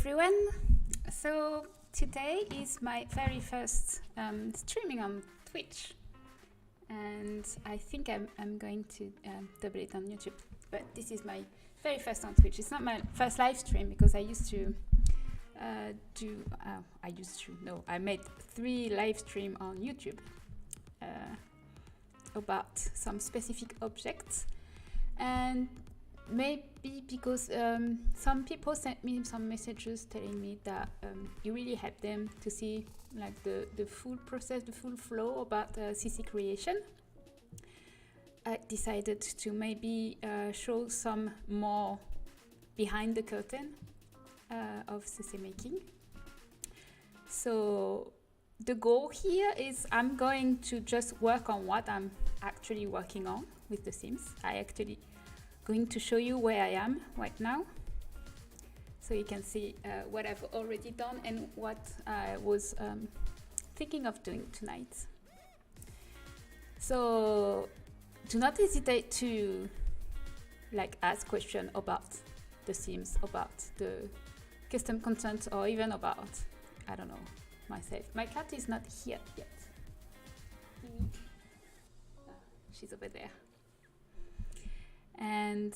everyone. So today is my very first streaming on Twitch, and I think I'm going to double it on YouTube, but this is my very first on Twitch. It's not my first live stream because I used to I made 3 live stream on YouTube about some specific objects, and maybe because some people sent me some messages telling me that it really helped them to see like the full process, the full flow about CC creation. I decided to maybe show some more behind the curtain of CC making. So the goal here is I'm going to just work on what I'm actually working on with the Sims. I actually going to show you where I am right now, so you can see what I've already done and what I was thinking of doing tonight. So do not hesitate to like ask questions about the Sims, about the custom content, or even about, I don't know, myself. My cat is not here yet. She's over there. And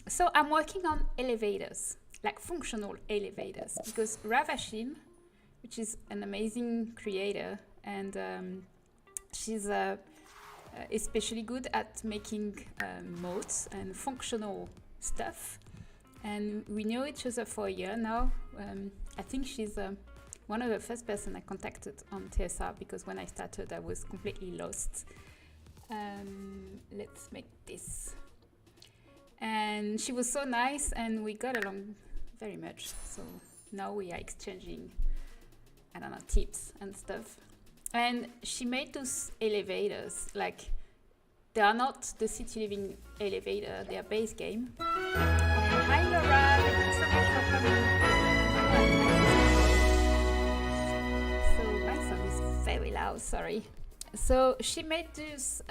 so I'm working on elevators, like functional elevators, because Ravashim, which is an amazing creator, and she's especially good at making modes and functional stuff. And we know each other for a year now. I think she's one of the first person I contacted on TSR, because when I started I was completely lost. Let's make this. And she was so nice and we got along very much. So now we are exchanging, I don't know, tips and stuff. And she made those elevators, like they are not the city living elevator, they are base game. And hi Laura, thank you so much for coming. So my song is very loud, sorry. So she made this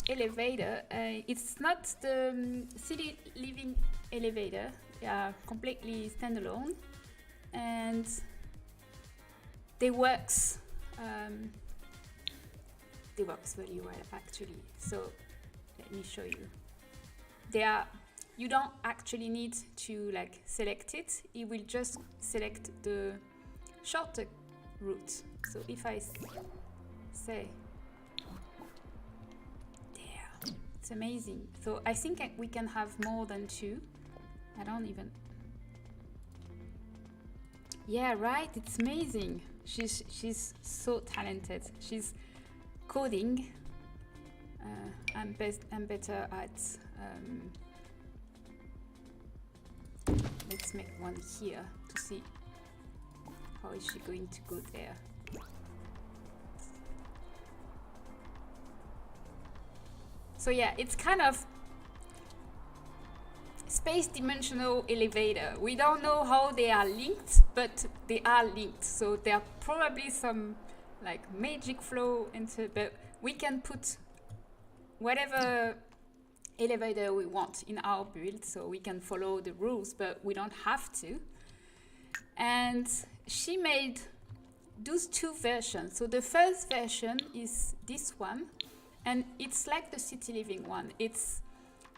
elevator. It's not the city living elevator. They are completely standalone, and they works very well actually. So let me show you. You don't actually need to like select it. It will just select the shorter route. So if I say, it's amazing. So I think we can have more than 2. I don't even. Yeah, right. It's amazing. She's so talented. She's coding. I'm better at. Let's make one here to see how is she going to go there. So yeah, it's kind of space dimensional elevator. We don't know how they are linked, but they are linked. So there are probably some like magic flow into, but we can put whatever elevator we want in our build, so we can follow the rules, but we don't have to. And she made those 2 versions. So the first version is this one. And it's like the city living one. It's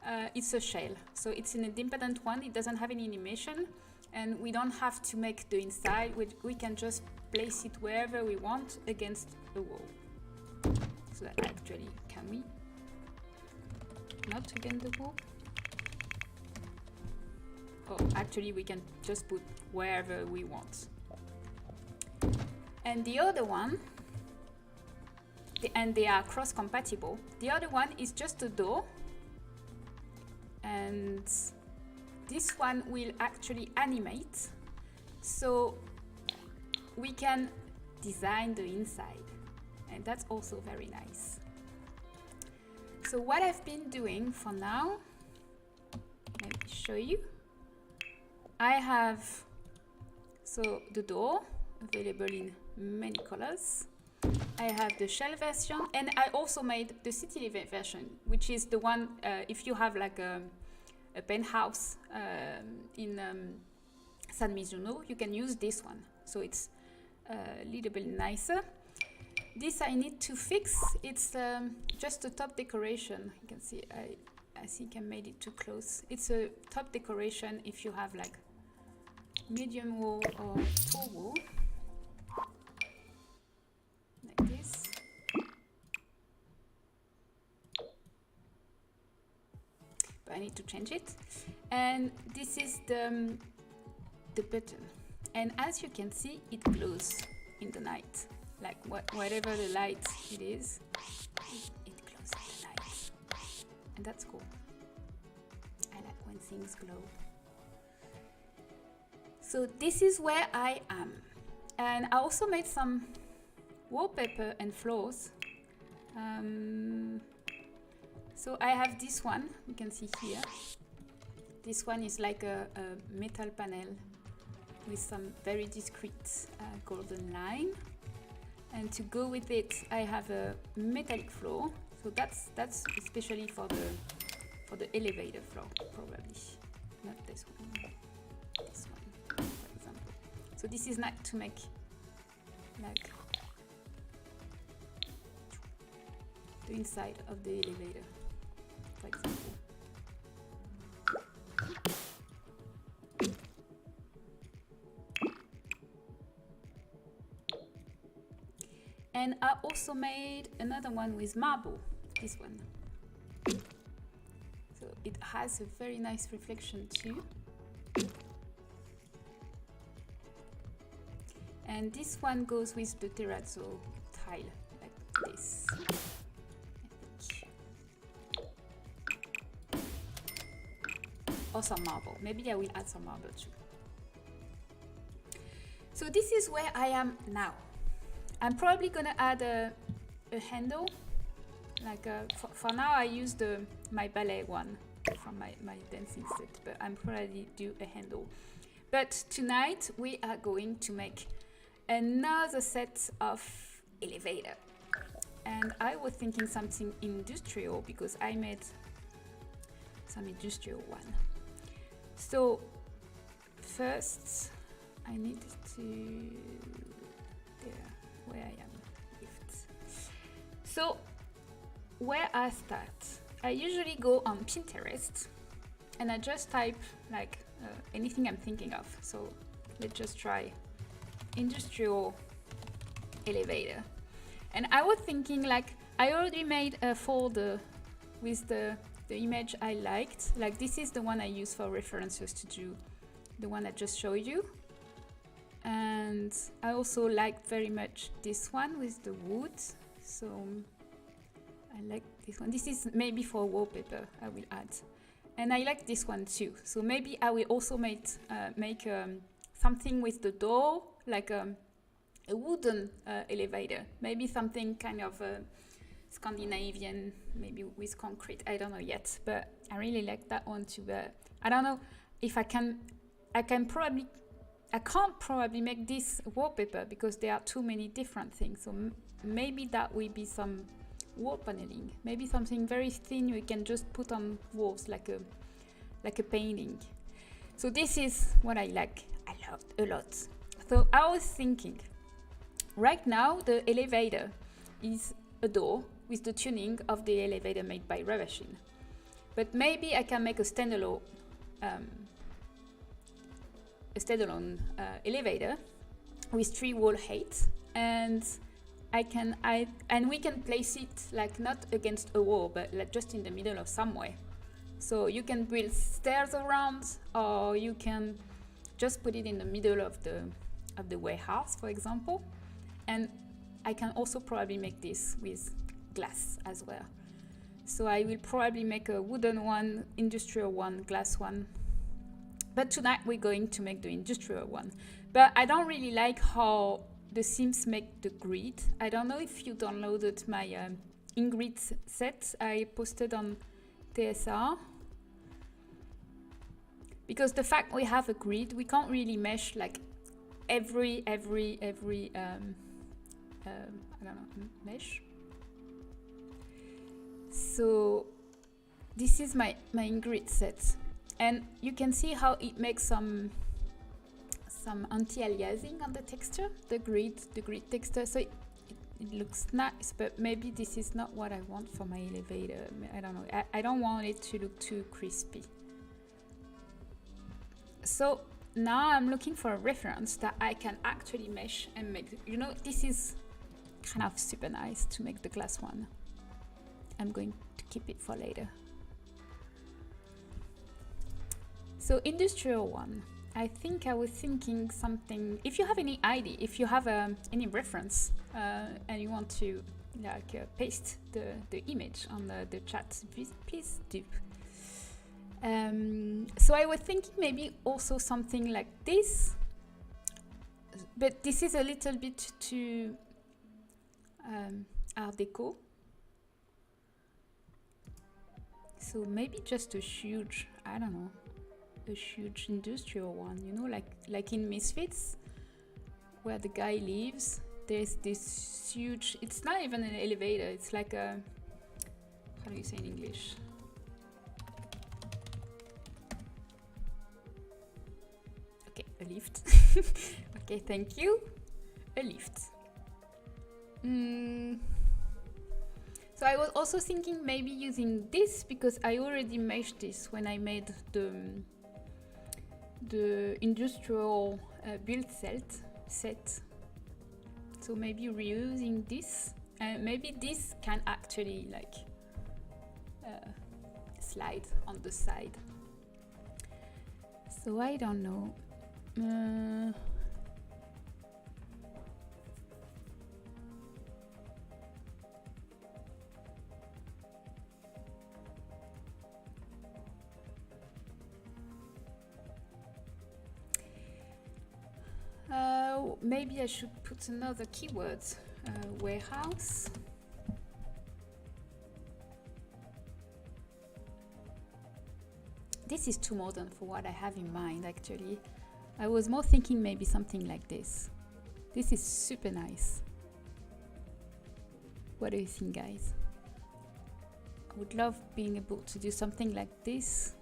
a shell, so it's an independent one. It doesn't have any animation, and we don't have to make the inside. We can just place it wherever we want against a wall. So that actually, can we? Not against the wall? Oh, actually, we can just put wherever we want. And the other one. And they are cross-compatible. The other one is just a door, and this one will actually animate, so we can design the inside, and that's also very nice. So what I've been doing for now, let me show you. I have the door available in many colors. I have the shell version, and I also made the city living version, which is the one if you have like a penthouse in San Mizuno, you can use this one. So it's a little bit nicer. This I need to fix. It's just a top decoration. You can see I think I made it too close. It's a top decoration if you have like medium wool or tall wool. Like this. But I need to change it. And this is the button. And as you can see, it glows in the night. Like whatever the light it is, it glows in the night. And that's cool. I like when things glow. So this is where I am. And I also made some wallpaper and floors. So I have this one, you can see here. This one is like a metal panel with some very discreet golden line. And to go with it, I have a metallic floor. So that's especially for the elevator floor, probably. Not this one. This one, for example. So this is not to make like the inside of the elevator, for example. And I also made another one with marble, this one. So it has a very nice reflection too. And this one goes with the terrazzo tile, like this. Or some marble. Maybe I will add some marble too. So this is where I am now. I'm probably gonna add a handle. Like for now I use my ballet one from my dancing set, but I'm probably do a handle. But tonight we are going to make another set of elevator. And I was thinking something industrial because I made some industrial one. So first I need to where I am lift. So where I start, I usually go on Pinterest and I just type like anything I'm thinking of. So let's just try industrial elevator. And I was thinking like I already made a folder with the image I liked. Like this is the one I use for references to do the one I just showed you. And I also like very much this one with the wood. So I like this one. This is maybe for wallpaper I will add. And I like this one too. So maybe I will also make something with the door, like a wooden elevator. Maybe something kind of Scandinavian, maybe with concrete. I don't know yet, but I really like that one too. But I don't know if I can't probably make this wallpaper because there are too many different things. So maybe that will be some wall paneling. Maybe something very thin you can just put on walls like a painting. So this is what I like a lot. So I was thinking, right now the elevator is a door with the tuning of the elevator made by Ravasheen. But maybe I can make a standalone elevator with 3 wall height, and we can place it like not against a wall, but like just in the middle of somewhere. So you can build stairs around, or you can just put it in the middle of the warehouse, for example. And I can also probably make this with glass as well. So I will probably make a wooden one, industrial one, glass one. But tonight we're going to make the industrial one. But I don't really like how the Sims make the grid. I don't know if you downloaded my in-grid set I posted on TSR. Because the fact we have a grid, we can't really mesh like every I don't know, mesh. So this is my in-grid set. And you can see how it makes some some anti-aliasing on the texture, the grid texture, so it looks nice, but maybe this is not what I want for my elevator. I don't know. I don't want it to look too crispy. So now I'm looking for a reference that I can actually mesh and make. You know, this is kind of super nice to make the glass one. I'm going to keep it for later. So industrial one. I think I was thinking something. If you have any idea, if you have any reference, and you want to like paste the image on the chat, please do. So I was thinking maybe also something like this, but this is a little bit too Art Deco. So maybe just a huge, I don't know, a huge industrial one, you know, like in Misfits, where the guy lives. There's this huge, it's not even an elevator, it's like a, how do you say in English? Okay, a lift. Okay, thank you. A lift. So I was also thinking maybe using this, because I already meshed this when I made the industrial build set. So maybe reusing this, and maybe this can actually like slide on the side. So I don't know. Maybe I should put another keyword, warehouse. This is too modern for what I have in mind, actually. I was more thinking maybe something like this. This is super nice. What do you think, guys? I would love being able to do something like this.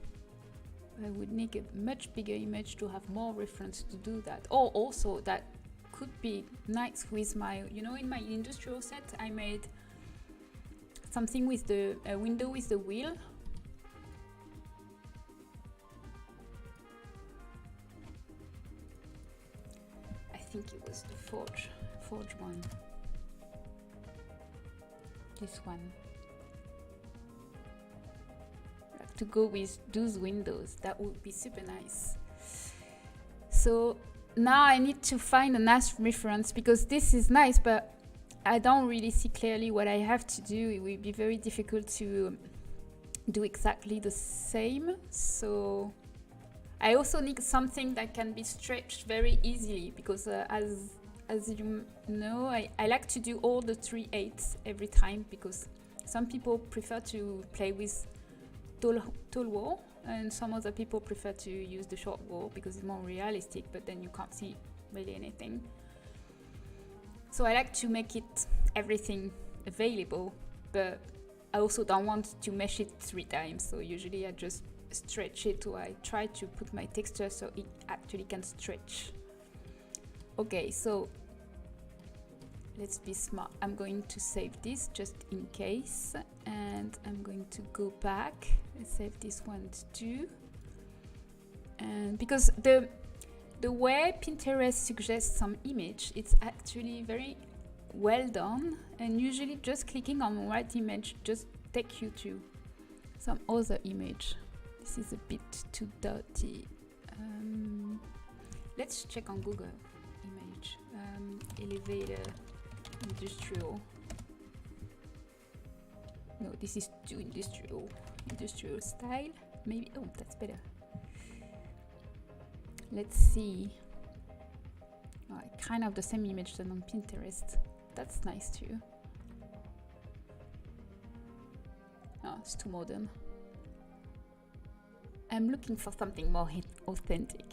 I would make a much bigger image to have more reference to do that. Or also that could be nice with my, you know, in my industrial set, I made something with the window with the wheel. I think it was the forge one. This one. To go with those windows, that would be super nice. So now I need to find a nice reference, because this is nice, but I don't really see clearly what I have to do. It will be very difficult to do exactly the same. So I also need something that can be stretched very easily, because as you know, I like to do all the 3/8 every time, because some people prefer to play with tall wall, and some other people prefer to use the short wall because it's more realistic, but then you can't see really anything. So I like to make it everything available, but I also don't want to mesh it 3 times. So usually I just stretch it, or I try to put my texture so it actually can stretch. Okay, so let's be smart. I'm going to save this just in case, and I'm going to go back and save this one too. And because the way Pinterest suggests some image, it's actually very well done, and usually just clicking on the right image just take you to some other image. This is a bit too dirty. Let's check on Google image. Elevator industrial. No, this is too industrial style. Maybe, oh, that's better. Let's see. Oh, kind of the same image than on Pinterest. That's nice too. Oh, it's too modern. I'm looking for something more authentic.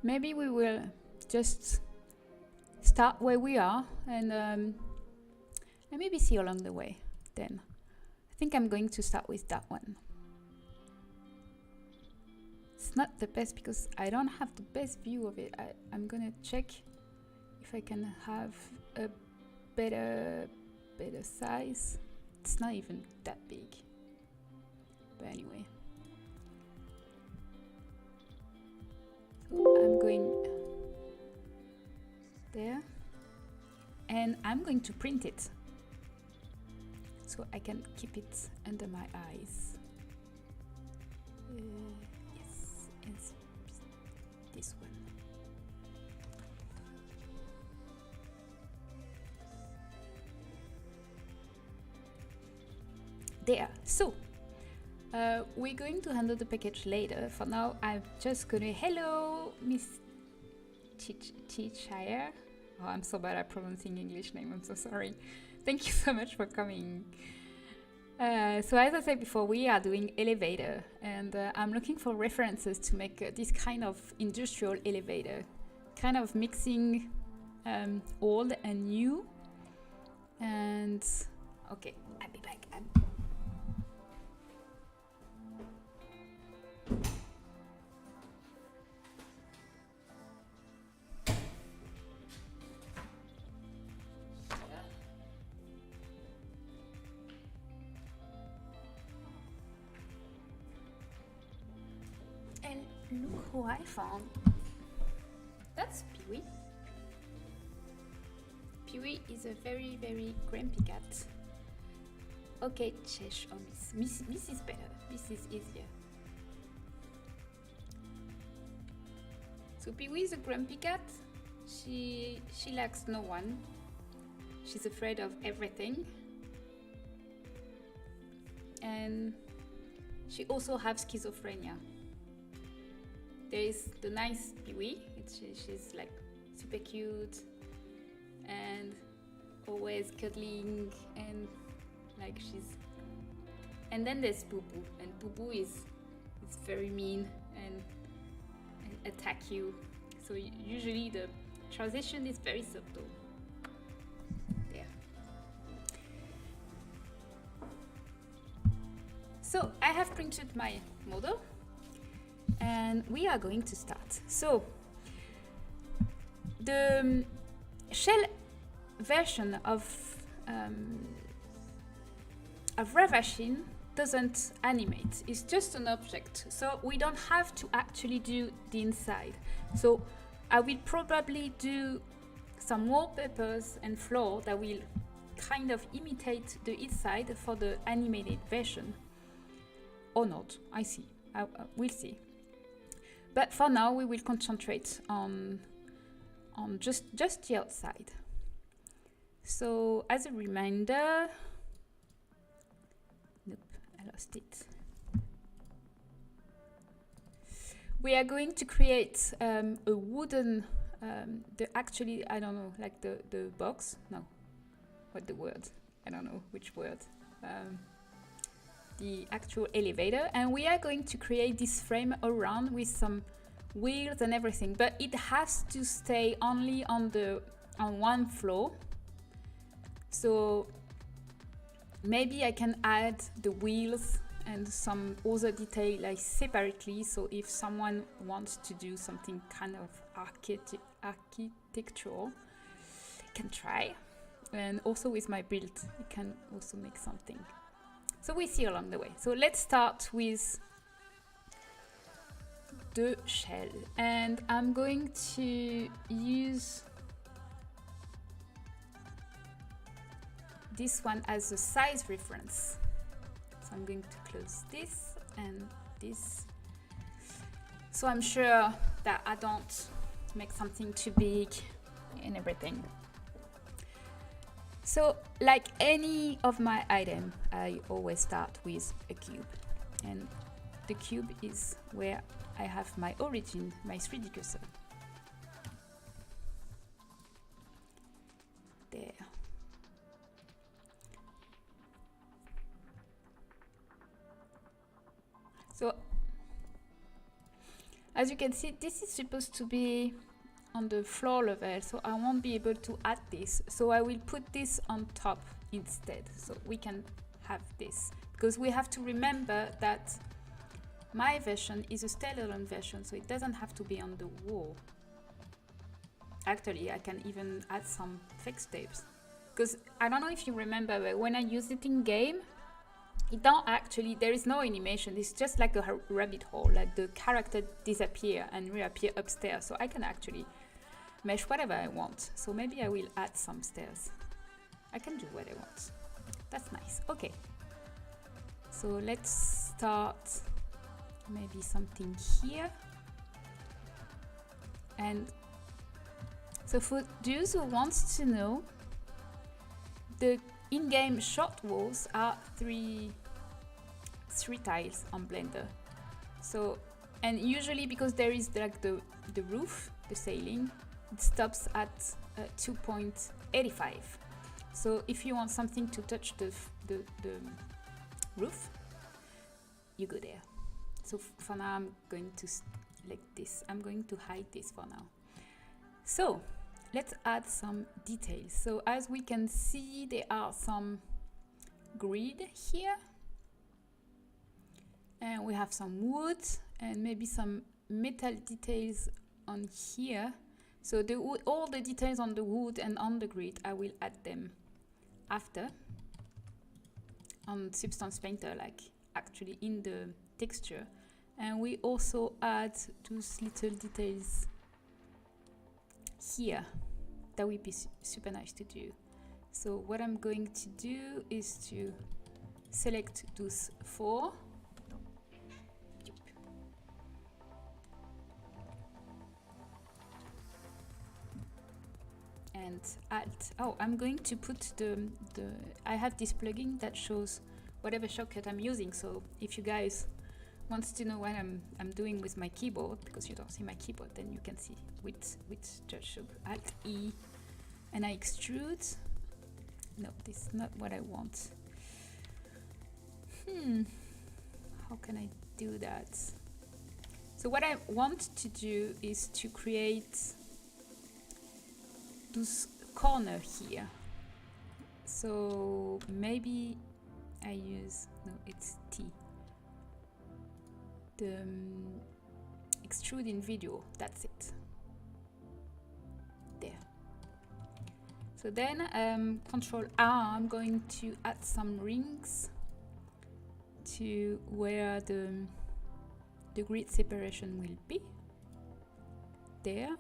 Maybe we will just start where we are and maybe see along the way. Then I think I'm going to start with that one. It's not the best because I don't have the best view of it. I'm gonna check if I can have a better size. It's not even that big, but anyway. So I'm going there and I'm going to print it so I can keep it under my eyes. Yes, it's this one. There. So we're going to handle the package later. For now, I'm just gonna hello, Miss Cheshire. Oh, I'm so bad at pronouncing English name. I'm so sorry. Thank you so much for coming. So as I said before, we are doing elevator, and I'm looking for references to make this kind of industrial elevator, kind of mixing old and new. And okay, I'll be back. And look who I found. That's Pee-wee. Pee-wee is a very, very grumpy cat. Okay, Chesh or Miss. Miss is better. Miss is easier. So Pee-wee is a grumpy cat. She likes no one. She's afraid of everything. And she also has schizophrenia. There is the nice Pee-wee. She's like super cute and always cuddling and like she's. And then there's Boo Boo, and Boo Boo is very mean and attack you. So usually the transition is very subtle. There. So I have printed my model. And we are going to start. So the shell version of Ravashing doesn't animate. It's just an object. So we don't have to actually do the inside. So I will probably do some wallpapers and floor that will kind of imitate the inside for the animated version. Or not. I see. We'll see. But for now, we will concentrate on just the outside. So as a reminder, nope, I lost it. We are going to create a wooden, actually, I don't know, like the box. No, what the word? I don't know which word. The actual elevator, and we are going to create this frame around with some wheels and everything, but it has to stay only on one floor. So maybe I can add the wheels and some other detail like separately, so if someone wants to do something kind of architectural, can try. And also with my build, you can also make something. So we see along the way. So let's start with the shell. And I'm going to use this one as a size reference. So I'm going to close this and this. So I'm sure that I don't make something too big and everything. So, like any of my item, I always start with a cube. And the cube is where I have my origin, my 3D cursor. There. So, As you can see, this is supposed to be on the floor level, so I won't be able to add this. So I will put this on top instead, so we can have this. Because we have to remember that my version is a standalone version, so it doesn't have to be on the wall. Actually, I can even add some fake steps. Because I don't know if you remember, but when I use it in game, it don't actually, there is no animation. It's just like a rabbit hole, like the character disappear and reappear upstairs. So I can actually mesh whatever I want. So maybe I will add some stairs. I can do what I want. That's nice. Okay. So let's start maybe something here. And so for those who wants to know, the in-game short walls are three tiles on Blender. So, and usually because there is like the roof, the ceiling, it stops at 2.85. So if you want something to touch the roof, you go there. So for now I'm going to select this. I'm going to hide this for now. So let's add some details. So as we can see, there are some grid here. And we have some wood and maybe some metal details on here. So all the details on the wood and on the grid, I will add them after on Substance Painter, like actually in the texture. And we also add those little details here. That would be super nice to do. So what I'm going to do is to select those 4. And Alt. Oh, I'm going to put I have this plugin that shows whatever shortcut I'm using. So if you guys want to know what I'm doing with my keyboard, because you don't see my keyboard, then you can see which just show. Alt E, and I extrude. No, this is not what I want. How can I do that? So what I want to do is to create this corner here. So maybe I use, no, it's T. The extrude in video, that's it. There. So then Control R, I'm going to add some rings to where the grid separation will be. There.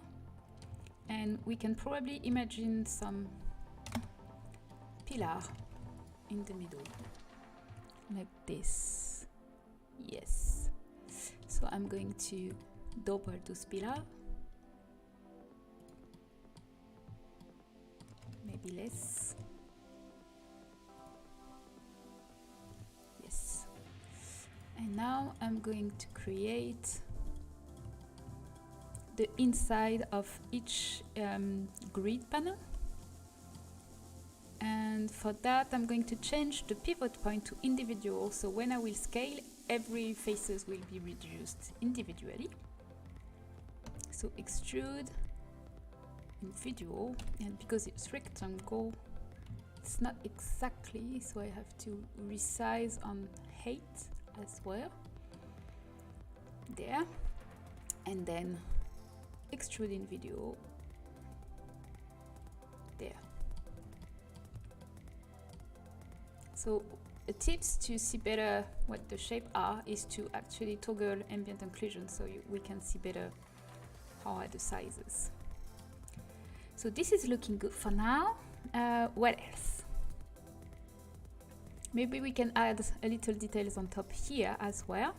And we can probably imagine some pillar in the middle, like this. Yes. So I'm going to double those pillars. Maybe less. Yes. And now I'm going to create the inside of each grid panel. And for that, I'm going to change the pivot point to individual. So when I will scale, every faces will be reduced individually. So extrude individual, and because it's rectangle, it's not exactly, so I have to resize on height as well. There. And then extrude in video. There. So the tips to see better what the shape are is to actually toggle ambient occlusion, so we can see better how are the sizes. So this is looking good for now. What else? Maybe we can add a little details on top here as well.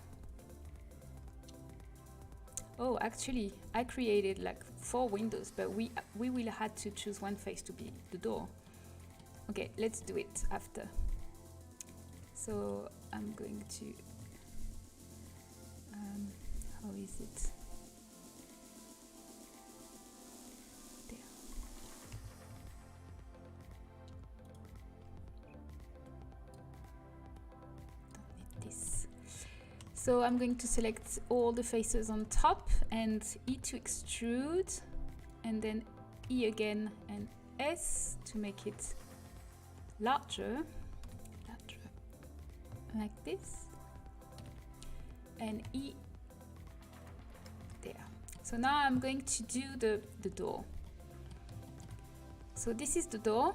Oh, actually, I created like 4 windows, but we will have to choose one face to be the door. Okay, let's do it after. So I'm going to, how is it? There. Don't need this. So I'm going to select all the faces on top and E to extrude, and then E again and S to make it larger, like this, and E there. So now I'm going to do the door. So this is the door.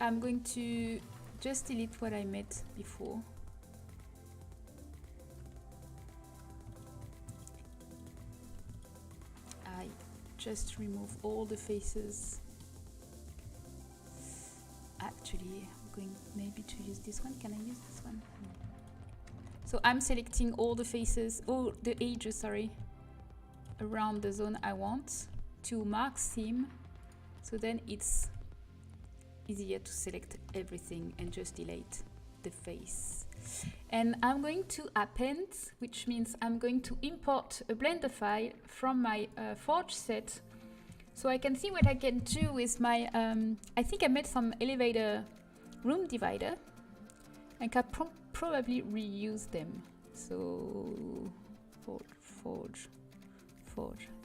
I'm going to just delete what I made before. I just remove all the faces. Actually, I'm going maybe to use this one. Can I use this one? So I'm selecting all the faces, all the edges, sorry, around the zone I want to mark seam. So then it's easier to select everything and just delete the face. And I'm going to append, which means I'm going to import a Blender file from my Forge set, so I can see what I can do with my, I think I made some elevator room divider and can probably reuse them. So forge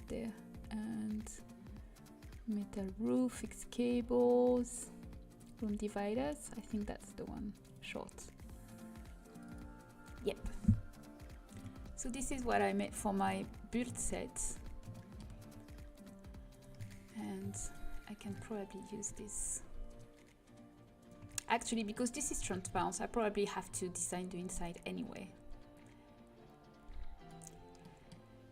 there, and metal roof, fixed cables, room dividers. I think that's the one, short. Yep. So this is what I made for my build set, and I can probably use this. Actually, because this is transparent, I probably have to design the inside anyway.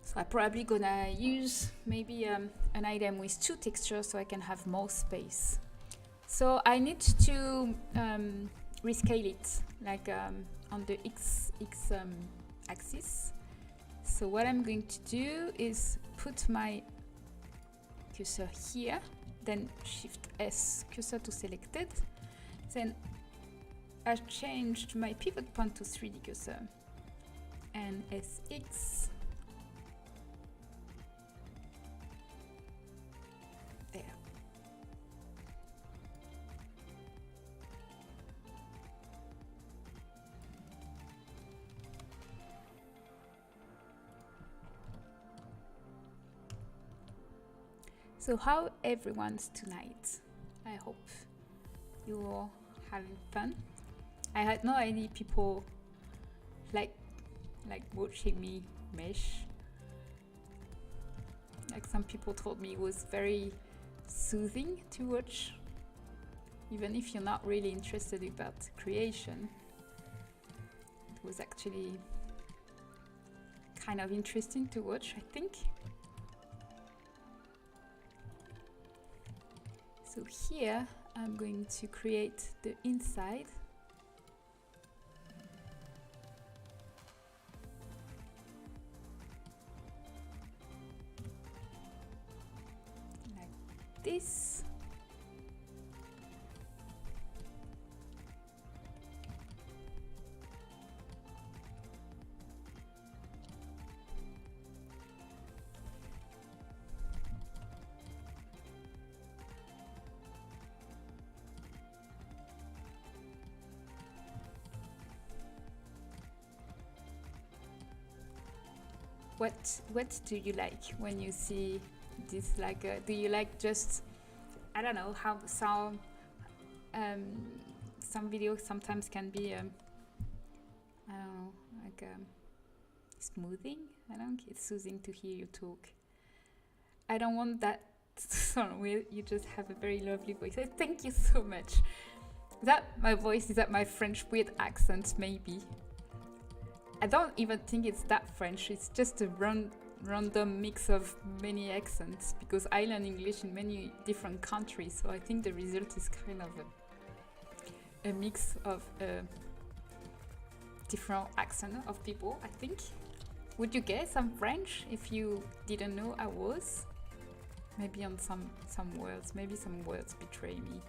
So I'm probably gonna use maybe an item with 2 textures so I can have more space. So I need to rescale it, like on the X axis. So what I'm going to do is put my cursor here, then Shift S, cursor to selected. Then I changed my pivot point to 3D cursor and SX. There. So how everyone's tonight? I hope you all having fun. I had no idea people like watching me mesh. Like some people told me it was very soothing to watch, even if you're not really interested about creation. It was actually kind of interesting to watch, I think. So here I'm going to create the inside. Like this. What do you like when you see this? Like, do you like just, I don't know, how some videos sometimes can be I don't know, like smoothing. I don't know, it's soothing to hear you talk. I don't want that song where you just have a very lovely voice. Thank you so much. Is that my voice? Is that my French weird accent? Maybe. I don't even think it's that French. It's just a random mix of many accents, because I learn English in many different countries. So I think the result is kind of a mix of different accents of people, I think. Would you guess I'm French if you didn't know I was? Maybe on some words. Maybe some words betray me.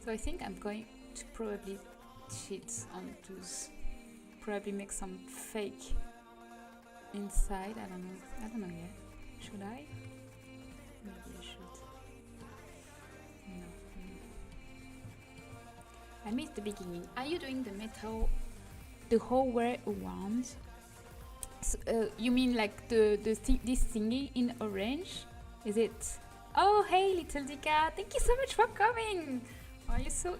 So I think I'm going to probably cheat on those, probably make some fake inside. I don't know yet. Should I? Maybe I should. No. I missed the beginning. Are you doing the metal the whole way around? So, you mean like this thingy in orange? Is it? Oh, hey, little Dika! Thank you so much for coming. Oh, you're so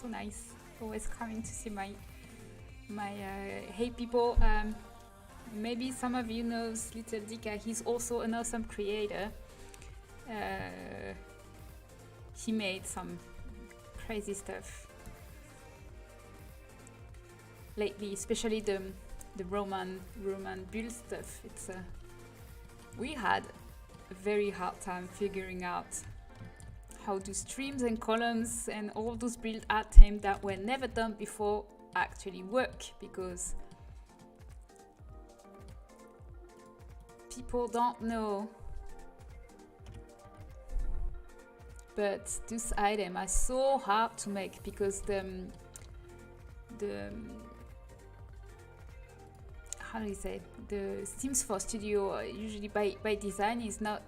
nice. Always coming to see my hey people. Maybe some of you knows little Dika. He's also an awesome creator. He made some crazy stuff lately, especially the Roman build stuff. It's we had a very hard time figuring out how do streams and columns and all those build items that were never done before actually work, because people don't know. But this item are so hard to make because the how do you say, the themes for studio usually by design is not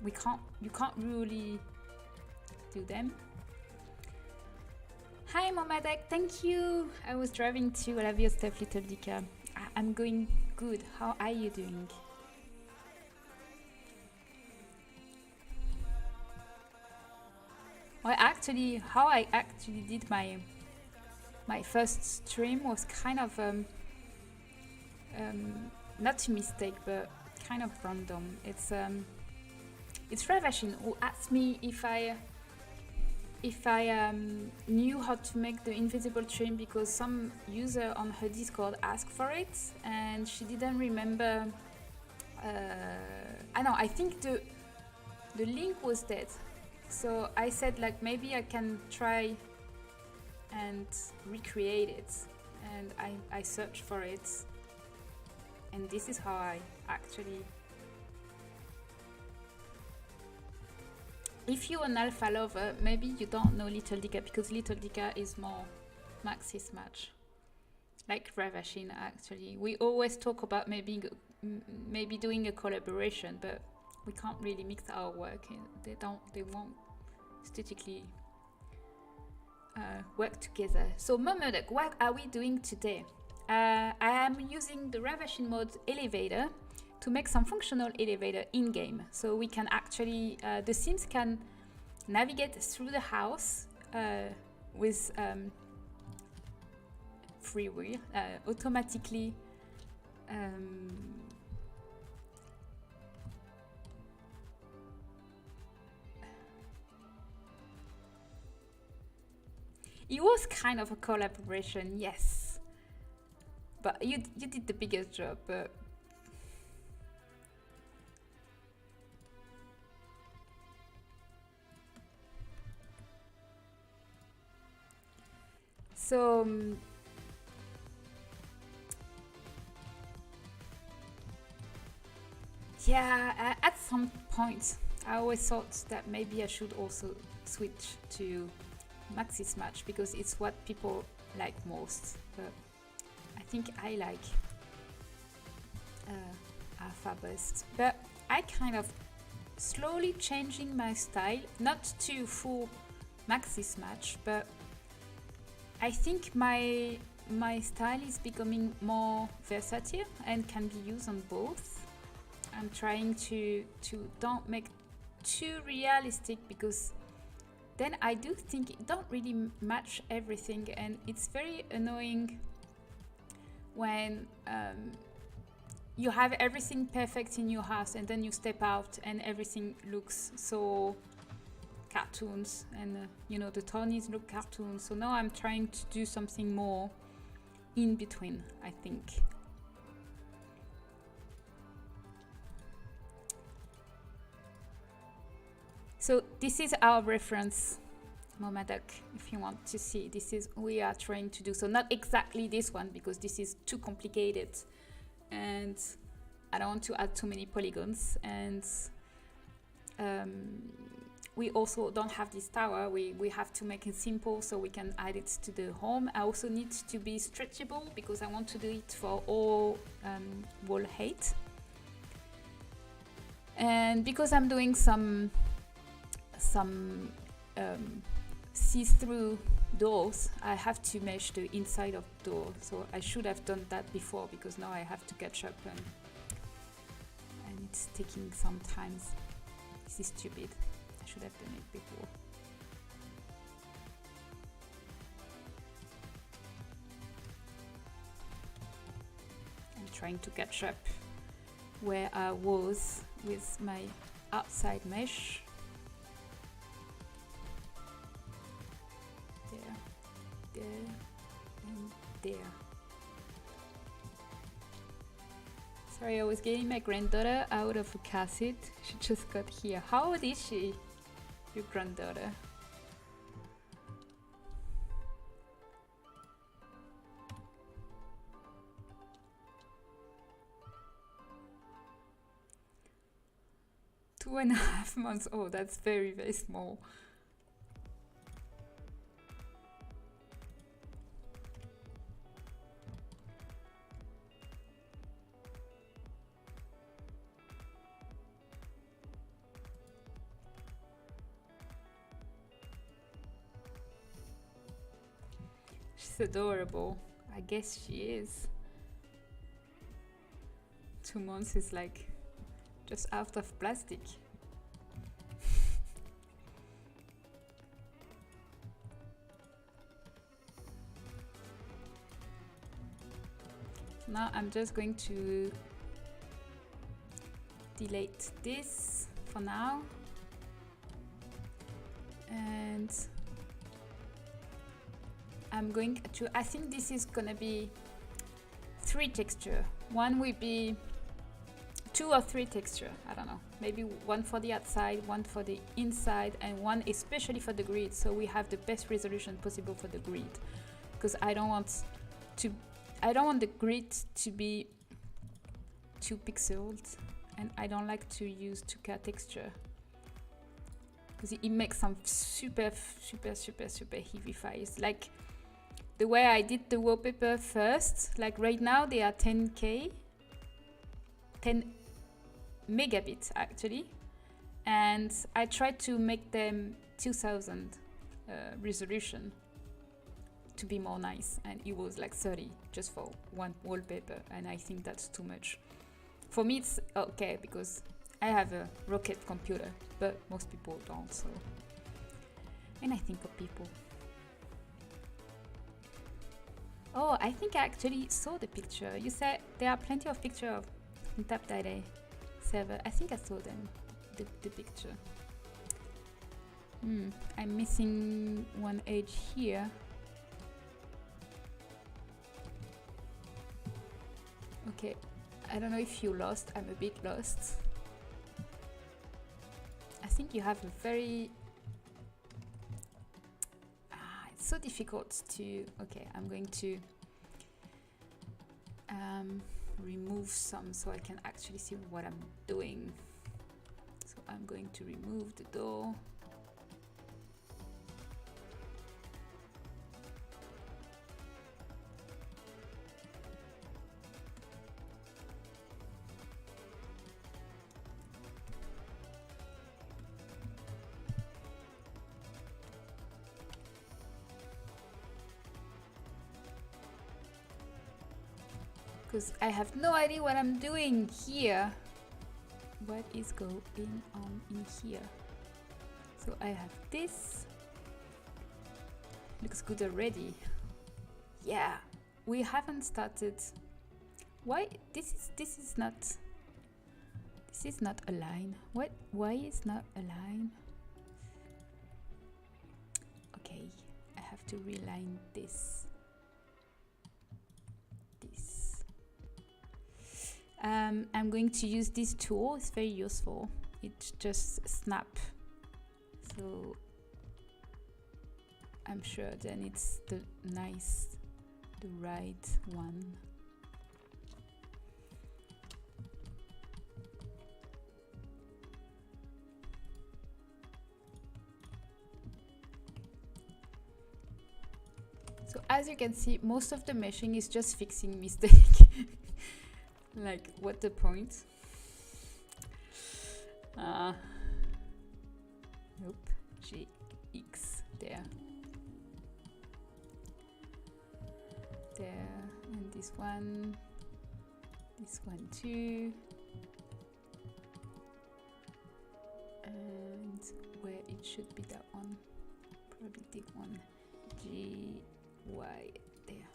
you can't really do them. Hi Momadek, thank you. I was driving to I love your stuff, little Dika. I'm going good. How are you doing? How I actually did my first stream was kind of not a mistake, but kind of random. It's Ravashin who asked me if I knew how to make the invisible trim, because some user on her Discord asked for it and she didn't remember. I think the link was dead. So I said like maybe I can try and recreate it, and I searched for it, and this is how I actually. If you're an alpha lover, maybe you don't know Little Dika, because Little Dika is more Maxis match, like Ravashin actually. We always talk about maybe doing a collaboration, but we can't really mix our work. They won't aesthetically work together. So Momodek, what are we doing today? I am using the Ravashin mode elevator to make some functional elevator in-game. So we can actually, the Sims can navigate through the house with free will, automatically it was kind of a collaboration, yes. But you did the biggest job. So yeah, at some point I always thought that maybe I should also switch to Maxis match, because it's what people like most. But I think I like Alpha Burst. But I kind of slowly changing my style, not to full Maxis match, but I think my style is becoming more versatile and can be used on both. I'm trying to don't make too realistic, because then I do think it don't really match everything, and it's very annoying when you have everything perfect in your house and then you step out and everything looks so cartoons, and the Tony's look cartoons. So now I'm trying to do something more in between, I think. So this is our reference, Momadek, if you want to see. This is we are trying to do. So not exactly this one, because this is too complicated and I don't want to add too many polygons. And we also don't have this tower. We have to make it simple so we can add it to the home. I also need to be stretchable, because I want to do it for all wall height. And because I'm doing some see-through doors, I have to mesh the inside of the door. So I should have done that before, because now I have to catch up, and it's taking some time. This is stupid. I should have done it before. I'm trying to catch up where I was with my outside mesh. There, there, and there. Sorry, I was getting my granddaughter out of a car seat. She just got here. How old is she, your granddaughter? Two and a half months. Oh, that's very, very small. She's adorable. I guess she is. 2 months is like just out of plastic. Now I'm just going to delete this for now, and I'm going to, I think this is gonna be 3 texture. One will be 2 or 3 texture, I don't know. Maybe one for the outside, one for the inside, and one especially for the grid, so we have the best resolution possible for the grid. Because I don't want the grid to be 2 pixels, and I don't like to use 2K texture, because it makes some super heavy files. Like the way I did the wallpaper first, like right now they are 10K, 10 megabits actually, and I tried to make them 2000 resolution to be more nice, and it was like 30 just for one wallpaper, and I think that's too much. For me it's okay because I have a rocket computer, but most people don't, so. And I think of people. Oh, I think I actually saw the picture. You said there are plenty of pictures of Tap Day server. I think I saw them, the picture. I'm missing one edge here. Okay, I don't know if you lost. I'm a bit lost. I think you have a very... it's so difficult to... Okay, I'm going to remove some so I can actually see what I'm doing. So I'm going to remove the door. Because I have no idea what I'm doing here. What is going on in here? So I have this. Looks good already. Yeah, we haven't started. Why this is not a line? What? Why is not a line? Okay, I have to reline this. I'm going to use this tool. It's very useful. It just snap. So I'm sure then it's the right one. So as you can see, most of the meshing is just fixing mistake. Like, what the point? Nope. GX there. there, and this one too, and where it should be, that one, probably the one, GY there.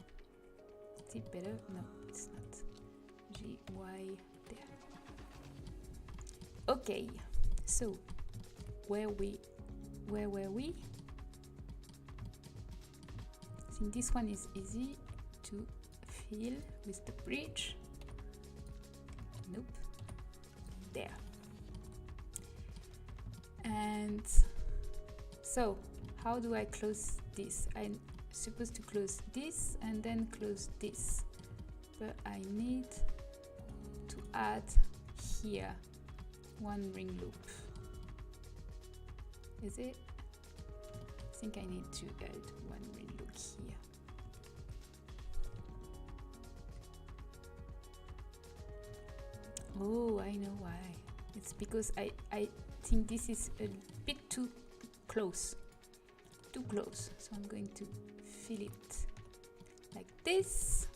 Is it better? No, it's not. GY there. Okay, so where were we? I think this one is easy to fill with the bridge. Nope. There. And so how do I close this? I'm supposed to close this and then close this, but I need to add here one ring loop. Is it? I think I need to add one ring loop here. Oh, I know why. It's because I think this is a bit too close. So I'm going to fill it like this.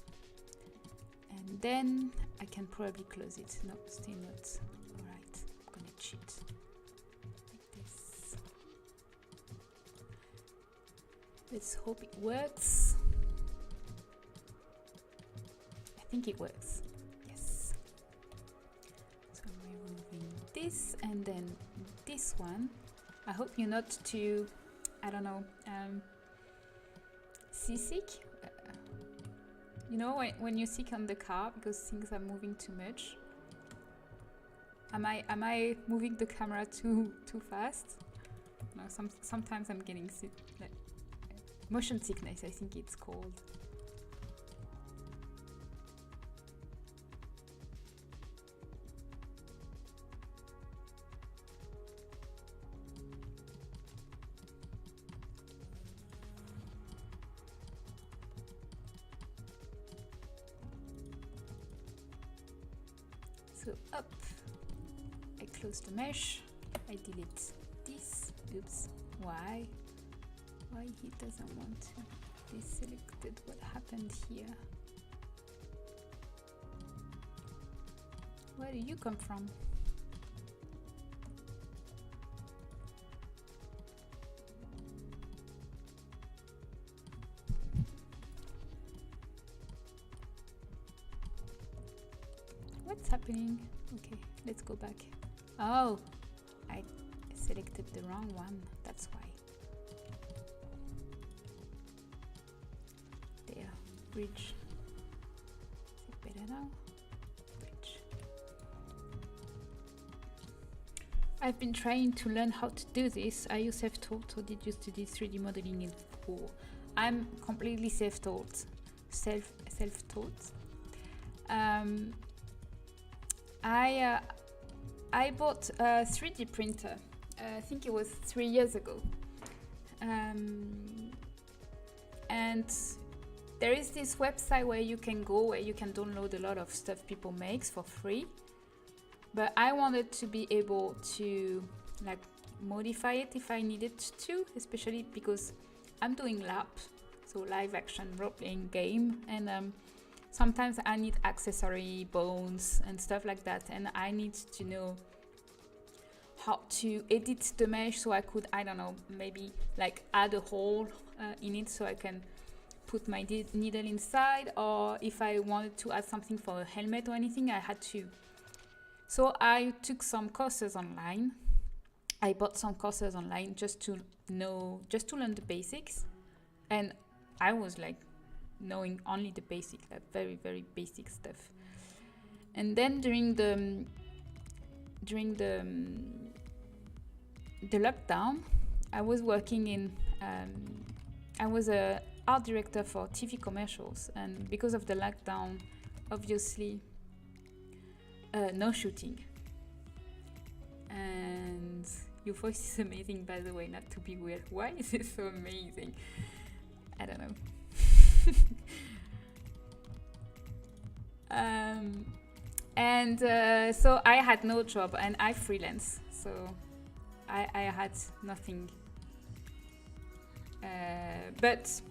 And then I can probably close it. No, still not. Alright, I'm gonna cheat. Like this. Let's hope it works. I think it works. Yes. So I'm removing this and then this one. I hope you're not too, I don't know, seasick. You know, when you're sick on the car because things are moving too much. Am I moving the camera too fast? No, sometimes I'm getting sick, like motion sickness, I think it's called. So up, I close the mesh, I delete this. Oops, why he doesn't want to be selected? What happened here? Where do you come from? What's happening? Okay, let's go back. Oh, I selected the wrong one, that's why. There, bridge. Is it better now? Bridge. I've been trying to learn how to do this. Are you self-taught or did you study 3D modeling in school? I'm completely self-taught. Self-taught. I bought a 3D printer. I think it was 3 years ago. And there is this website where you can go where you can download a lot of stuff people makes for free. But I wanted to be able to like modify it if I needed to, especially because I'm doing lab, so live action role-playing game, and sometimes I need accessory bones and stuff like that, and I need to know how to edit the mesh so I could, I don't know, maybe like add a hole in it so I can put my needle inside, or if I wanted to add something for a helmet or anything, I had to. So I took some courses online. I bought some courses online just to learn the basics, and I was like knowing only the basic, like very, very basic stuff. And then during the lockdown, I was working in, I was a art director for TV commercials, and because of the lockdown, obviously, no shooting. And your voice is amazing, by the way, not to be weird. Why is it so amazing? I don't know. So I had no job and I freelance, so I had nothing, but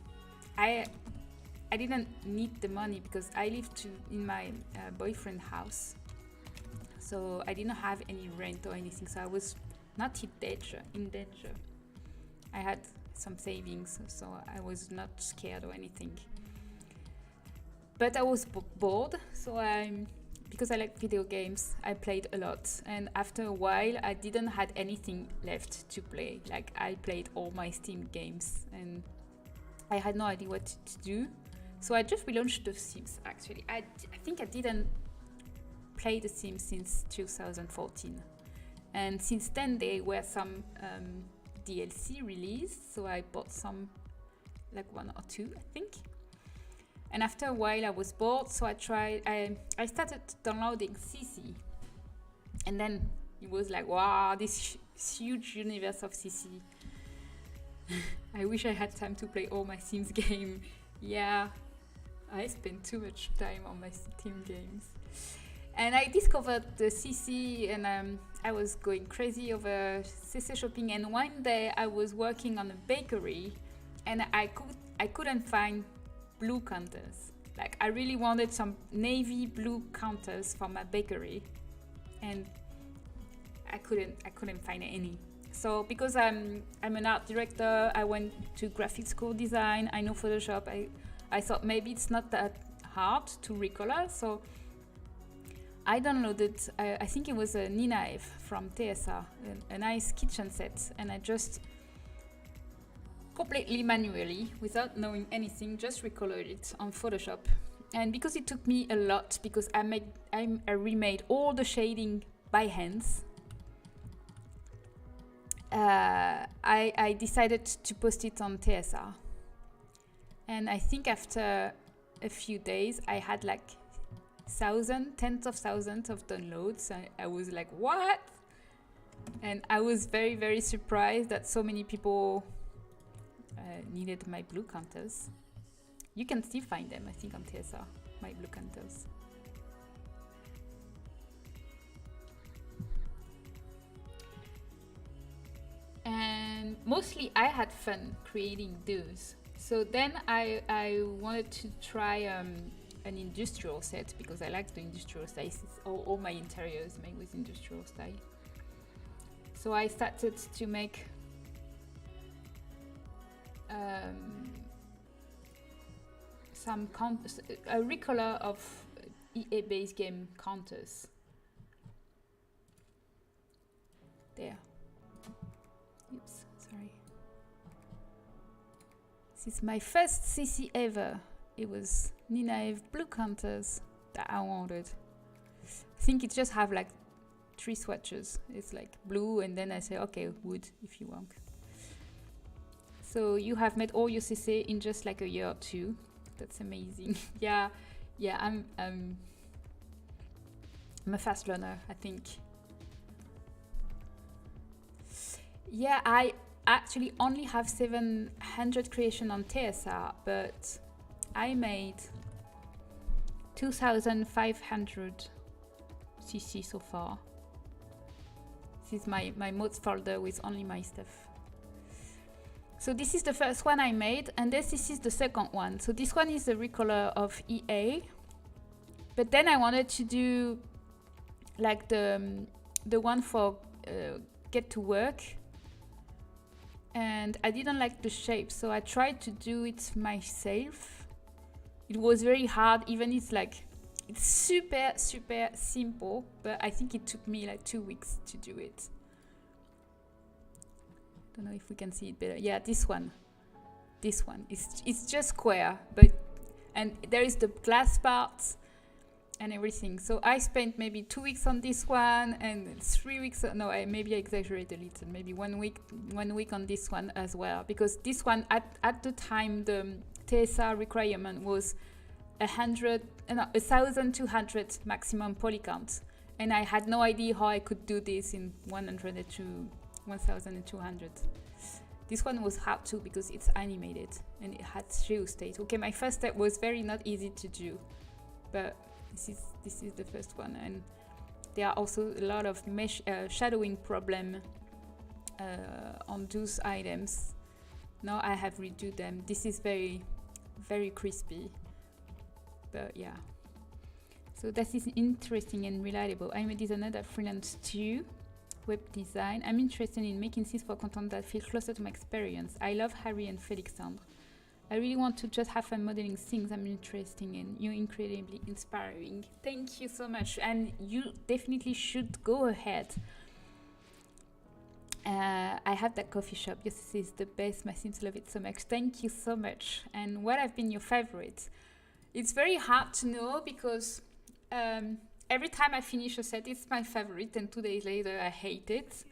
I didn't need the money because I lived in my boyfriend's house. So I didn't have any rent or anything. So I was not in danger. I had some savings, so I was not scared or anything. But I was bored, so because I like video games, I played a lot. And after a while, I didn't had anything left to play. Like I played all my Steam games, and I had no idea what to do. So I just relaunched The Sims. Actually, I think I didn't play The Sims since 2014, and since then there were some DLC released. So I bought some, like 1 or 2, I think. And after a while I was bored, so I started downloading CC. And then it was like, wow, this huge universe of CC. I wish I had time to play all my Sims game. Yeah, I spent too much time on my Steam games. And I discovered the CC, and I was going crazy over CC shopping. And one day I was working on a bakery, and I couldn't find blue counters. Like I really wanted some navy blue counters for my bakery, and I couldn't find any. So because I'm an art director, I went to graphic school design. I know Photoshop. I thought maybe it's not that hard to recolor. So I downloaded, I think it was a Ninaive from TSA, a nice kitchen set, and I just completely manually, without knowing anything, just recolored it on Photoshop. And because it took me a lot, because I remade all the shading by hands, I decided to post it on TSR. And I think after a few days, I had like tens of thousands of downloads. I was like, what? And I was very, very surprised that so many people needed my blue counters. You can still find them, I think, on TSR, my blue counters. And mostly I had fun creating those. So then I wanted to try an industrial set, because I like the industrial style. All my interiors made with industrial style. So I started to make a recolor of EA-based game counters. There. Oops, sorry. This is my first CC ever. It was Ninaive blue counters that I wanted. I think it just have like 3 swatches. It's like blue, and then I say, okay, wood if you want. So you have made all your CC in just like a year or 2. That's amazing. yeah, I'm a fast learner, I think. Yeah, I actually only have 700 creation on TSR, but I made 2,500 CC so far. This is my mods folder with only my stuff. So this is the first one I made, and this is the second one. So this one is the recolor of EA, but then I wanted to do like the one for Get to Work, and I didn't like the shape, so I tried to do it myself. It was very hard, even it's super simple, but I think it took me like 2 weeks to do it. Don't know if we can see it better. Yeah, this one. It's just square, and there is the glass parts and everything. So I spent maybe 2 weeks on this one, and 3 weeks. No, maybe I exaggerate a little. Maybe 1 week on this one as well, because this one at the time the TSR requirement was 1,200 maximum poly count, and I had no idea how I could do this in 1,200. This one was hard too, because it's animated and it had geostate. Okay, my first step was very not easy to do, but this is the first one, and there are also a lot of mesh shadowing problem on those items. Now I have redo them. This is very, very crispy. but yeah. So that is interesting and reliable. I'm a designer that freelance too, web design. I'm interested in making things for content that feel closer to my experience. I love Harry and Felixandre. I really want to just have fun modeling things I'm interested in. You're incredibly inspiring. Thank you so much. And you definitely should go ahead. I have that coffee shop. Yes, this is the best. My sims love it so much. Thank you so much. And what have been your favorites? It's very hard to know because every time I finish a set, it's my favorite, and 2 days later, I hate it.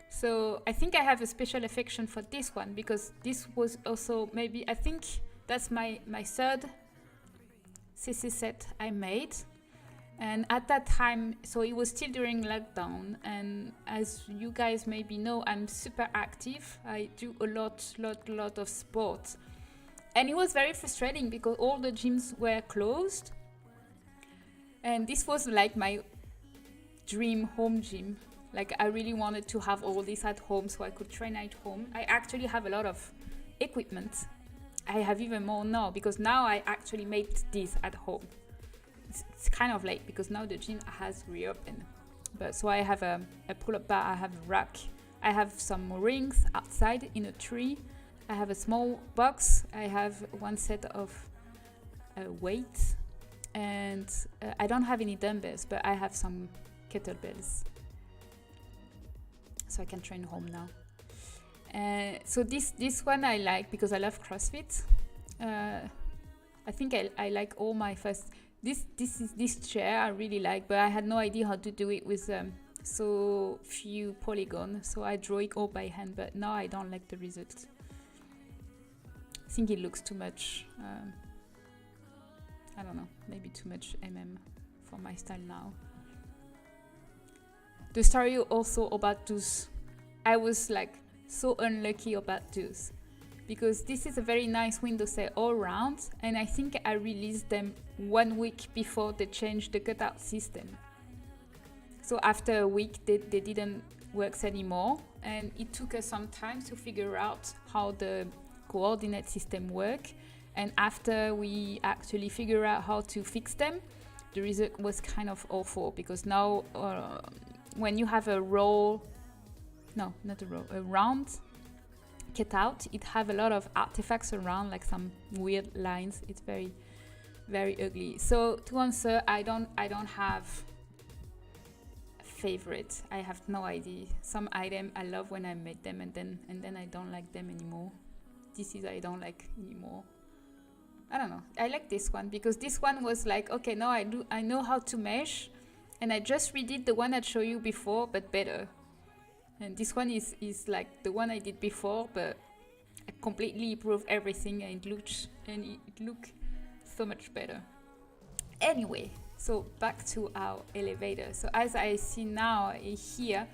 So I think I have a special affection for this one because this was also maybe, I think that's my third CC set I made. And at that time, so it was still during lockdown. And as you guys maybe know, I'm super active. I do a lot of sports. And it was very frustrating because all the gyms were closed. And this was like my dream home gym. Like I really wanted to have all this at home so I could train at home. I actually have a lot of equipment. I have even more now because now I actually made this at home. It's kind of late because now the gym has reopened. But so I have a pull-up bar, I have a rack, I have some rings outside in a tree. I have a small box. I have one set of weights, and I don't have any dumbbells, but I have some kettlebells. So I can train home now. So this one I like because I love CrossFit. I think I like all my first. This chair I really like, but I had no idea how to do it with so few polygons. So I draw it all by hand, but now I don't like the result. I think it looks too much. I don't know, maybe too much for my style now. The story also about those, I was like so unlucky about those because this is a very nice window set all around, and I think I released them 1 week before they changed the cutout system. So after a week they didn't work anymore, and it took us some time to figure out how the coordinate system work. And after we actually figure out how to fix them, the result was kind of awful because now when you have a round cutout, it have a lot of artifacts around, like some weird lines. It's very, very ugly. So to answer, I don't have a favorite. I have no idea. Some item I love when I made them, and then I don't like them anymore. This is I don't like anymore. I don't know. I like this one because this one was like, okay, now I know how to mesh, and I just redid the one I showed you before, but better. And this one is like the one I did before, but I completely improved everything, and it looked so much better. Anyway, so back to our elevator. So as I see now here,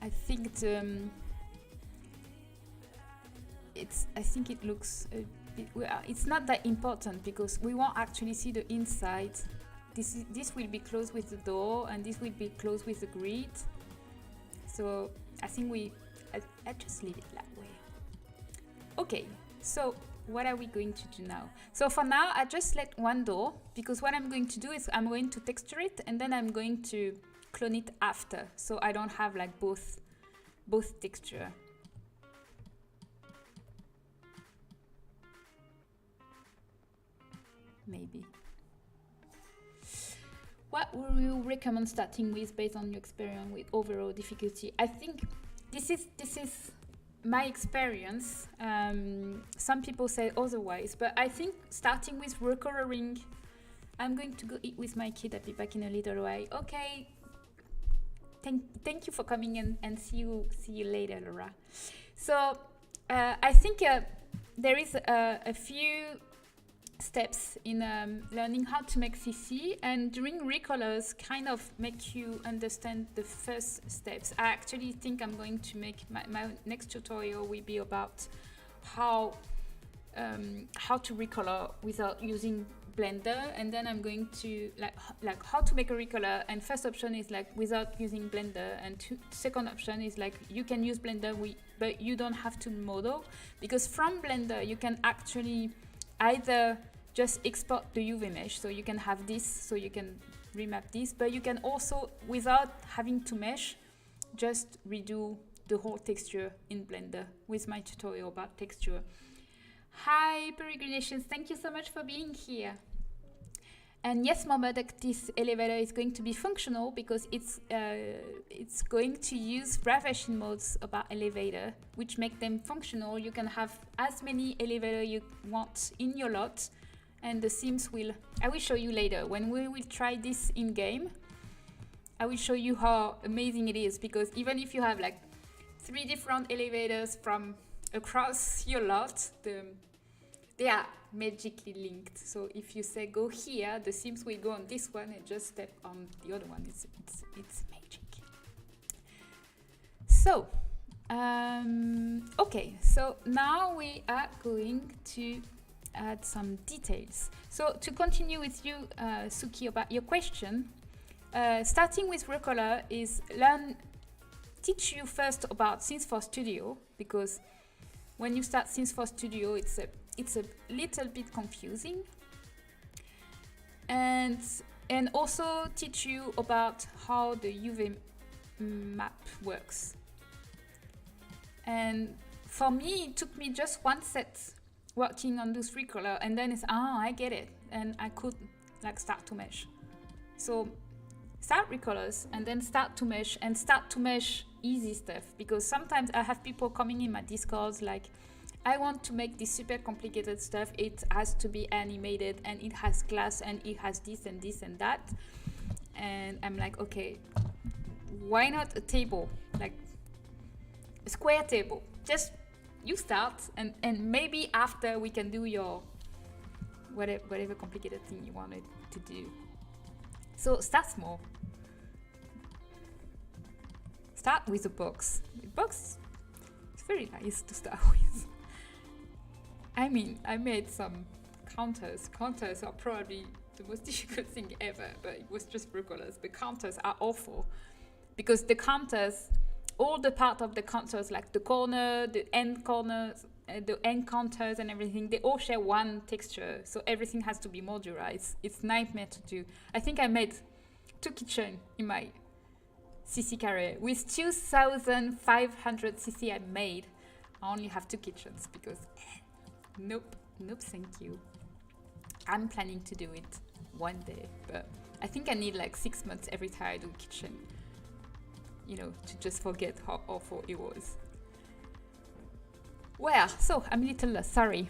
I think it looks a bit, it's not that important because we won't actually see the inside. This will be closed with the door, and this will be closed with the grid. So I think I just leave it that way. Okay, so what are we going to do now? So for now, I just let one door because what I'm going to do is I'm going to texture it, and then I'm going to clone it after, so I don't have like both texture. Maybe. What would you recommend starting with based on your experience with overall difficulty? I think this is my experience. Some people say otherwise, but I think starting with recoloring. I'm going to go eat with my kid. I'll be back in a little while. Okay. Thank you for coming in, and see you later, Laura. So I think there is a few steps in learning how to make CC, and doing recolors kind of make you understand the first steps. I actually think I'm going to make my next tutorial will be about how to recolor without using Blender, and then I'm going to like how to make a recolor, and first option is like without using Blender, and second option is like you can use Blender but you don't have to model, because from Blender you can actually either just export the UV mesh. So you can have this, so you can remap this, but you can also, without having to mesh, just redo the whole texture in Blender with my tutorial about texture. Hi, Peregrinations, thank you so much for being here. And yes, Mohammed, this elevator is going to be functional because it's going to use refreshing modes about elevator, which make them functional. You can have as many elevator you want in your lot, and the Sims will, I will show you later when we will try this in game. I will show you how amazing it is, because even if you have like 3 different elevators from across your lot, they are magically linked. So if you say go here, the Sims will go on this one and just step on the other one. It's magic. So okay, so now we are going to add some details. So to continue with you, Suki, about your question, starting with Recolor is teach you first about Sims 4 Studio, because when you start Sims 4 Studio, it's a little bit confusing, and also teach you about how the UV map works. And for me, it took me just one set working on those 3 color, and then it's I get it, and I could like start to mesh. So start recolors and then start to mesh, and start to mesh easy stuff, because sometimes I have people coming in my Discords like, I want to make this super complicated stuff, it has to be animated and it has glass and it has this and this and that, and I'm like, okay, why not a table, like a square table? Just you start, and maybe after we can do your whatever complicated thing you wanted to do. So start small. Start with a box. The box is very nice to start with. I mean, I made some counters. Counters are probably the most difficult thing ever, but it was just recolors. The counters are awful, because the counters, all the part of the counters, like the corner, the end corners, the end counters and everything, they all share one texture, so everything has to be modularized. It's nightmare to do. I think I made 2 kitchens in my CC carrier. With 2,500 CC I made, I only have 2 kitchens, because nope, thank you. I'm planning to do it one day, but I think I need like 6 months every time I do a kitchen, you know, to just forget how awful it was. Well, so I'm a little lost, sorry.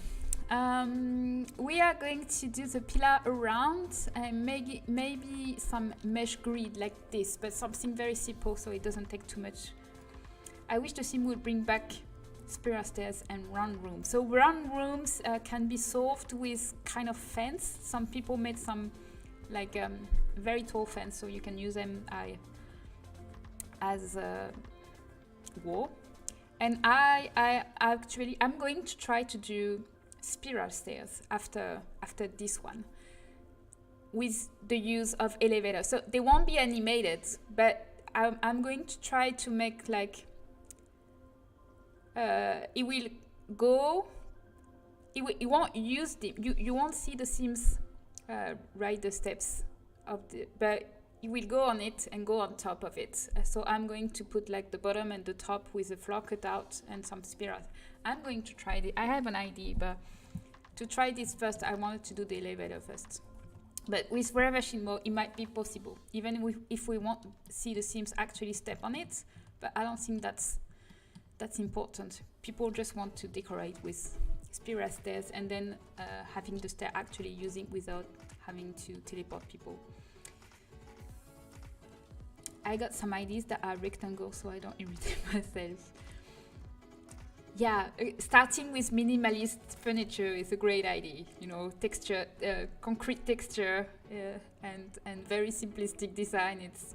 We are going to do the pillar around, and maybe some mesh grid like this, but something very simple so it doesn't take too much. I wish the sim would bring back spiral stairs and run rooms. So run rooms can be solved with kind of fence. Some people made some like very tall fence, so you can use them as a wall. And I'm going to try to do spiral stairs after this one, with the use of elevator. So they won't be animated, but I'm going to try to make like it will go. It won't use the you won't see the Sims ride the steps of the, but it will go on it and go on top of it. So I'm going to put like the bottom and the top with a floor cut out and some spirals. I'm going to try it. I have an idea, but to try this first, I wanted to do the elevator first. But with reversion mode, it might be possible, even if we won't see the Sims actually step on it. But I don't think that's important. People just want to decorate with spiral stairs, and then having the stair actually using without having to teleport people. I got some ideas that are rectangle, so I don't irritate myself. Yeah, starting with minimalist furniture is a great idea. You know, texture, concrete texture, and very simplistic design. It's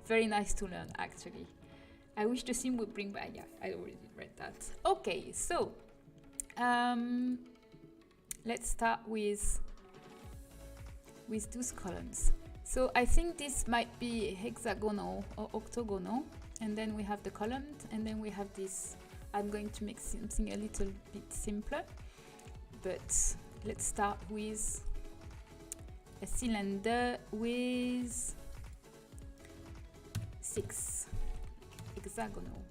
very nice to learn, actually. I wish the sim would bring back. Yeah, I already read that. Okay, so let's start with those columns. So I think this might be hexagonal or octagonal, and then we have the columns, and then we have this. I'm going to make something a little bit simpler, but let's start with a cylinder with 6 hexagonal,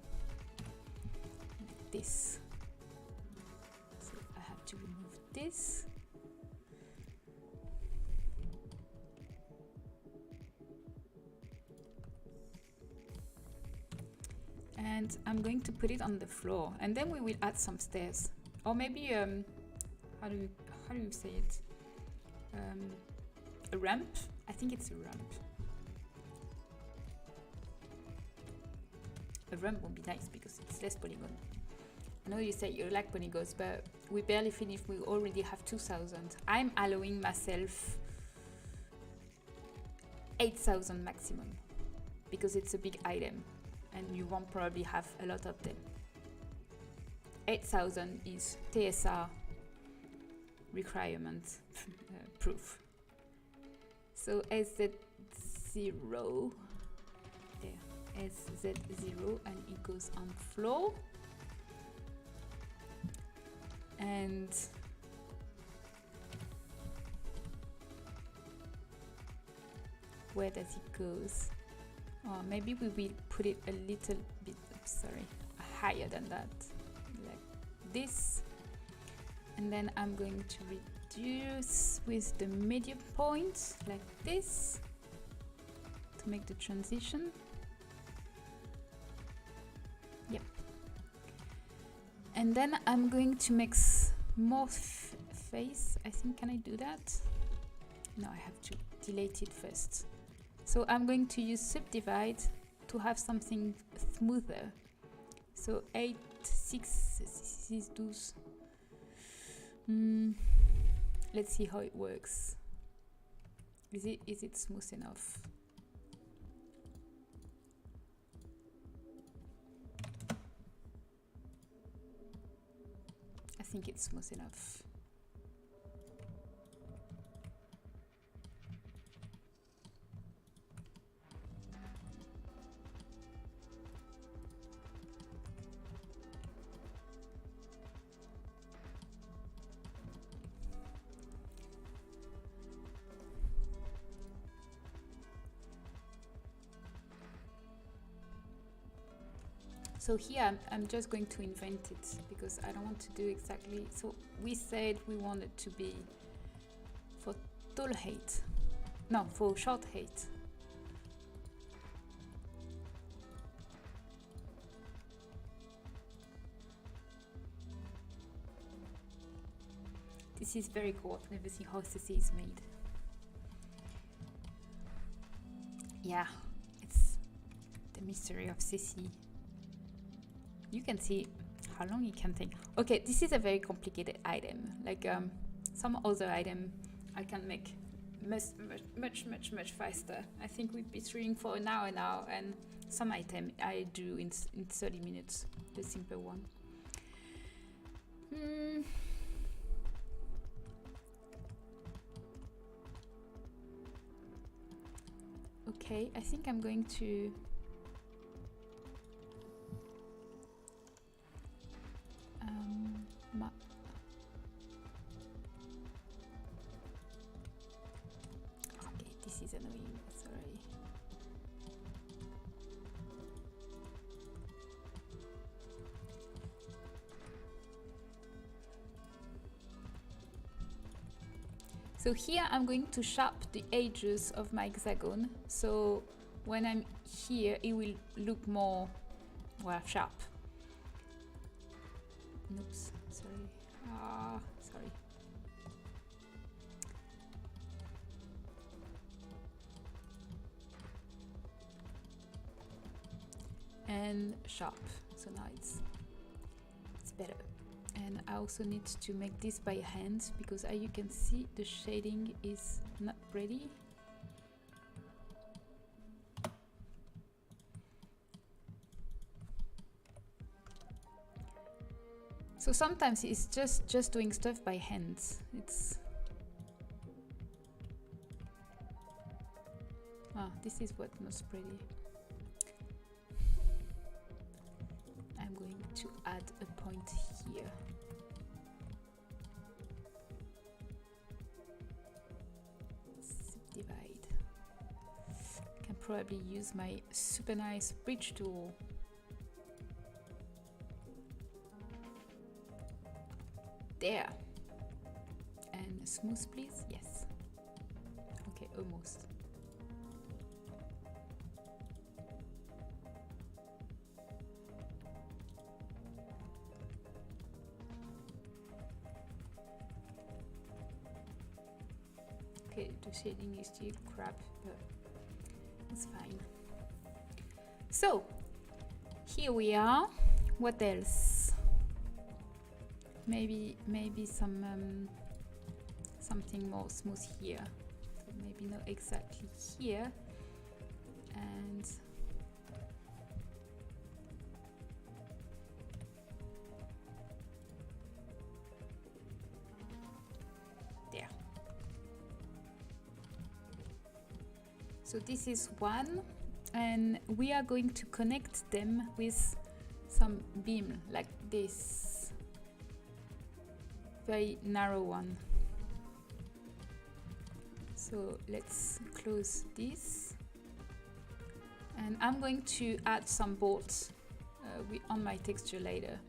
like this. So I have to remove this. And I'm going to put it on the floor, and then we will add some stairs, or maybe how do you say it? A ramp. I think it's a ramp. A ramp would be nice because it's less polygon. I know you say you like polygons, but we barely finished. We already have 2,000. I'm allowing myself 8,000 maximum because it's a big item and you won't probably have a lot of them. 8,000 is TSR requirement proof. So SZ0 there, SZ0, and it goes on floor. And where does it goes? Oh, maybe we will put it a little bit, sorry, higher than that, like this. And then I'm going to reduce with the medium point, like this, to make the transition. Yep. And then I'm going to make more face. I think, can I do that? No, I have to delete it first. So I'm going to use subdivide to have something smoother. So 8, 6, 6, 12. Let's see how it works. Is it smooth enough? I think it's smooth enough. So here I'm just going to invent it because I don't want to do exactly. So we said we wanted to be for tall height. No, for short height. This is very cool. I've never seen how CC is made. Yeah, it's the mystery of CC. You can see how long it can take. Okay, this is a very complicated item. Like some other item I can make much faster. I think we'd be streaming for an hour now, and some item I do in 30 minutes, the simple one. Okay, I think I'm going to okay, this is annoying, sorry. So here I'm going to sharp the edges of my hexagon, so when I'm here it will look more, well, sharp. Oops, sorry. Sorry. And sharp, so now it's better. And I also need to make this by hand because as you can see the shading is not ready. So sometimes it's just doing stuff by hand. This is what most pretty. I'm going to add a point here. probably use my super nice bridge tool. There. And smooth, please. Yes. Okay, almost. Okay, the shading is still crap, but it's fine. So, here we are. What else? Maybe some something more smooth here. So maybe not exactly here. And there. So this is one, and we are going to connect them with some beam like this. Very narrow one. So let's close this. And I'm going to add some bolts on my texture later.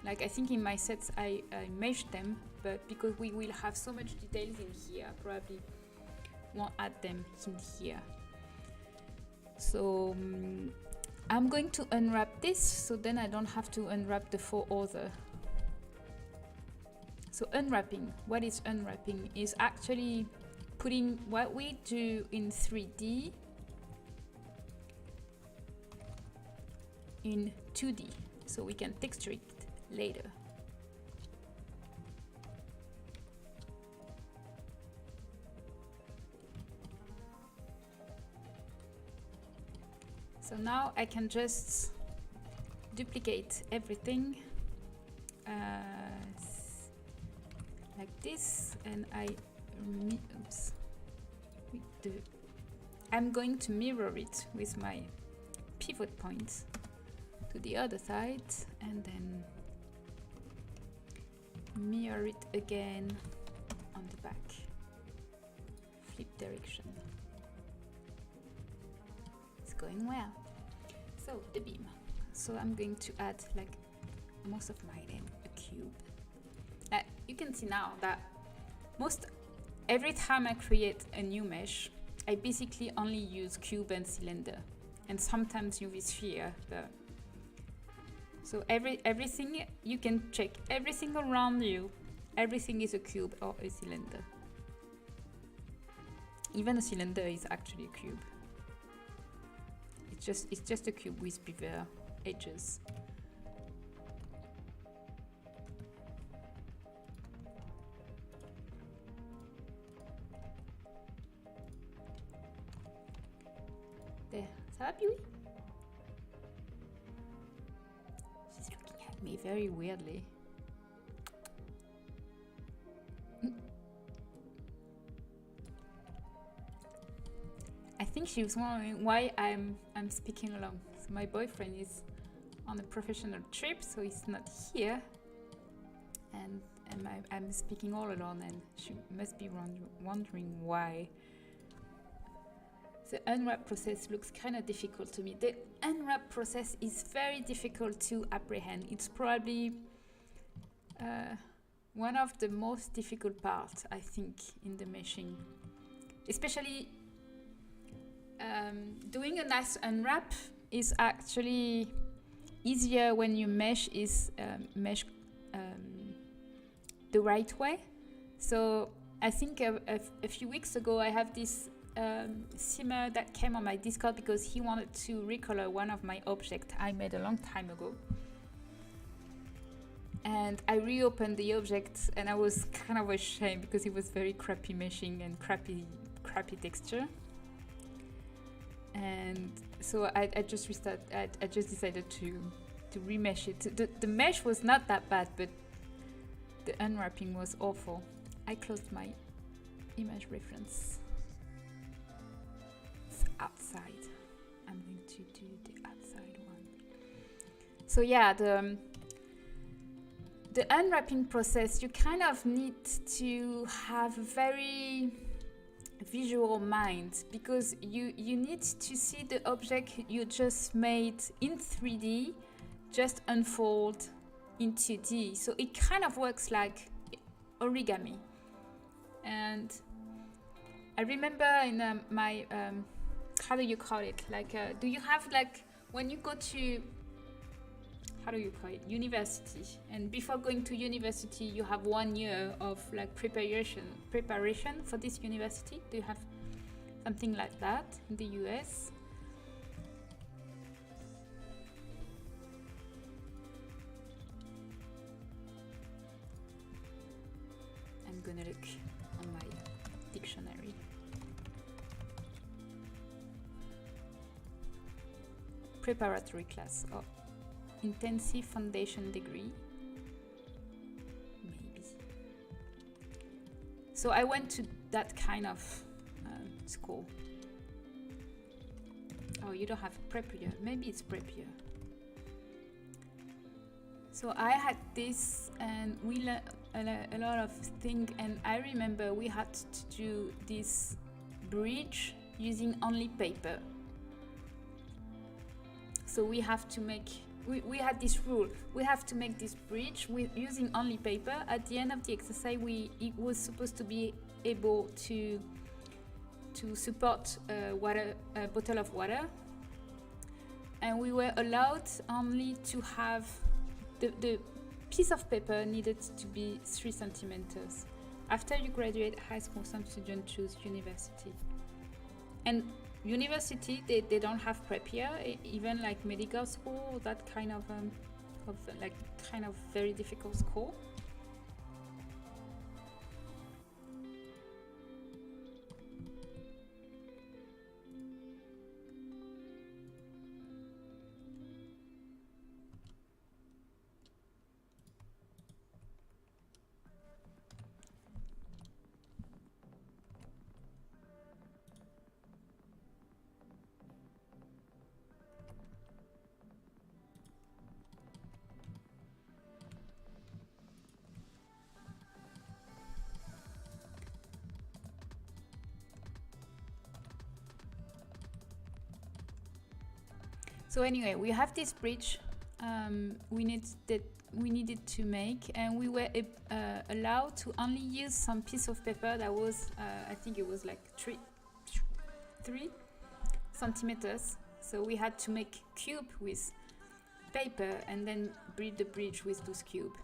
Like I think in my sets I meshed them, but because we will have so much details in here, I probably won't add them in here. So I'm going to unwrap this, so then I don't have to unwrap the 4 other. So unwrapping, what is unwrapping? Is actually putting what we do in 3D in 2D, so we can texture it later. So now I can just duplicate everything like this, and I'm going to mirror it with my pivot point to the other side, and then mirror it again on the back, flip direction. It's going well. So the beam. So I'm going to add like most of mine in a cube. You can see now that every time I create a new mesh, I basically only use cube and cylinder, and sometimes UV sphere. So everything you can check, everything around you, everything is a cube or a cylinder. Even a cylinder is actually a cube. It's just a cube with bevel edges. There, ça va, Piwi? She's looking at me very weirdly. I think she was wondering why I'm speaking along. So my boyfriend is on a professional trip, so he's not here, and I'm speaking all alone, and she must be wondering why. The unwrap process looks kind of difficult to me. The unwrap process is very difficult to apprehend. It's probably one of the most difficult parts, I think, in the meshing. Especially doing a nice unwrap is actually easier when your mesh is mesh the right way. So I think a few weeks ago I have this simmer that came on my Discord because he wanted to recolor one of my objects I made a long time ago. And I reopened the object and I was kind of ashamed because it was very crappy meshing and crappy texture. And so I just decided to remesh it. The mesh was not that bad, but the unwrapping was awful. I closed my image reference. It's outside. I'm going to do the outside one. So yeah, the unwrapping process, you kind of need to have a visual mind, because you need to see the object you just made in 3D just unfold in 2D. So it kind of works like origami. And I remember in my how do you call it, like do you have, like, when you go to, how do you call it, university, and before going to university you have 1 year of like preparation for this university? Do you have something like that in the US? I'm gonna look on my dictionary. Preparatory class. Oh, intensive foundation degree, maybe. So I went to that kind of school. Oh, you don't have prep year. Maybe it's prep year. So I had this, and we learned a lot of things. And I remember we had to do this bridge using only paper. So we have to make. We had this rule. We have to make this bridge with using only paper. At the end of the exercise, it was supposed to be able to support a bottle of water, and we were allowed only to have the piece of paper needed to be 3 centimeters. After you graduate high school, some students choose university, and university they don't have prep year, even like medical school, that kind of very difficult school. So anyway, we have this bridge we needed to make, and we were allowed to only use some piece of paper that was I think it was like 3 centimeters. So we had to make cube with paper and then build the bridge with those cubes.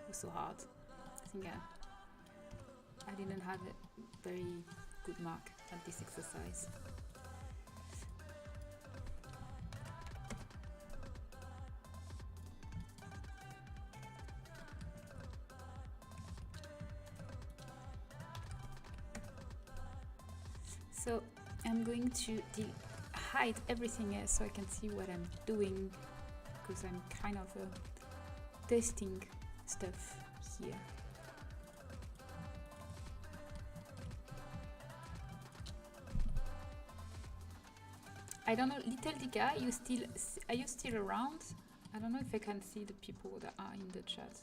It was so hard. I think I didn't have a very good mark at this exercise. So I'm going to hide everything else so I can see what I'm doing, because I'm kind of testing stuff here. I don't know, Little Dika, are you still around? I don't know if I can see the people that are in the chat.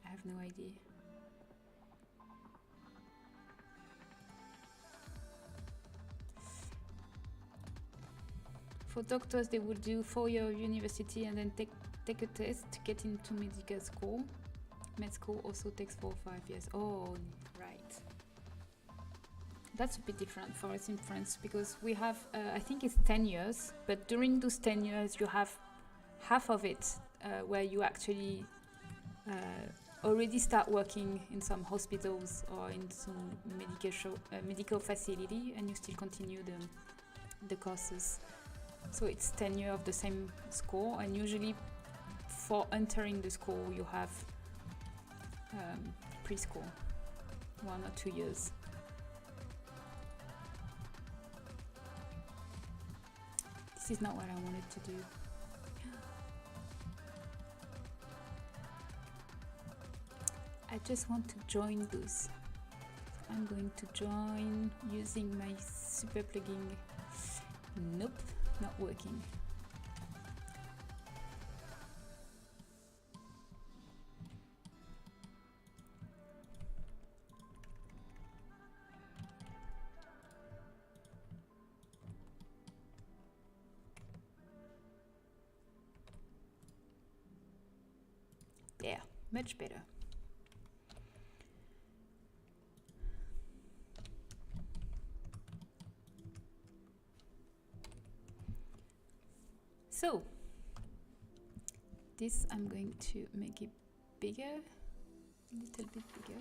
I have no idea. For doctors, they would do 4-year university and then take a test to get into medical school. Med school also takes 4 or 5 years. Oh, right. That's a bit different for us in France, because we have, I think it's 10 years, but during those 10 years, you have half of it where you actually already start working in some hospitals or in some medical facility, and you still continue the courses. So it's 10 years of the same school, and usually for entering the school you have preschool, 1 or 2 years. This is not what I wanted to do. I just want to join those. I'm going to join using my super plugin. Nope, not working. much better. So this I'm going to make it bigger, a little bit bigger.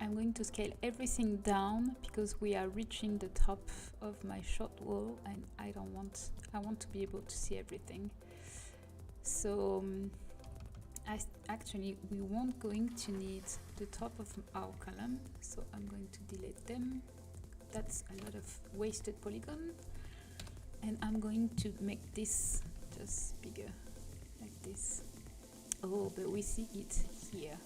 I'm going to scale everything down because we are reaching the top of my shot wall and I want to be able to see everything. So actually we won't going to need the top of our column, so I'm going to delete them. That's a lot of wasted polygon, and I'm going to make this just bigger like this. Oh, but we see it here.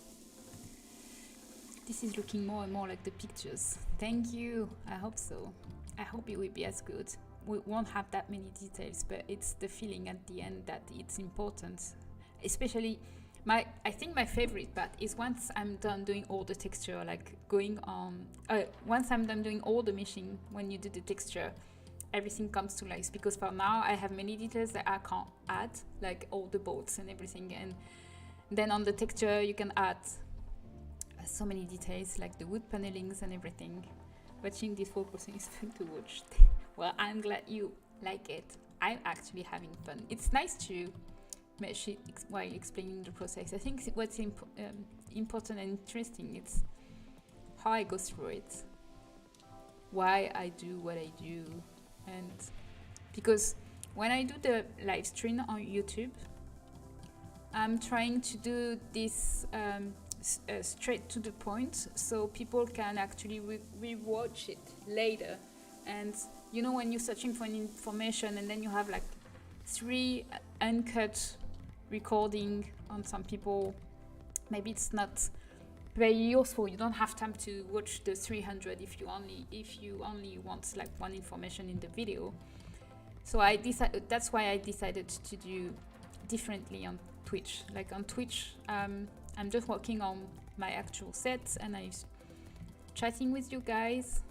This is looking more and more like the pictures. Thank you. I hope so. I hope it will be as good. We won't have that many details, but it's the feeling at the end that it's important. Especially, I think my favorite part is once I'm done doing all the texture, like going on. Once I'm done doing all the meshing, when you do the texture, everything comes to life. Because for now, I have many details that I can't add, like all the bolts and everything. And then on the texture, you can add so many details like the wood panelings and everything. Watching this whole process is fun to watch. Well, I'm glad you like it. I'm actually having fun. It's nice to mesh it while explaining the process. I think what's important and interesting is how I go through it, why I do what I do, and because when I do the live stream on YouTube, I'm trying to do this straight to the point, so people can actually re-watch it later. And you know, when you're searching for information and then you have like 3 uncut recording on some people, maybe it's not very useful. You don't have time to watch the 300 if you only want like one information in the video. So that's why I decided to do differently on Twitch. Like on Twitch, I'm just working on my actual sets and I'm chatting with you guys.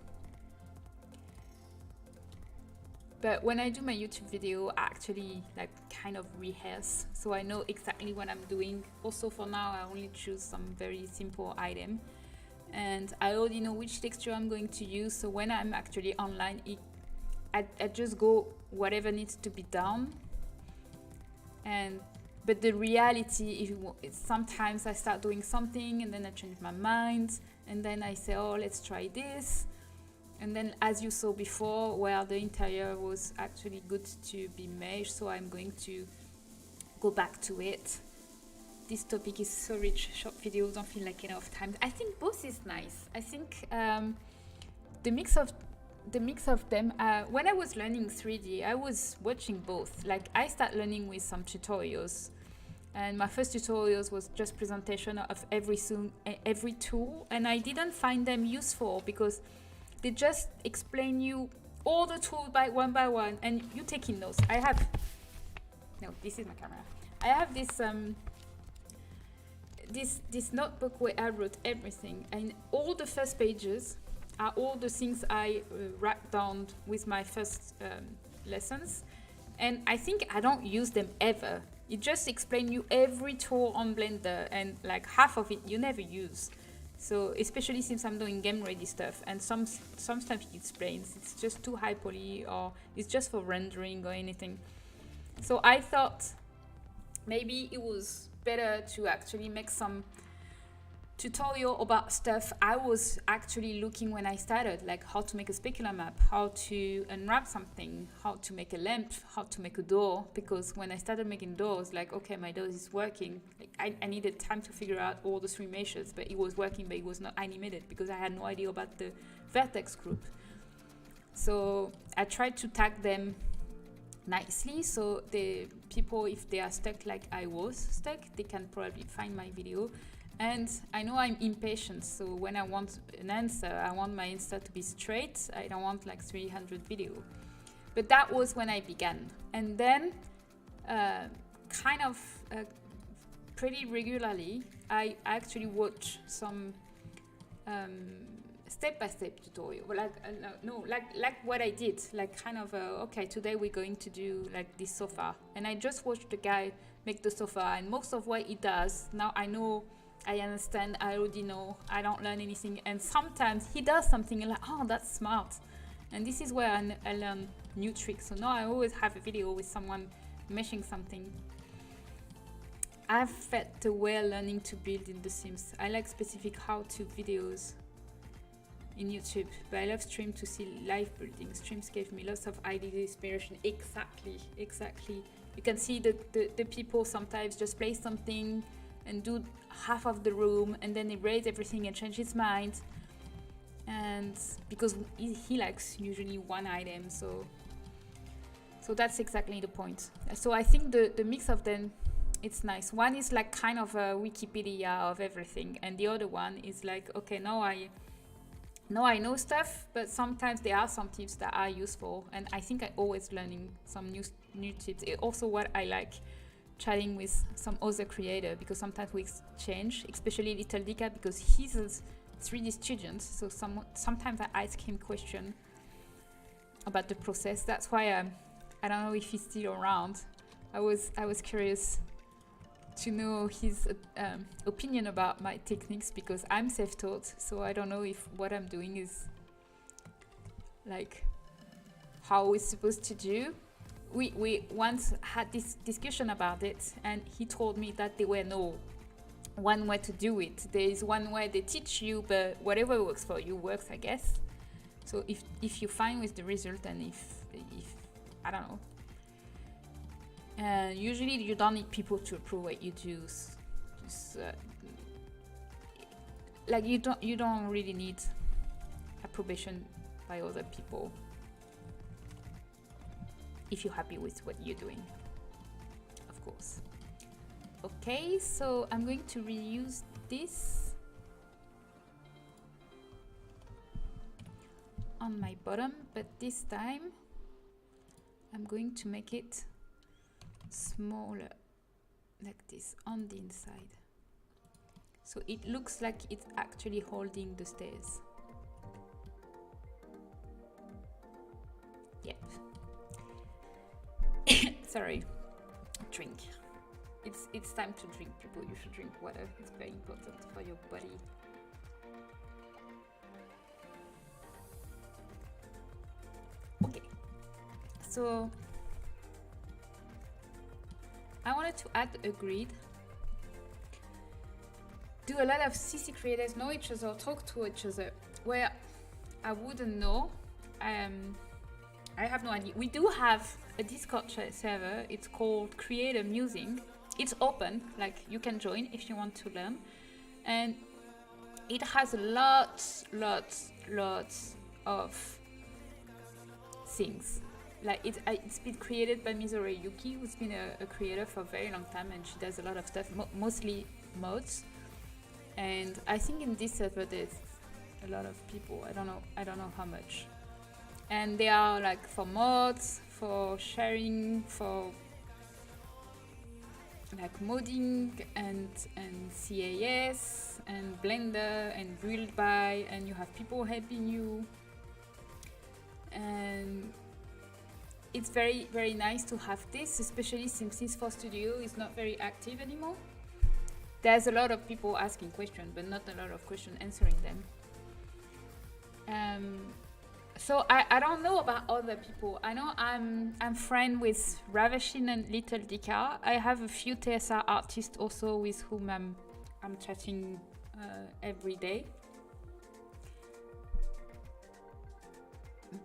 But when I do my YouTube video, I actually like kind of rehearse, so I know exactly what I'm doing. Also for now, I only choose some very simple item and I already know which texture I'm going to use. So when I'm actually online, I just go whatever needs to be done. But the reality is sometimes I start doing something and then I change my mind and then I say, oh, let's try this. And then as you saw before, where the interior was actually good to be meshed, so I'm going to go back to it. This topic is so rich, short video, don't feel like enough time. I think both is nice. I think the mix of them, when I was learning 3D, I was watching both. Like I started learning with some tutorials. And my first tutorials was just presentation of every tool. And I didn't find them useful because they just explain you all the tools by one, and you taking notes. This is my camera. I have this notebook where I wrote everything, and all the first pages are all the things I wrote down with my first lessons. And I think I don't use them ever. It just explains you every tool on Blender, and like half of it you never use. So especially since I'm doing game ready stuff, and some stuff it explains it's just too high poly or it's just for rendering or anything. So I thought maybe it was better to actually make some tutorial about stuff I was actually looking when I started, like how to make a specular map, how to unwrap something, how to make a lamp, how to make a door. Because when I started making doors, like, okay, my door is working. Like, I needed time to figure out all the 3 meshes, but it was working, but it was not animated because I had no idea about the vertex group. So I tried to tag them nicely, so the people, if they are stuck like I was stuck, they can probably find my video. And I know I'm impatient, so when I want an answer, I want my answer to be straight. I don't want like 300 video. But that was when I began. And then kind of pretty regularly. I actually watch some step-by-step tutorial, like what I did, like kind of okay, today we're going to do like this sofa, and I just watched the guy make the sofa, and most of what he does now I know, I understand, I already know, I don't learn anything, and sometimes he does something and like, oh, that's smart, and this is where I learn new tricks. So now I always have a video with someone meshing something. I've felt well learning to build in The Sims. I like specific how-to videos in YouTube, but I love stream to see live building. Streams gave me lots of ideas, inspiration. Exactly. You can see the people sometimes just play something and do half of the room and then erase everything and change his mind. And because he likes usually one item, so that's exactly the point. So I think the mix of them, it's nice. One is like kind of a Wikipedia of everything, and the other one is like, okay, now I know stuff, but sometimes there are some tips that are useful, and I think I always learning some new tips. It's also what I like chatting with some other creator, because sometimes we exchange, especially Little Dika, because he's a 3D student, so sometimes I ask him questions about the process. That's why I don't know if he's still around. I was curious to know his opinion about my techniques, because I'm self-taught, so I don't know if what I'm doing is like how it's supposed to do. We once had this discussion about it, and he told me that there were no one way to do it. There is one way they teach you, but whatever works for you works, I guess. So if you're fine with the result, and if I don't know, and usually you don't need people to approve what you do. Just like you don't really need approbation by other people if you're happy with what you're doing, of course. Okay, so I'm going to reuse this on my bottom, but this time I'm going to make it smaller, like this, on the inside, so it looks like it's actually holding the stairs. Yep. Sorry, drink. It's time to drink, people. You should drink water. It's very important for your body. Okay, so I wanted to add a grid. Do a lot of CC creators know each other, talk to each other? Well, I wouldn't know. I have no idea. We do have a Discord server. It's called Creator Musing. It's open, like you can join if you want to learn. And it has lots of things. Like it's been created by Mizore Yuki, who's been a creator for a very long time, and she does a lot of stuff, mostly mods. And I think in this server there's a lot of people. I don't know how much. And they are like for mods, for sharing, for like modding and CAS and Blender and build by, and you have people helping you. And it's very, very nice to have this, especially since Sims4 Studio is not very active anymore. There's a lot of people asking questions, but not a lot of questions answering them. So I don't know about other people. I know I'm friend with Ravashin and Little Dika. I have a few TSR artists also with whom I'm chatting every day.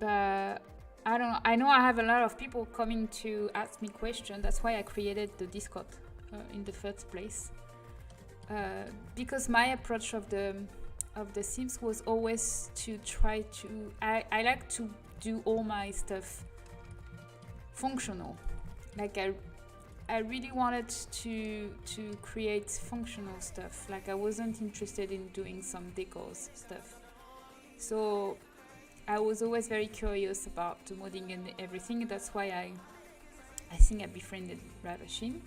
But I don't know. I know I have a lot of people coming to ask me questions. That's why I created the Discord in the first place. Because my approach of the Sims was always to try to... I like to do all my stuff functional. Like I really wanted to create functional stuff. Like I wasn't interested in doing some decors stuff. So I was always very curious about the modding and everything. That's why I think I befriended Ravashim.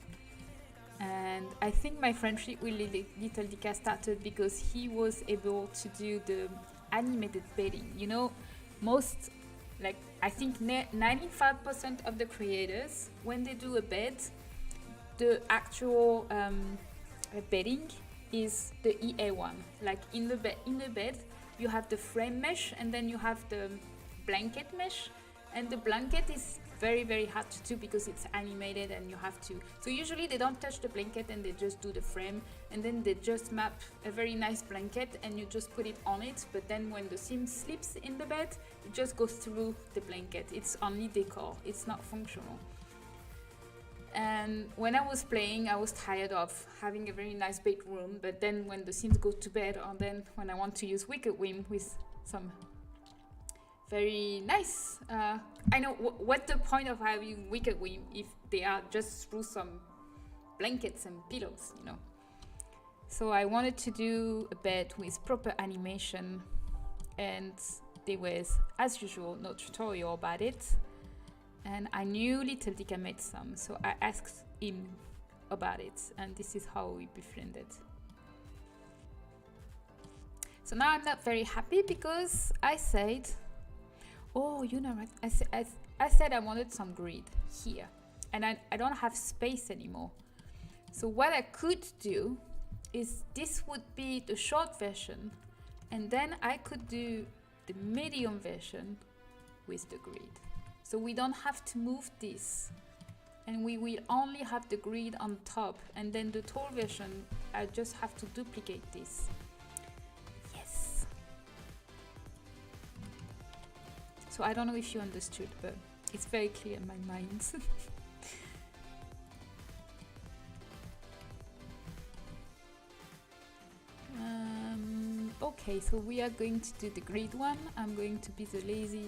And I think my friendship with Little Dika started because he was able to do the animated bedding. You know, most, like, I think 95% of the creators, when they do a bed, the actual bedding is the EA one. Like in the bed, you have the frame mesh, and then you have the blanket mesh, and the blanket is very, very hard to do because it's animated and you have to. So usually they don't touch the blanket and they just do the frame, and then they just map a very nice blanket and you just put it on it. But then when the sim sleeps in the bed, it just goes through the blanket. It's only decor, it's not functional. And when I was playing, I was tired of having a very nice bedroom, but then when the sims go to bed, or then when I want to use Wicked Whim with some very nice, I know what's the point of having Wicked Whim if they are just through some blankets and pillows, you know. So I wanted to do a bed with proper animation, and there was, as usual, no tutorial about it. And I knew Little Dika made some, so I asked him about it, and this is how we befriended. So now I'm not very happy because I said, oh, you know what? I said I wanted some grid here, and I don't have space anymore. So what I could do is this would be the short version, and then I could do the medium version with the grid. So we don't have to move this, and we will only have the grid on top, and then the tall version, I just have to duplicate this. Yes. So I don't know if you understood, but it's very clear in my mind. Okay, so we are going to do the grid one. I'm going to be the lazy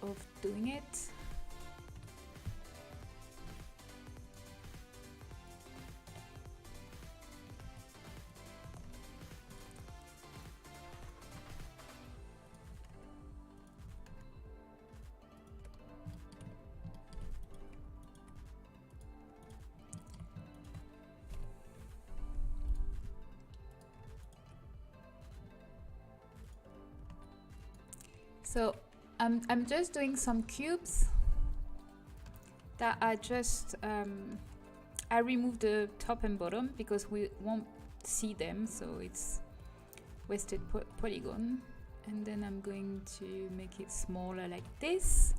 of doing it. So I'm just doing some cubes that are just, I removed the top and bottom because we won't see them, so it's wasted polygon. And then I'm going to make it smaller like this.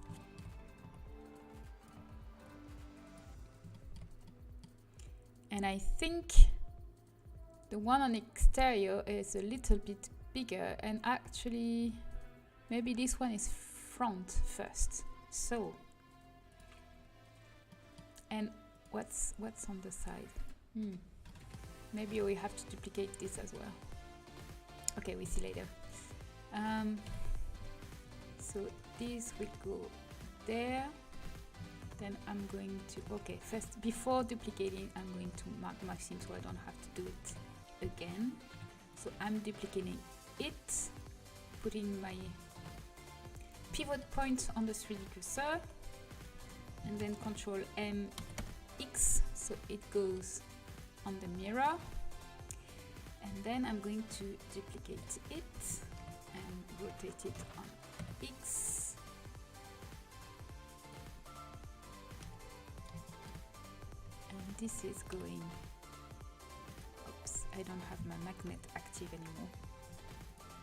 And I think the one on exterior is a little bit bigger, and actually maybe this one is front first. So, and what's on the side? Maybe we have to duplicate this as well. Okay, we see later. So this will go there. Then I'm going to, okay, first, before duplicating, I'm going to mark my sim so I don't have to do it again. So I'm duplicating it, putting my pivot point on the 3D cursor, and then Control M X so it goes on the mirror. And then I'm going to duplicate it and rotate it on X. And this is going, oops, I don't have my magnet active anymore.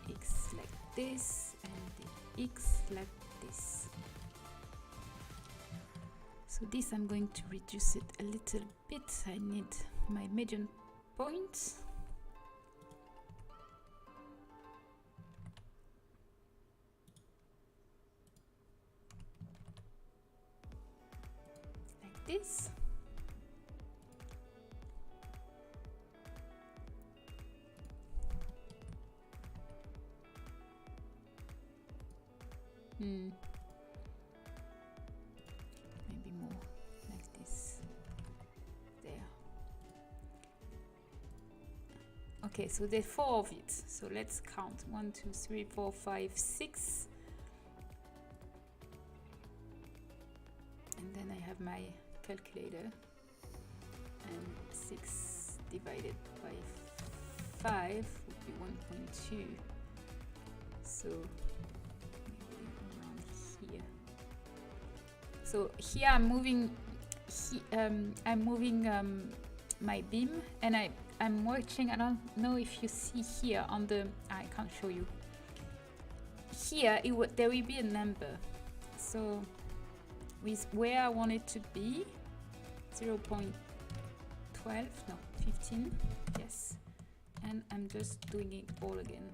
X like this, and the X like this. So this I'm going to reduce it a little bit. I need my median point. Like this. Maybe more like this. There. Okay, so there's 4 of it. So let's count. 1, 2, 3, 4, 5, 6. And then have my calculator, and 6 divided by 5 would be 1.2. So maybe around here. So here I'm moving. I'm moving my beam, and I'm watching. I don't know if you see here on the. I can't show you. Here there will be a number. So with where I want it to be, 0.12, no, 15, yes. And I'm just doing it all again.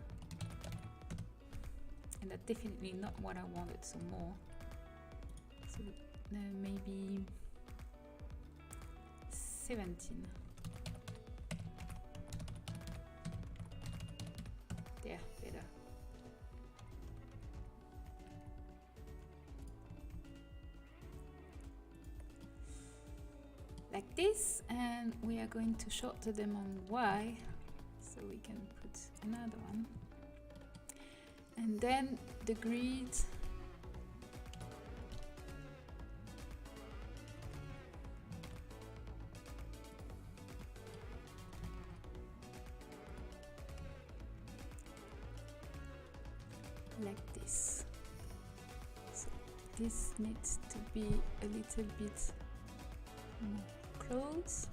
And that's definitely not what I wanted, so more. So maybe 17. There, better. Like this, and we are going to shorten them on Y, so we can put another one. And then the grid, like this. So this needs to be a little bit more close,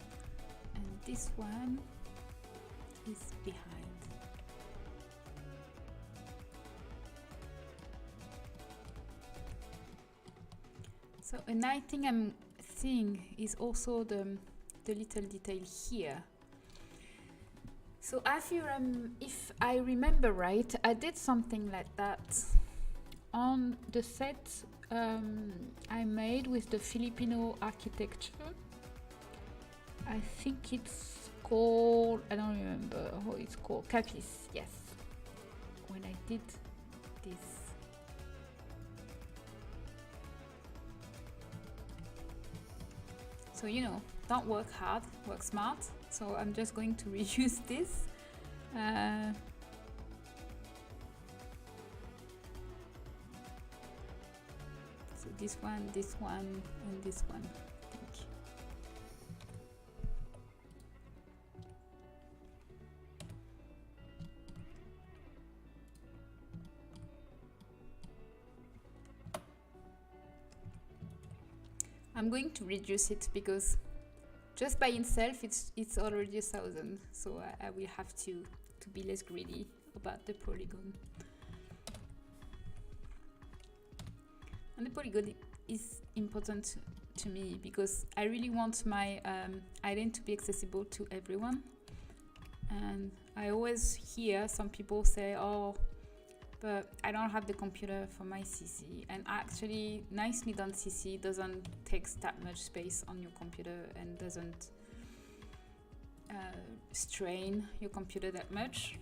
and this one is behind. So a nice thing I'm seeing is also the little detail here. So if I remember right, I did something like that on the set I made with the Filipino architecture. I think it's called, I don't remember how it's called, Capis, yes. When I did this. So, you know, don't work hard, work smart. So I'm just going to reuse this. So this one, and this one. Thank you. I'm going to reduce it because just by itself it's already 1,000, so I will have to be less greedy about the polygon. And the polygon is important to me because I really want my island to be accessible to everyone. And I always hear some people say, oh, but I don't have the computer for my CC. And actually, nicely done CC doesn't take that much space on your computer and doesn't strain your computer that much.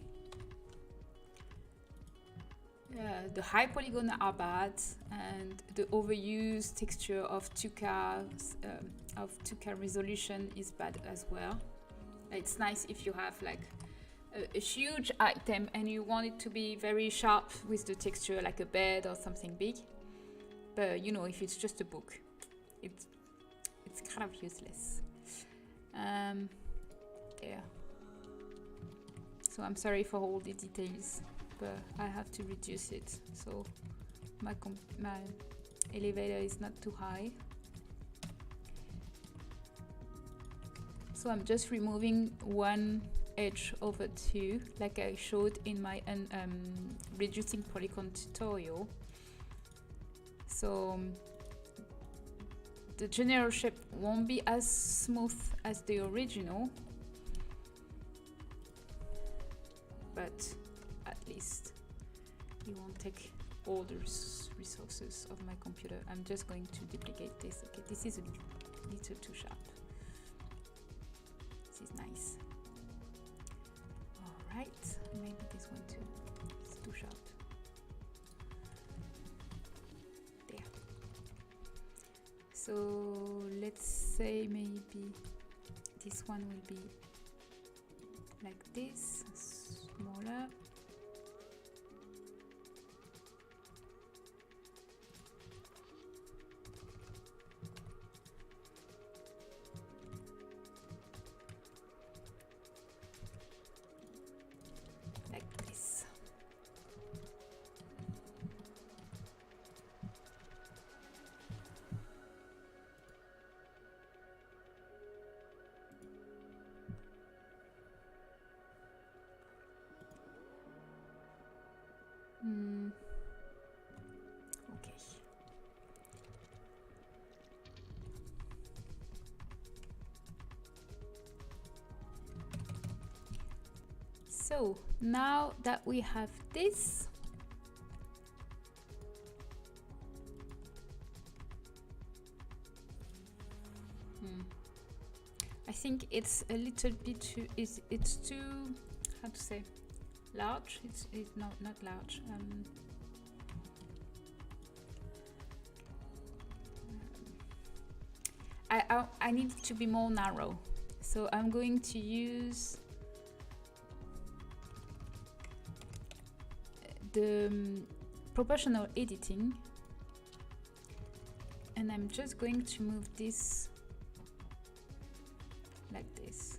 The high polygon are bad, and the overused texture of 2K resolution is bad as well. It's nice if you have like a huge item and you want it to be very sharp with the texture, like a bed or something big. But you know, if it's just a book, it's kind of useless. Yeah. So I'm sorry for all the details, but I have to reduce it. So my elevator is not too high. So I'm just removing one edge over two, like I showed in my reducing polygon tutorial. So the general shape won't be as smooth as the original, but at least it won't take all the resources of my computer. I'm just going to duplicate this. Okay, this is a little too sharp. This is nice. Alright, maybe this one too. It's too sharp. There. So let's say maybe this one will be like this, smaller. Okay. So now that we have this, I think it's a little bit too, it's too, how to say, large. It's not large. I need it to be more narrow, so I'm going to use the proportional editing, and I'm just going to move this like this.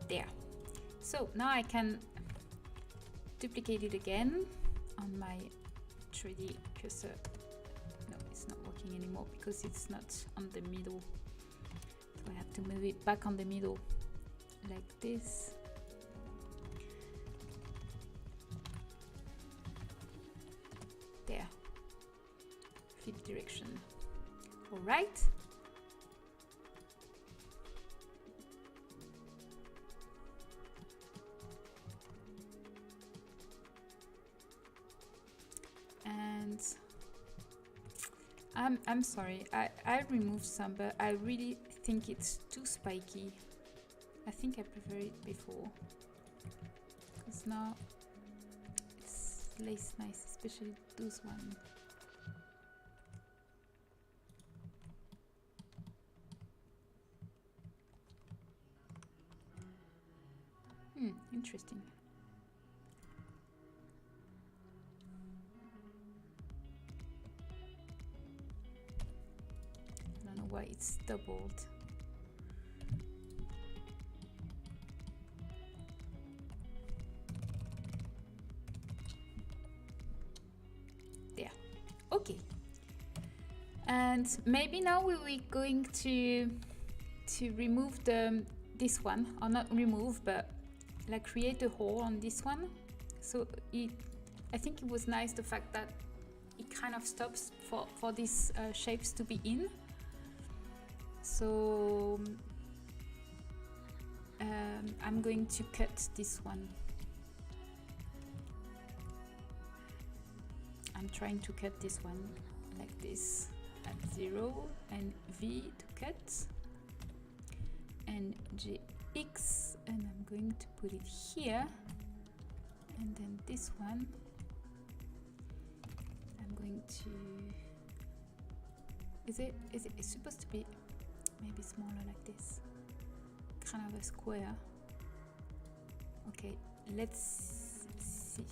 There. So now I can duplicate it again on my 3D cursor. No, it's not working anymore because it's not on the middle. So I have to move it back on the middle like this. There. Flip direction. All right. And I'm sorry, I removed some, but I really think it's too spiky. I think I prefer it before, because now it's less nice, especially those ones. Interesting. I don't know why it's doubled. There. Okay. And maybe now we're going to remove this one, or not remove, but like create a hole on this one. So I think it was nice the fact that it kind of stops for these shapes to be in. So I'm going to cut this one. I'm trying to cut this one like this at 0 and V to cut, and JX, and I'm going to put it here, and then this one I'm going to, it's supposed to be maybe smaller like this, kind of a square. Okay, let's see.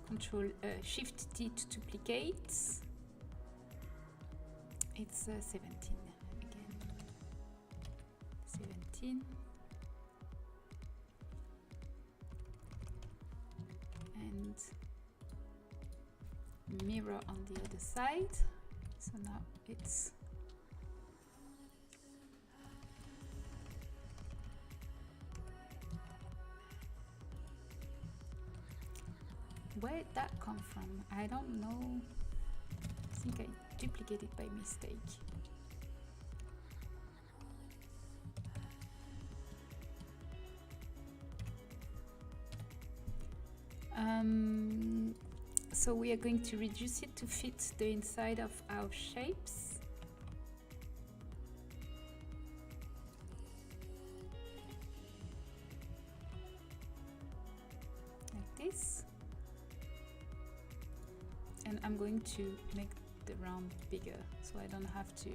Control Shift T to duplicate. It's 17 again. 17. And mirror on the other side. So now it's where did that come from? I don't know. I think I duplicated by mistake. So we are going to reduce it to fit the inside of our shapes. Like this. And I'm going to make the round bigger, so I don't have to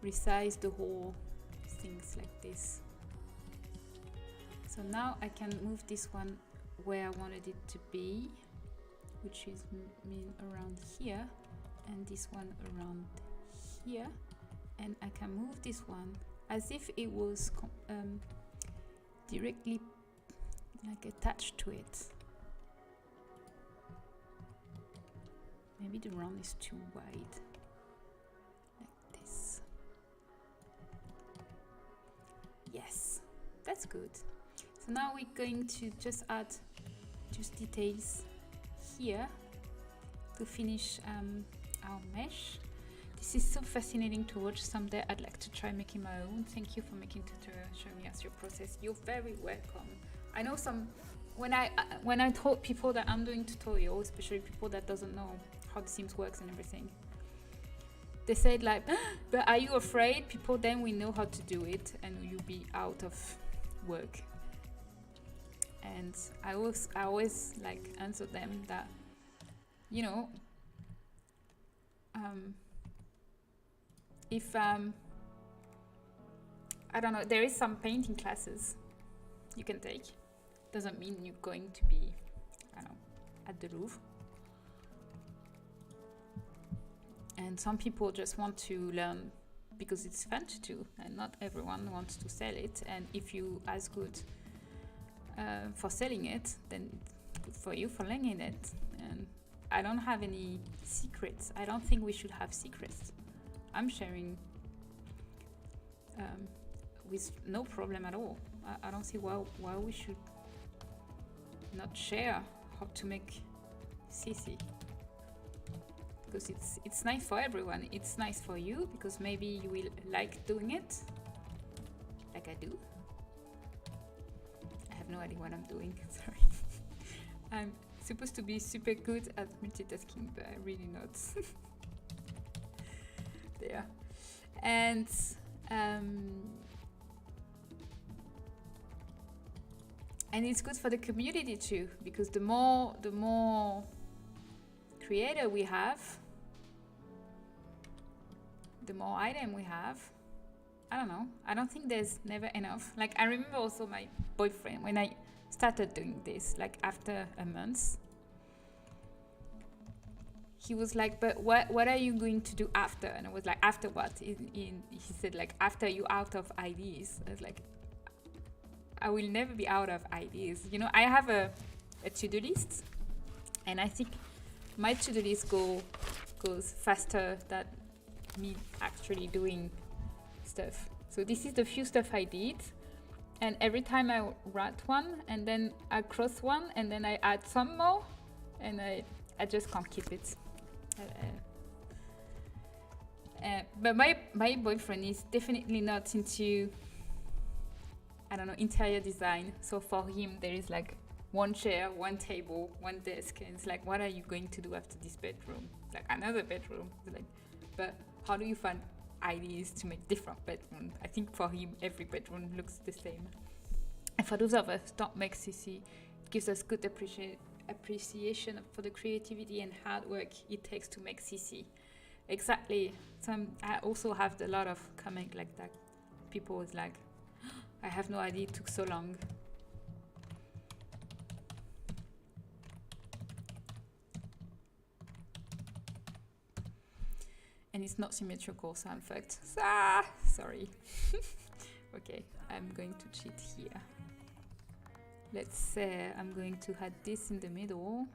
resize the whole things like this. So now I can move this one where I wanted it to be, which is mean around here, and this one around here, and I can move this one as if it was directly like attached to it. Maybe the round is too wide, like this. Yes, that's good. So now we're going to just add just details here to finish our mesh. This is so fascinating to watch. Someday I'd like to try making my own. Thank you for making tutorial, showing us your process. You're very welcome. I know when I told people that I'm doing tutorial, especially people that doesn't know how the Sims works and everything, they said like, but are you afraid? People then we know how to do it and you'll be out of work. And I always like answer them that, you know, if I don't know, there is some painting classes you can take. Doesn't mean you're going to be, I don't know, at the Louvre. And some people just want to learn because it's fun to do, and not everyone wants to sell it. And if you as good for selling it, then good for you for learning it. And I don't have any secrets. I don't think we should have secrets. I'm sharing with no problem at all. I don't see why we should not share how to make CC. Because it's nice for everyone. It's nice for you because maybe you will like doing it, like I do. I have no idea what I'm doing. Sorry. I'm supposed to be super good at multitasking, but I'm really not. There. And it's good for the community too, because the more creator we have, the more item we have. I don't know. I don't think there's never enough. Like I remember also my boyfriend when I started doing this, like after a month, he was like, but what are you going to do after? And I was like, after what? He said like, after you out of ideas. I was like, I will never be out of ideas. You know, I have a to-do list, and I think my to-do list goes faster than me actually doing stuff. So this is the few stuff I did, and every time I write one, and then I cross one, and then I add some more, and I just can't keep it. But my boyfriend is definitely not into, I don't know, interior design. So for him, there is like one chair, one table, one desk, and it's like, what are you going to do after this bedroom? Like another bedroom. It's like, but how do you find ideas to make different bedrooms? I think for him, every bedroom looks the same. And for those of us who don't make CC, it gives us good appreciation for the creativity and hard work it takes to make CC. Exactly. I also have a lot of comment like that. People is like, I have no idea it took so long. And it's not symmetrical, so I'm fucked. Sorry. Okay, I'm going to cheat here. Let's say I'm going to add this in the middle,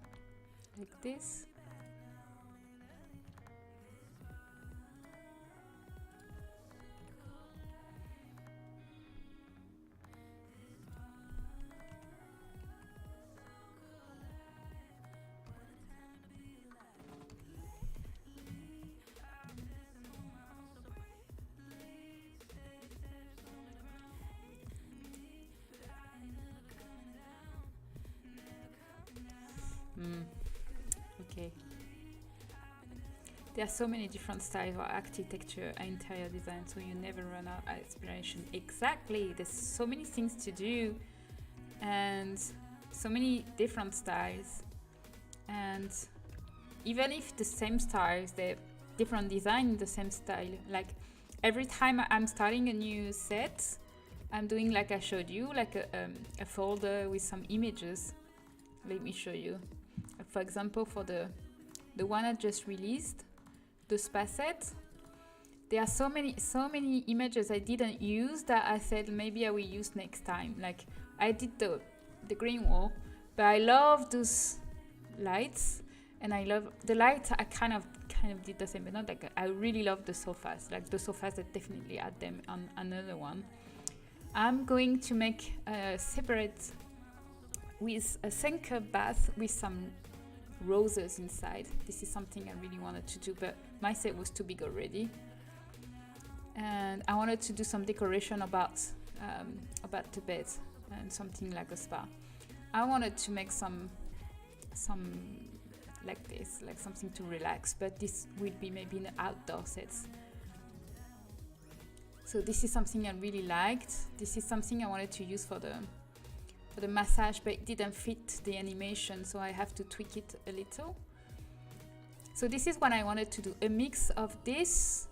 like this. Okay. There are so many different styles of architecture and interior design, so you never run out of inspiration. Exactly. There's so many things to do and so many different styles. And even if the same styles, they're different design in the same style. Like every time I'm starting a new set, I'm doing like I showed you, like a folder with some images. Let me show you. For example, for the one I just released, the spa set, there are so many images I didn't use that I said maybe I will use next time. Like I did the green wall, but I love those lights, and I love the lights. I kind of did the same, but not like I really love the sofas. Like the sofas, I definitely add them on another one. I'm going to make a separate with a sinker bath with some roses inside. This is something I really wanted to do, but my set was too big already. And I wanted to do some decoration about the bed and something like a spa. I wanted to make some like this, like something to relax, but this will be maybe an outdoor set. So this is something I really liked. This is something I wanted to use for the massage, but it didn't fit the animation, so I have to tweak it a little. So this is what I wanted to do, a mix of this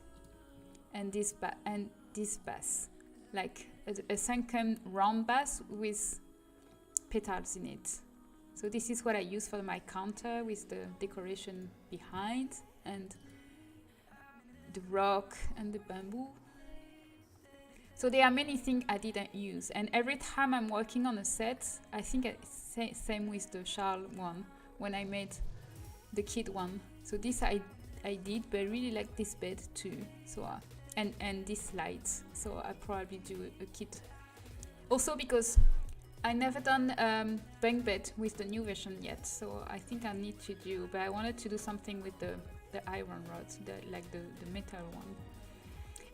and this bath, like a sunken round bath with petals in it. So this is what I use for my counter with the decoration behind and the rock and the bamboo. So there are many things I didn't use, and every time I'm working on a set, I think same with the Charles one when I made the kid one. So this I did, but I really like this bed too. So and this light. So I probably do a kit. Also because I never done bunk bed with the new version yet, so I think I need to do. But I wanted to do something with the iron rods, like the metal one,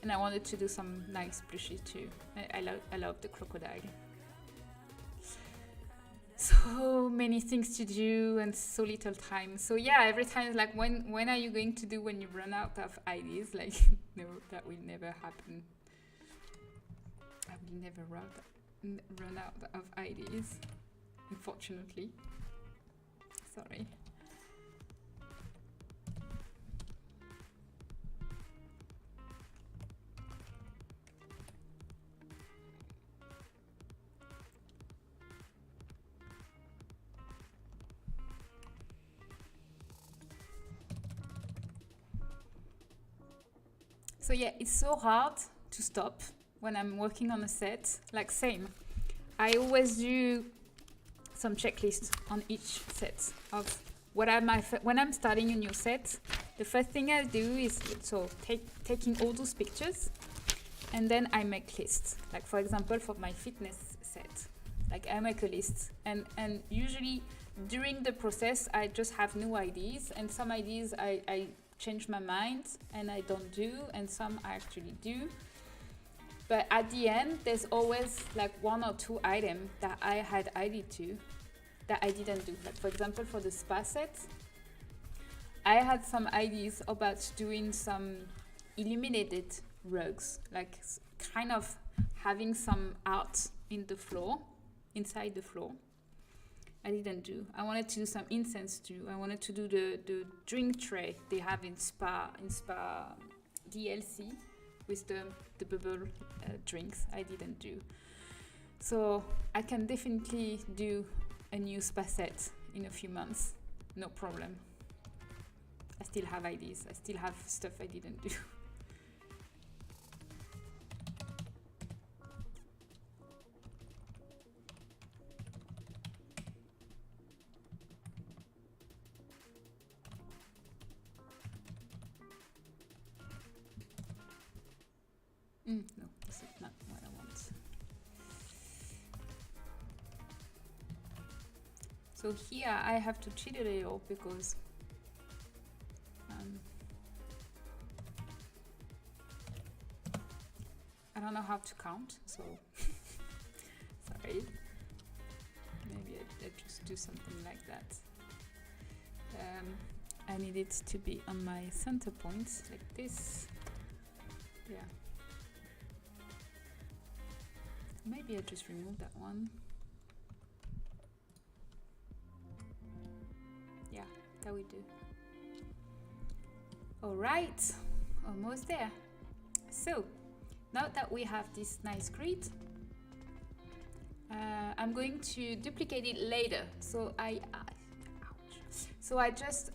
and I wanted to do some nice plushy too. I love the crocodile. So many things to do and so little time. So yeah, every time it's like, when are you going to do when you run out of ideas? Like, no, that will never happen. I will never run out of ideas, unfortunately. Sorry. So yeah, it's so hard to stop when I'm working on a set. Like same, I always do some checklists on each set of what are my when I'm starting a new set. The first thing I do is taking all those pictures, and then I make lists. Like for example, for my fitness set, like I make a list, and usually during the process I just have new ideas, and some ideas I change my mind and I don't do, and some I actually do. But at the end, there's always like one or two items that I had idea to that I didn't do. Like for example, for the spa set, I had some ideas about doing some illuminated rugs, like kind of having some art in the floor, inside the floor. I didn't do. I wanted to do some incense too. I wanted to do the drink tray they have in Spa DLC with the bubble drinks. I didn't do. So I can definitely do a new spa set in a few months. No problem. I still have ideas. I still have stuff I didn't do. No, this is not what I want. So here I have to cheat a little because I don't know how to count, so sorry. Maybe I just do something like that. I need it to be on my center points like this. Yeah. Maybe I just remove that one. Yeah, that we do. All right, almost there. So now that we have this nice grid, I'm going to duplicate it later. So I just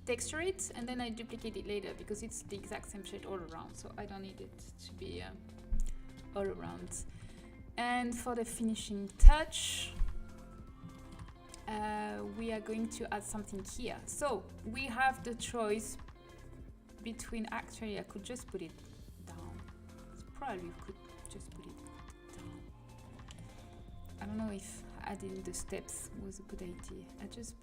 texture it, and then I duplicate it later because it's the exact same shade all around, so I don't need it to be all around. And for the finishing touch, we are going to add something here. So we have the choice between, actually I could just put it down. Probably could just put it down. I don't know if adding the steps was a good idea. I just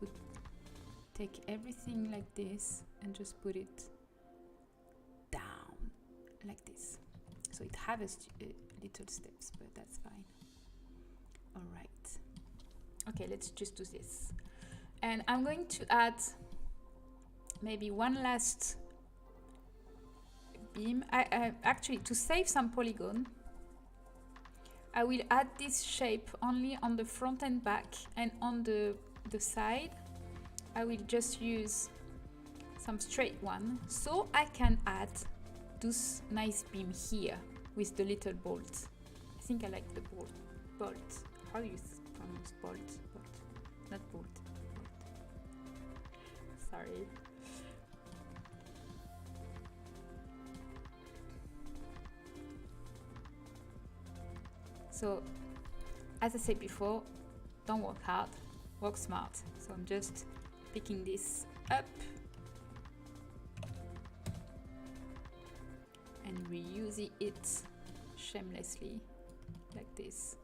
take everything like this and just put it down like this. So it has little steps, but that's fine. All right. Okay, let's just do this. And I'm going to add maybe one last beam. I actually, to save some polygon, I will add this shape only on the front and back, and on the side I will just use some straight one, so I can add this nice beam here with the little bolt. I think I like the bolt. How do you pronounce bolt? Not bolt. Sorry. So, as I said before, don't work hard, work smart. So I'm just picking this up and reusing it shamelessly, like this.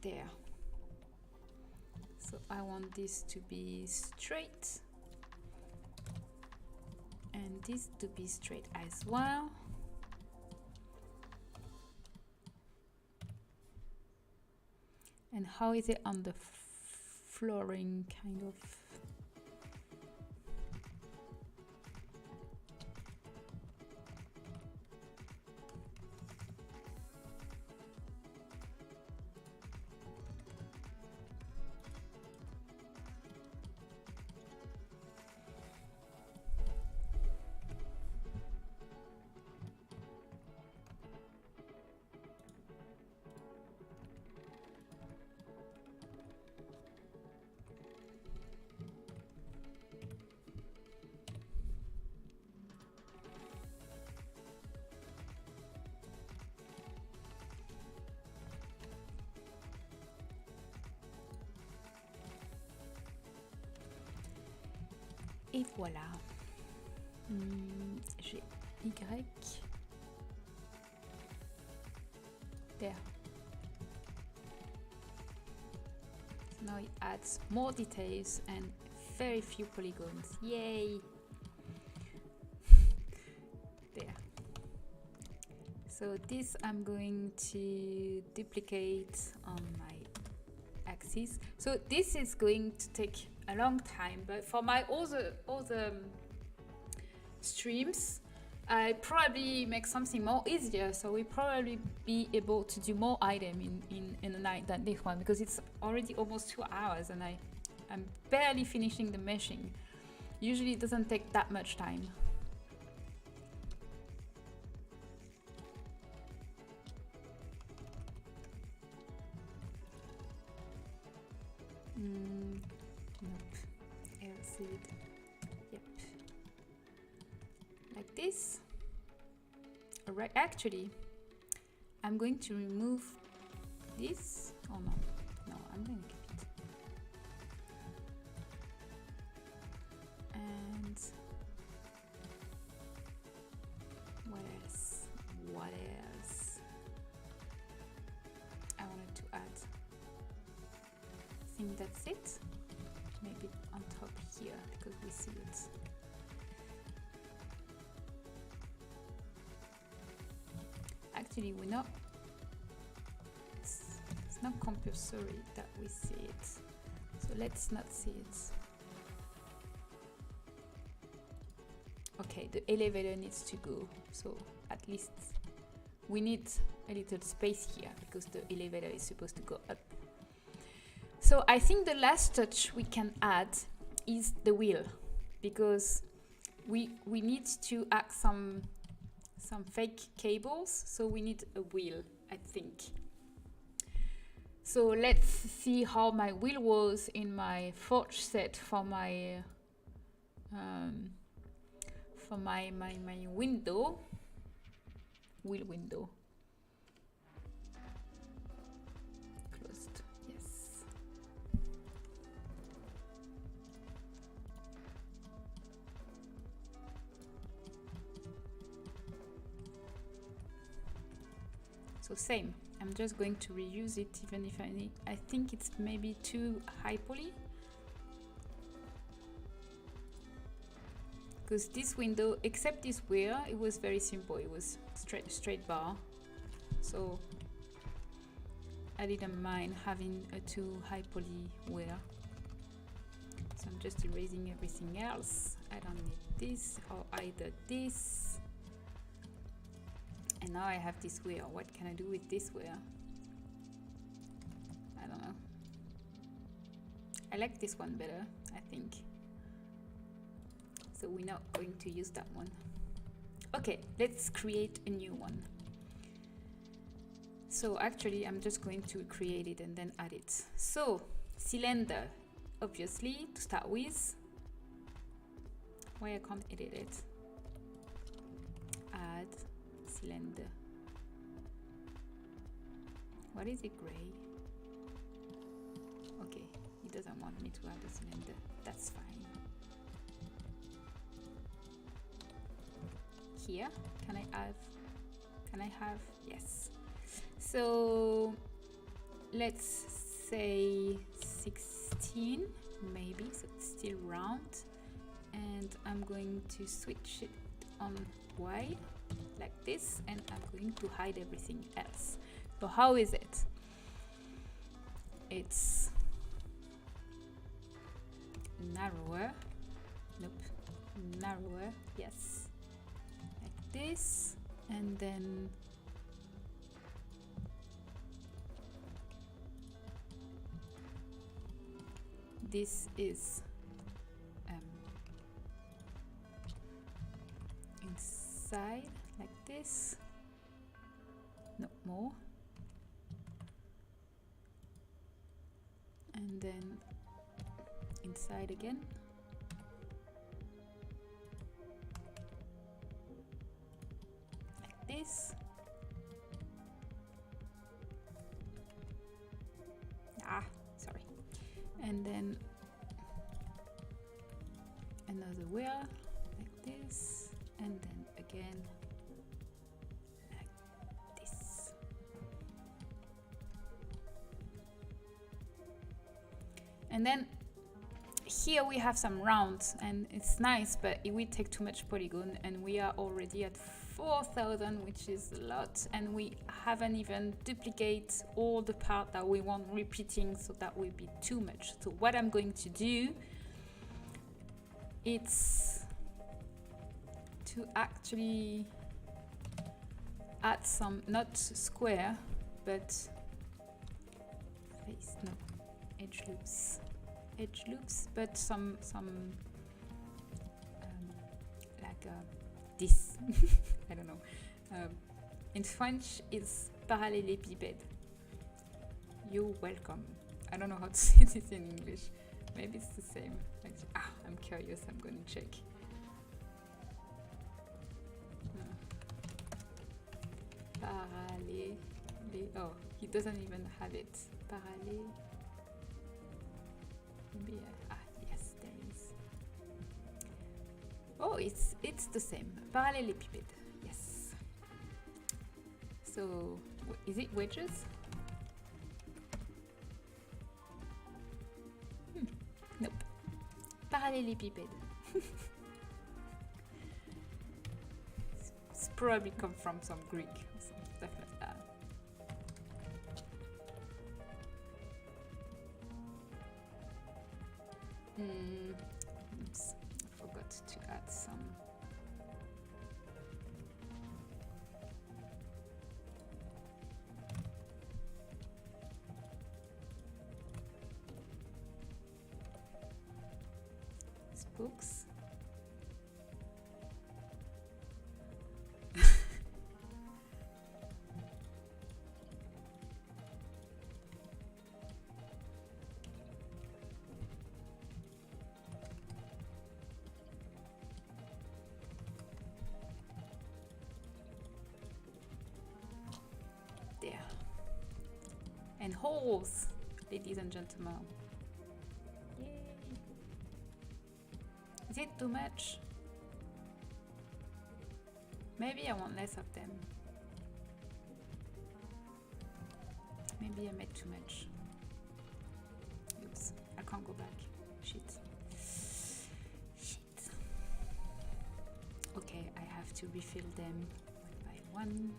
There. So I want this to be straight and this to be straight as well. And how is it on the flooring, kind of? Et voilà. J'ai Y. There. So now it adds more details and very few polygons. Yay! There. So this I'm going to duplicate on my axis. So this is going to take a long time, but for my other streams, I probably make something more easier, so we probably be able to do more item in a night than this one, because it's already almost 2 hours and I'm barely finishing the meshing. Usually it doesn't take that much time. Nope. Acid. Yep. Like this. Alright, actually, I'm going to remove this. Oh no. No, I'm going to keep it. And what else? What else? I wanted to add. I think that's it. Maybe on top here because we see it. Actually, we're not. It's not compulsory that we see it. So let's not see it. Okay, the elevator needs to go. So at least we need a little space here because the elevator is supposed to go up. So I think the last touch we can add is the wheel, because we need to add some fake cables, so we need a wheel, I think. So let's see how my wheel was in my forge set for my window, wheel window. Closed, yes. So same, I'm just going to reuse it, even if I think it's maybe too high poly. Because this window, except this weir, it was very simple. It was straight bar. So I didn't mind having a too high poly weir. So I'm just erasing everything else. I don't need this or either this. And now I have this weir. What can I do with this weir? I don't know. I like this one better, I think. So we're not going to use that one. Okay, let's create a new one. So actually, I'm just going to create it and then add it. So cylinder, obviously, to start with. Why I can't edit it? Add cylinder. What is it, gray? Okay, he doesn't want me to add a cylinder. That's fine. Here, can I have, yes. So let's say 16 maybe, so it's still round, and I'm going to switch it on Y like this, and I'm going to hide everything else. So how is it? It's narrower, nope, narrower, yes, this, and then this is inside like this, no more, and then inside again. This, sorry, and then another weir like this, and then again like this. And then here we have some rounds, and it's nice, but it will take too much polygon, and we are already at 4,000, which is a lot, and we haven't even duplicated all the part that we want repeating, so that will be too much. So what I'm going to do, it's to actually add some, not square, but face, no, edge loops, but some like this. I don't know. In French, it's parallélépipède. You're welcome. I don't know how to say this in English. Maybe it's the same. I'm curious. I'm going to check. Parallélé. Oh, he doesn't even have it. Parallélé. Maybe. Yes, there is. Oh, it's the same. Parallélépipède. Yes. So, is it wedges? Nope. Parallélépipède. It's probably come from some Greek or some stuff like that. Oops, I forgot to add some. and holes, ladies and gentlemen. Yay. Is it too much? Maybe I want less of them. Maybe I made too much. Oops, I can't go back. Shit. Shit. Okay, I have to refill them one by one.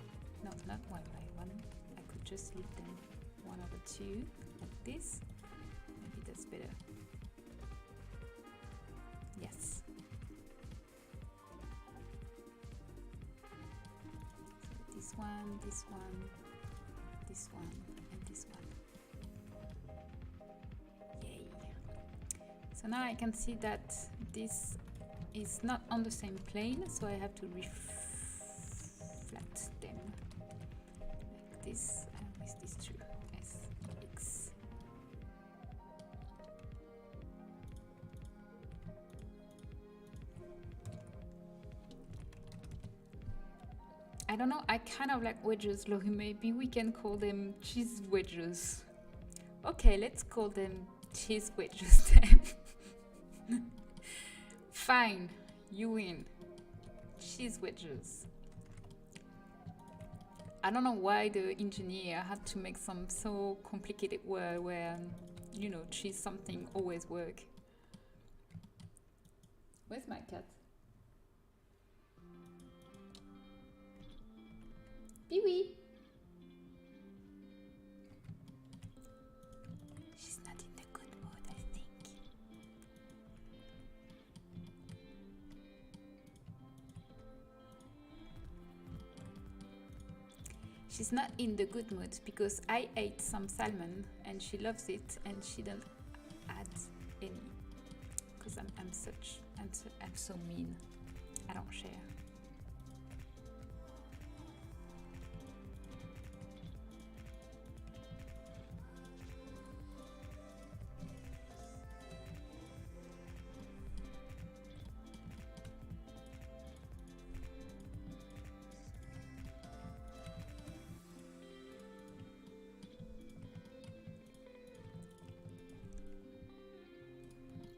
No, not one by one. I could just leave them one over two, like this. Maybe that's better. Yes. So this one, this one, this one, and this one. Yay. So now I can see that this is not on the same plane, so I have to reflect them like this. Is this true? S, X. I don't know, I kind of like wedges, Laurie. Maybe we can call them cheese wedges. Okay, let's call them cheese wedges then. Fine, you win. Cheese wedges. I don't know why the engineer had to make some so complicated word where, you know, cheese something always work. Where's my cat? Pee-wee. She's not in the good mood, I think. She's not in the good mood because I ate some salmon and she loves it and she didn't add any. Because I'm so mean. I don't share.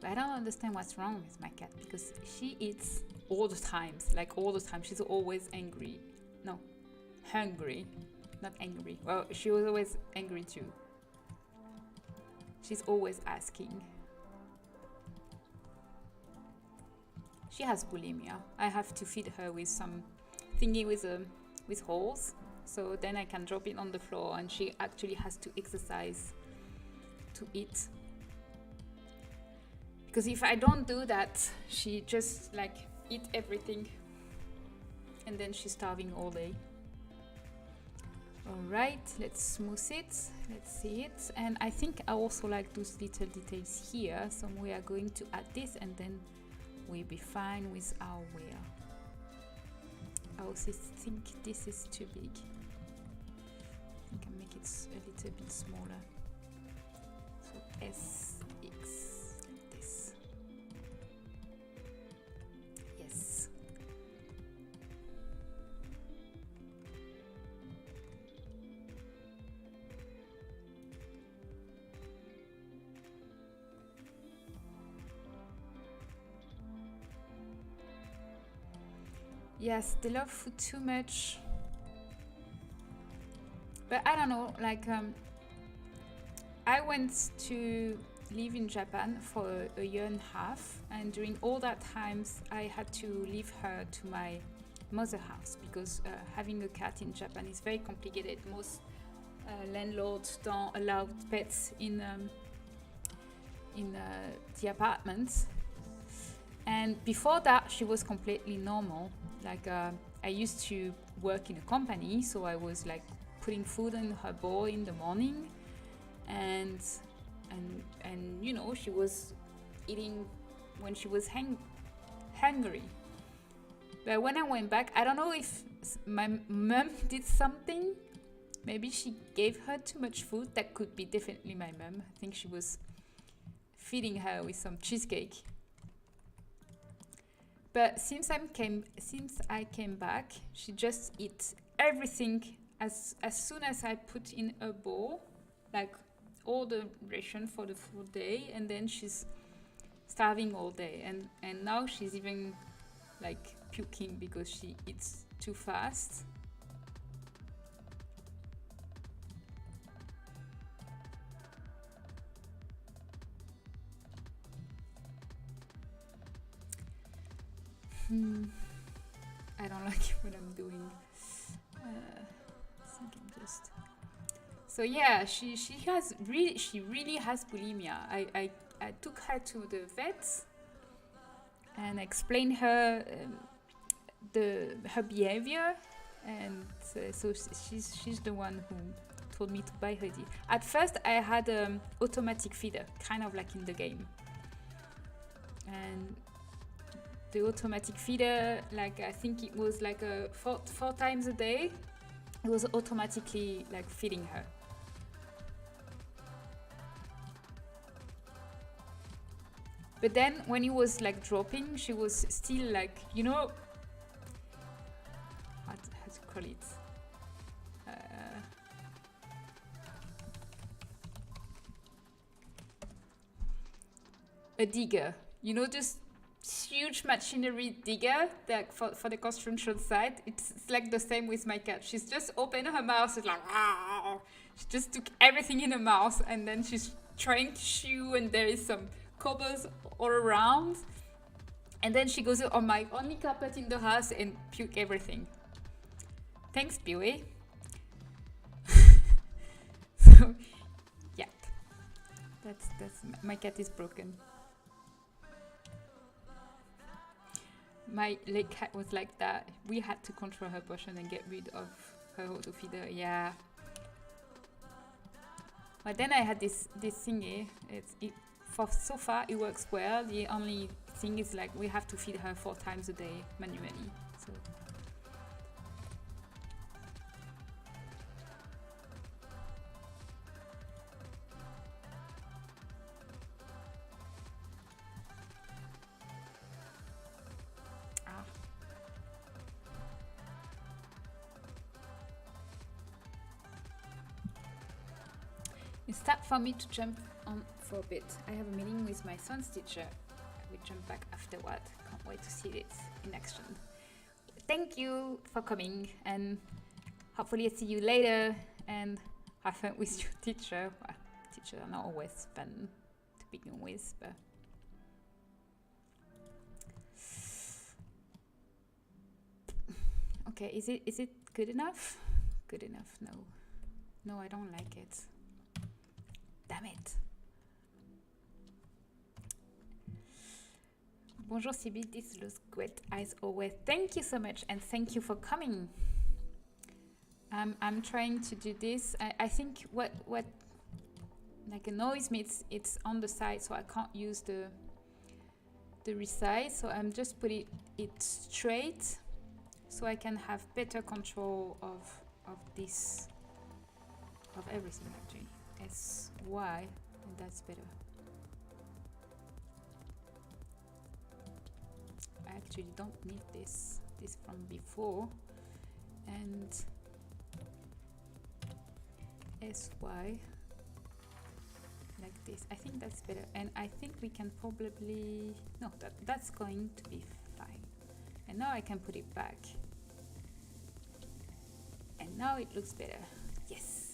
I don't understand what's wrong with my cat because she eats all the times, like all the time. She's always angry. No, hungry, not angry. Well, she was always angry too. She's always asking. She has bulimia. I have to feed her with some thingy with holes, so then I can drop it on the floor, and she actually has to exercise to eat. Because if I don't do that, she just like eat everything and then she's starving all day. All right, let's smooth it. Let's see it. And I think I also like those little details here. So we are going to add this and then we'll be fine with our wear. I also think this is too big. I can make it a little bit smaller. So S, X. Yes, they love food too much. But I don't know, like I went to live in Japan for a year and a half, and during all that times I had to leave her to my mother's house because having a cat in Japan is very complicated. Most landlords don't allow pets in the apartments. And before that, she was completely normal. Like I used to work in a company, so I was like putting food in her bowl in the morning, and you know, she was eating when she was hungry. But when I went back, I don't know if my mom did something. Maybe she gave her too much food. That could be definitely my mom. I think she was feeding her with some cheesecake. But since I came back, she just eats everything as soon as I put in a bowl. like all the ration for the full day, and then she's starving all day, and now she's even like puking because she eats too fast. I don't like what I'm doing. I think I'm just. So yeah, she really has bulimia. I took her to the vet and explained her her behavior, and so she's the one who told me to buy her. At first, I had automatic feeder, kind of like in the game, and the automatic feeder, like I think it was like four times a day, it was automatically like feeding her. But then when it was like dropping, she was still like, you know, how to call it? A digger, you know, just huge machinery digger that for the construction site. It's like the same with my cat. She's just opened her mouth, it's like, ah! She just took everything in her mouth, and then she's trying to chew, and there is some cobbles all around, and then she goes on my only carpet in the house and puke everything. Thanks, Biwi. So yeah, that's my cat is broken. My late cat was like that. We had to control her potion and get rid of her auto feeder. Yeah. But then I had this thingy. For so far it works well. The only thing is like we have to feed her 4 times a day manually. So. It's time for me to jump on for a bit. I have a meeting with my son's teacher. I will jump back afterward. Can't wait to see this in action. Thank you for coming, and hopefully I see you later and have fun with your teacher. Well, teachers are not always fun to begin with, but okay, is it good enough? Good enough? No, I don't like it. Damn it. Bonjour Syboulette, this looks great as always. Thank you so much, and thank you for coming. I'm trying to do this. I think what like annoys me, it's on the side, so I can't use the resize. So I'm just putting it straight, so I can have better control of this, of everything actually. SY, and that's better. I actually don't need this from before, and SY like this. I think that's better, and I think we can probably, no, that's going to be fine. And now I can put it back, and now it looks better. Yes.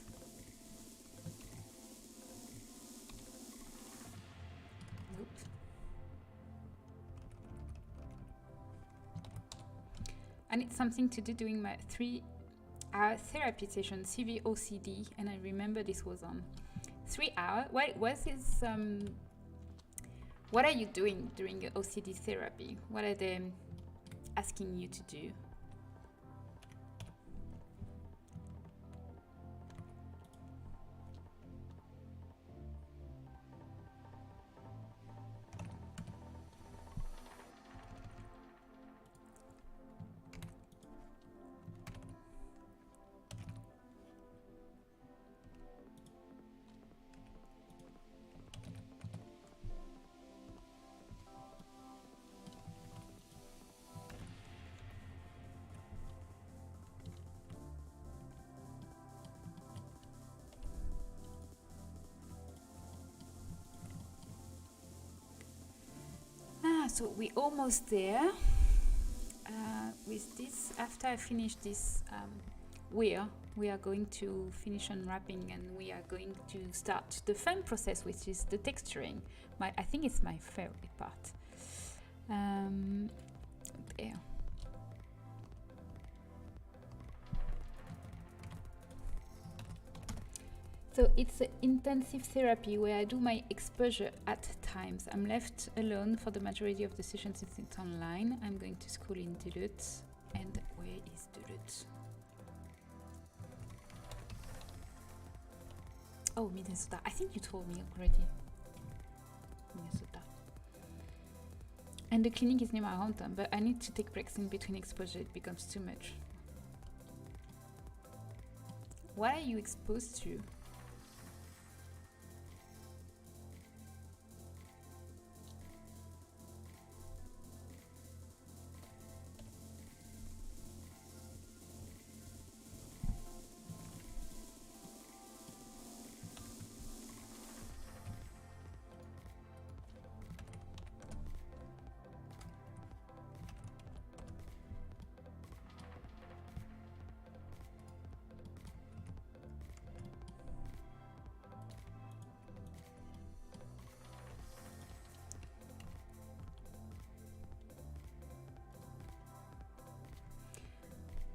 I need something to do during my 3-hour therapy session, CV OCD, and I remember this was on 3 hours. What are you doing during your OCD therapy? What are they asking you to do? So we're almost there with this. After I finish this we are going to finish unwrapping, and we are going to start the fun process, which is the texturing. I think it's my favorite part. There. So it's an intensive therapy where I do my exposure at times. I'm left alone for the majority of the session since it's online. I'm going to school in Duluth. And where is Duluth? Oh, Minnesota. I think you told me already. Minnesota. And the clinic is near my hometown, but I need to take breaks in between exposure. It becomes too much. What are you exposed to?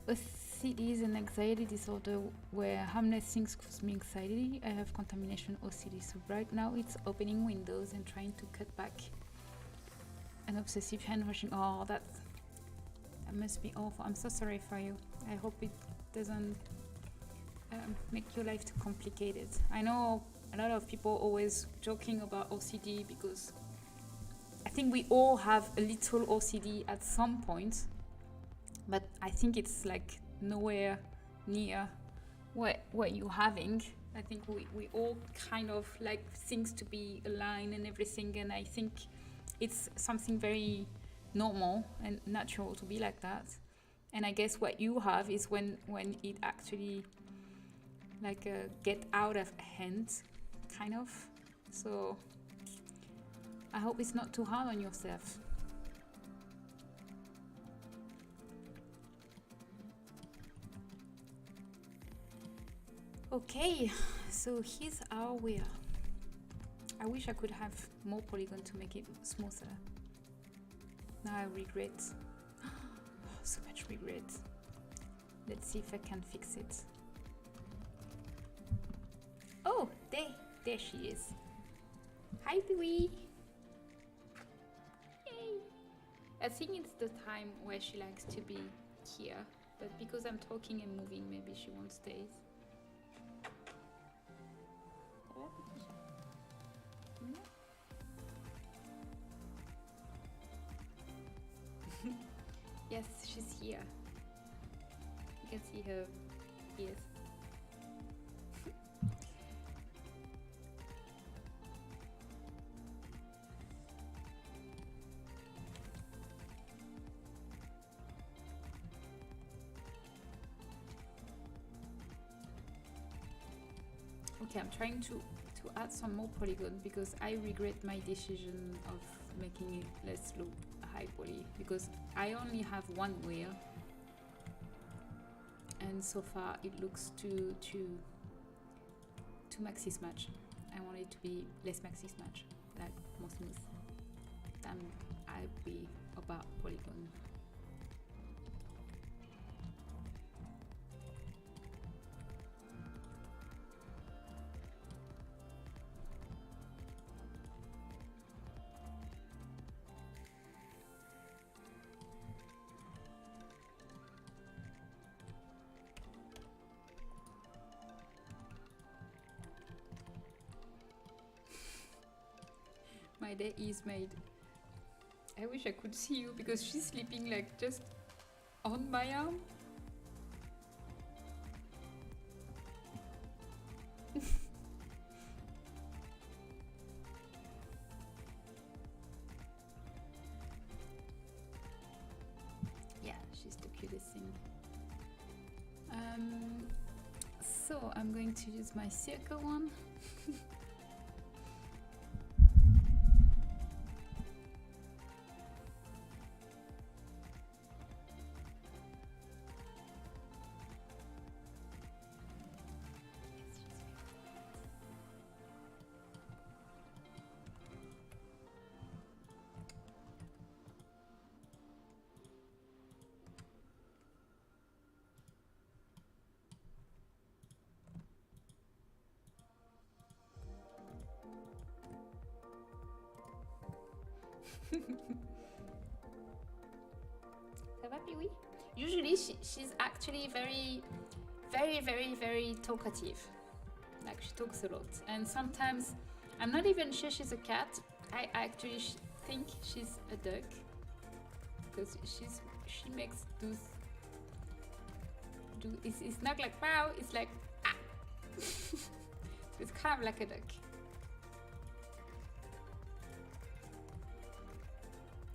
OCD is an anxiety disorder where harmless things cause me anxiety. I have contamination OCD, so right now it's opening windows and trying to cut back. An obsessive hand washing. Oh, that must be awful. I'm so sorry for you. I hope it doesn't make your life too complicated. I know a lot of people always joking about OCD because I think we all have a little OCD at some point. But I think it's like nowhere near what you're having. I think we all kind of like things to be aligned and everything, and I think it's something very normal and natural to be like that. And I guess what you have is when it actually like get out of hand, kind of. So I hope it's not too hard on yourself. Okay, so here's our wheel. I wish I could have more polygon to make it smoother. Now I regret. Oh, so much regret. Let's see if I can fix it. Oh, there she is. Hi, Pee-wee. Yay. I think it's the time where she likes to be here, but because I'm talking and moving, maybe she won't stay. Yes, she's here. You can see her ears. Okay, I'm trying to add some more polygon because I regret my decision of making it less low high poly, because I only have one wheel and so far it looks too maxi smudge. I want it to be less maxi smudge, like more smooth. Then I'll be about polygon. My day is made. I wish I could see you because she's sleeping like just on my arm. Yeah, she's the cutest thing. So I'm going to use my circle one. Ça va, Pee-wee? Usually she's actually very talkative. Like she talks a lot. And sometimes I'm not even sure she's a cat. I actually think she's a duck. Because she makes those... It's not like wow, it's like ah. It's kind of like a duck.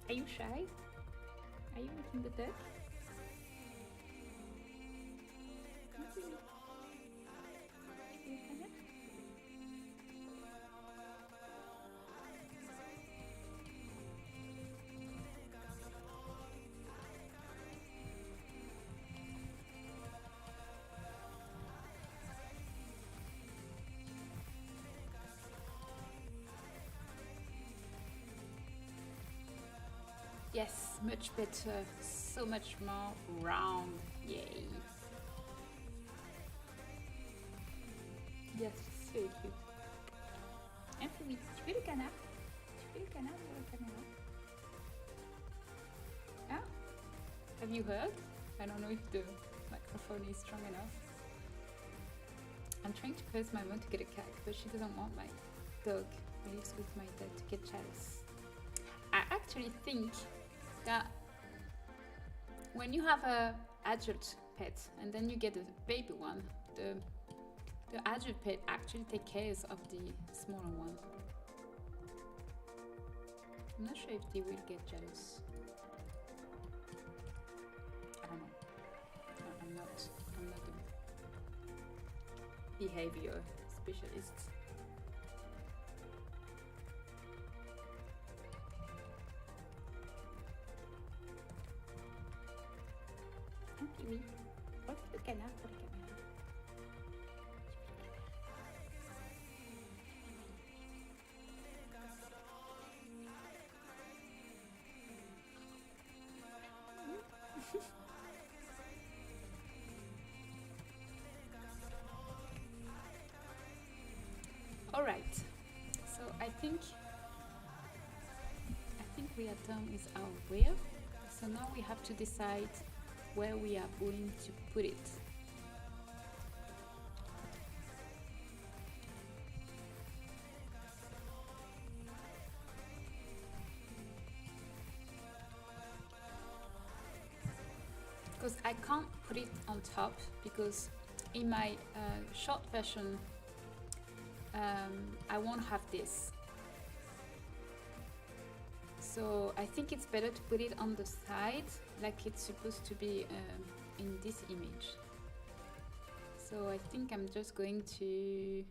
Are you shy? Are you making the duck? Yes, much better, so much more round, yay. Yes, c'est very cute. Un peu vite, tu fais le canard? Tu fais le canard ou la caméra? Ah? Have you heard? I don't know if the microphone is strong enough. I'm trying to press my mom to get a cat, but she doesn't want my dog who lives with my dad to get jealous. I actually think that when you have a adult pet and then you get a baby one, the adult pet actually takes care of the smaller one. I'm not sure if they will get jealous. I don't know. I'm not a behavior specialist. Oui, oh, le canard pour la caméra. All right, so I think we are done with our wheel. So now we have to decide where we are going to put it. Because I can't put it on top because in my short version I won't have this. So I think it's better to put it on the side like it's supposed to be in this image. So I think I'm just going to...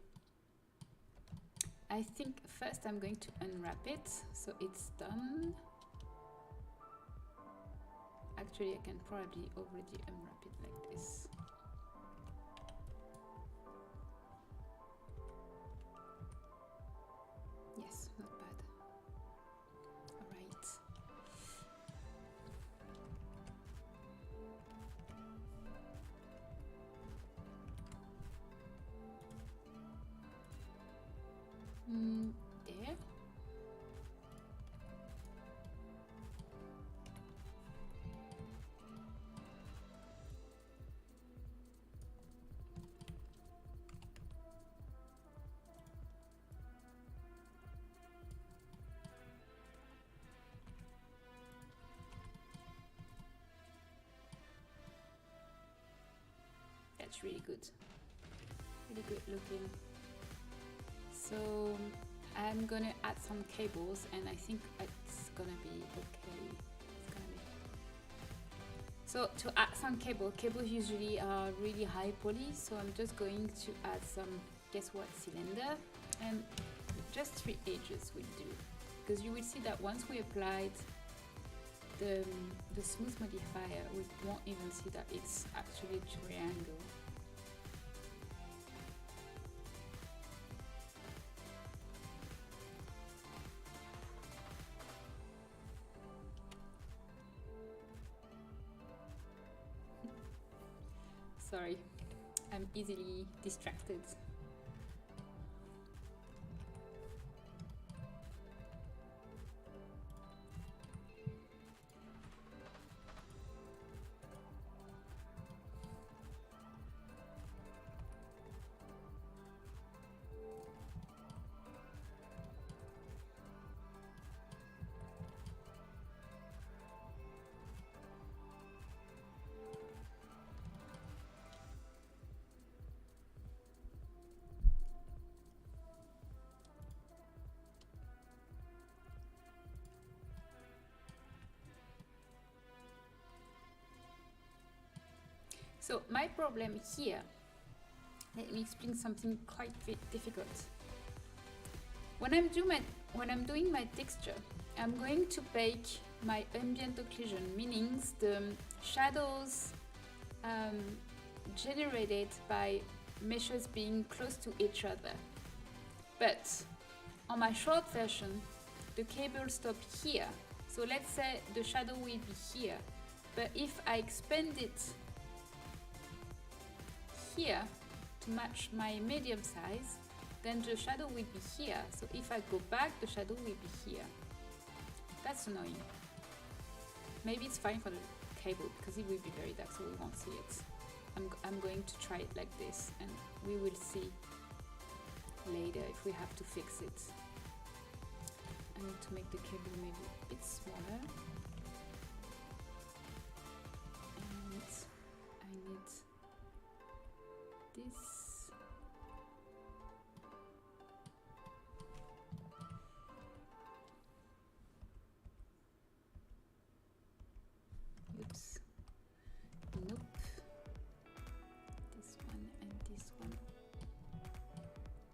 I think first I'm going to unwrap it so it's done. Actually I can probably already unwrap it like this. Yes, not bad. There. That's really good. Really good looking. So I'm gonna add some cables and I think it's gonna be okay. So to add some cables usually are really high poly, so I'm just going to add some, guess what, cylinder, and just 3 edges will do. Because you will see that once we applied the smooth modifier, we won't even see that it's actually a triangle. Sorry, I'm easily distracted. So my problem here, let me explain something quite difficult. When I'm doing my texture, I'm going to bake my ambient occlusion, meaning the shadows generated by meshes being close to each other. But on my short version, the cable stops here. So let's say the shadow will be here. But if I expand it here to match my medium size, then the shadow will be here. So if I go back, the shadow will be here. That's annoying. Maybe it's fine for the cable because it will be very dark, so we won't see it. I'm going to try it like this, and we will see later if we have to fix it. I need to make the cable maybe a bit smaller. And I need this. Oops. Nope. This one and this one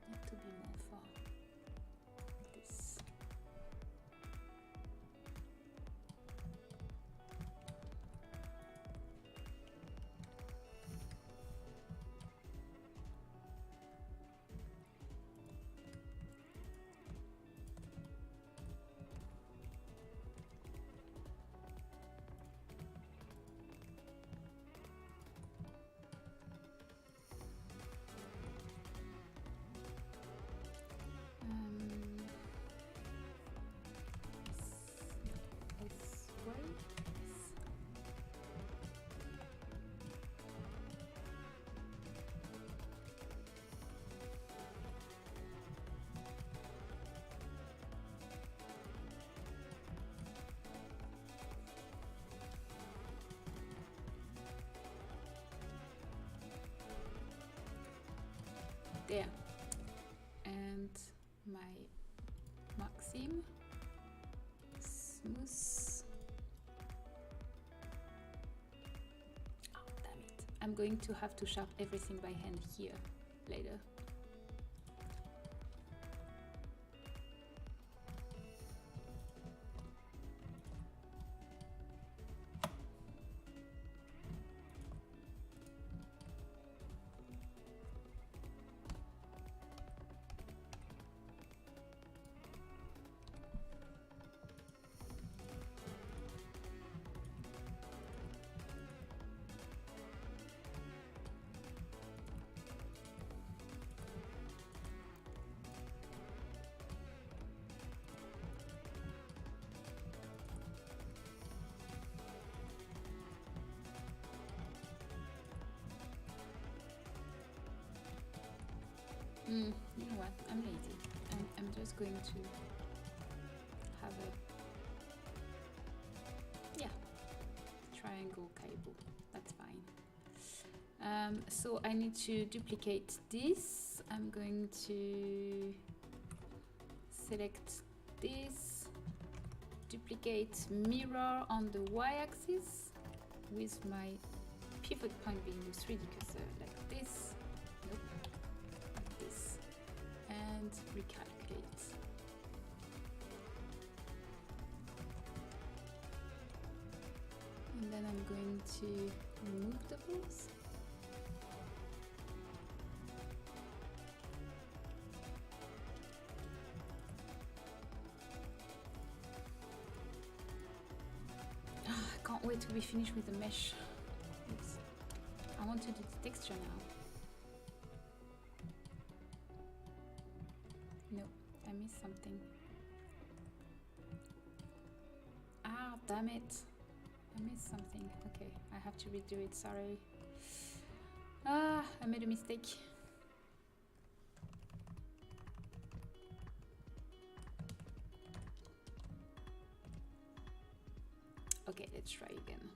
need to be more far. This. There. And my Maxim smooth. Oh, damn it. I'm going to have to sharp everything by hand here later. You know what? I'm lazy. I'm just going to have a triangle cable. That's fine. So I need to duplicate this. I'm going to select this, duplicate mirror on the y-axis with my pivot point being the 3D cursor like this. Nope. And recalculate. And then I'm going to remove the balls. I can't wait to be finished with the mesh. Oops. I want to do the texture now. No, I missed something. Ah, damn it. I missed something. Okay, I have to redo it, sorry. Ah, I made a mistake. Okay, let's try again.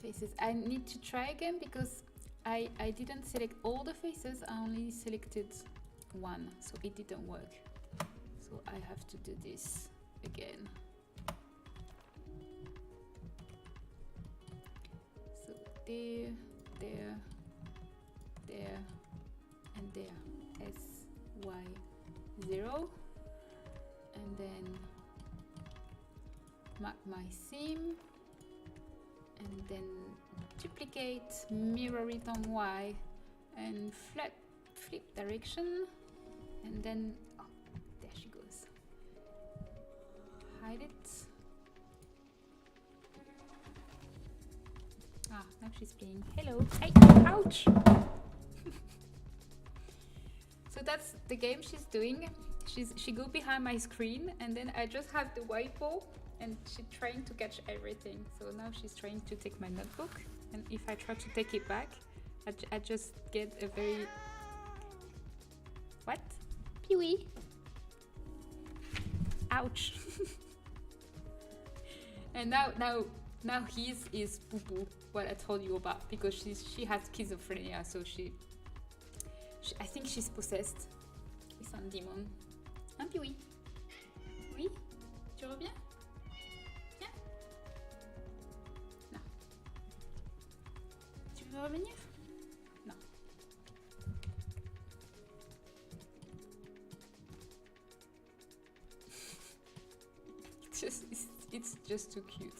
Faces. I need to try again because I didn't select all the faces. I only selected 1, so it didn't work. So I have to do this again. So there, there, there, and there. S, Y, 0. And then mark my seam. And then duplicate, mirror it on Y, and flip direction. And then, oh, there she goes. Hide it. Ah, now she's playing. Hello. Hey, ouch! So that's the game she's doing. She go behind my screen, and then I just have the white ball, and she's trying to catch everything. So now she's trying to take my notebook, and if I try to take it back, I just get a very... What? Pee-wee. Ouch. And now his is Boo-Boo, what I told you about, because she has schizophrenia, so she I think she's possessed with un demon. Un Pee-wee. Oui? Tu reviens? Viens? Non. Tu veux revenir? Non. It's just too cute.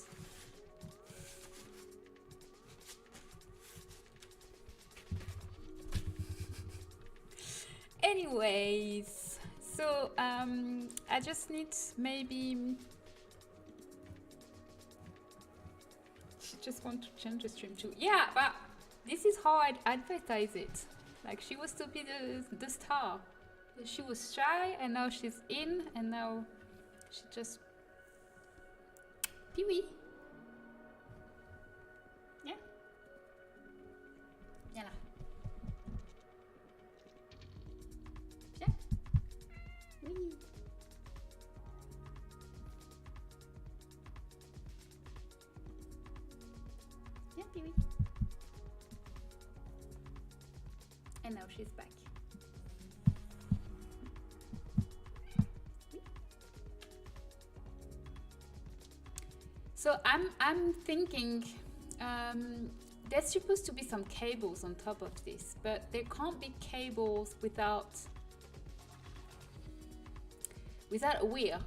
Anyways, so I just need maybe... She just want to change the stream too. Yeah, but this is how I'd advertise it. Like, she was to be the star. She was shy, and now she's in, and now she just... Pee-wee. Yeah. Viens là. Viens. Oui. Viens, Pee-wee. And now she's back. So I'm thinking there's supposed to be some cables on top of this, but there can't be cables without a wheel.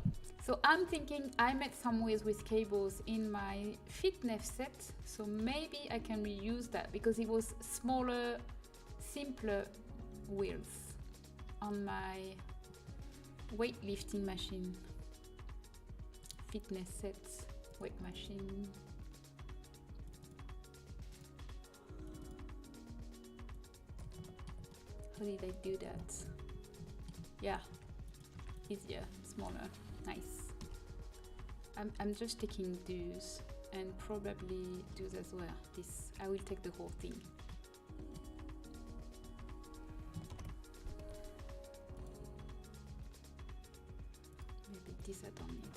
So I'm thinking I made some wheels with cables in my fitness set, so maybe I can reuse that because it was smaller, simpler wheels on my weightlifting machine. Fitness set. Weight machine. How did I do that? Yeah, easier, smaller, nice. I'm just taking those and probably those as well. This, I will take the whole thing. Maybe this I don't need.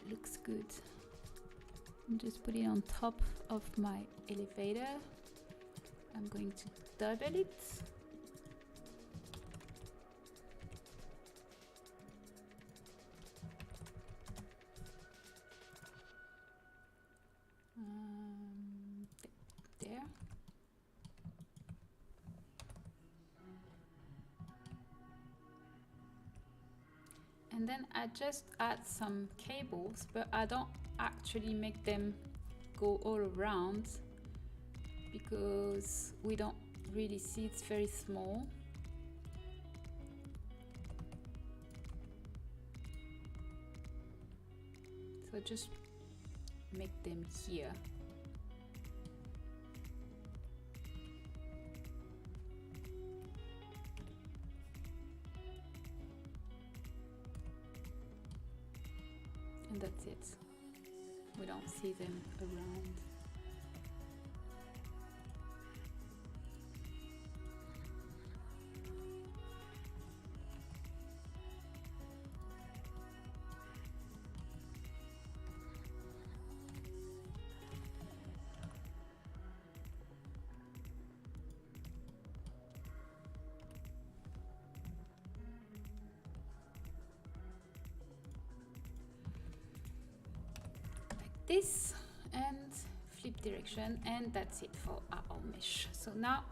Looks good. And just put it on top of my elevator. I'm going to double it. There. And then I just add some cables, but I don't actually make them go all around because we don't really see, it's very small. So just make them here. and that's it. We don't see them around. This and flip direction, and that's it for our mesh. So now,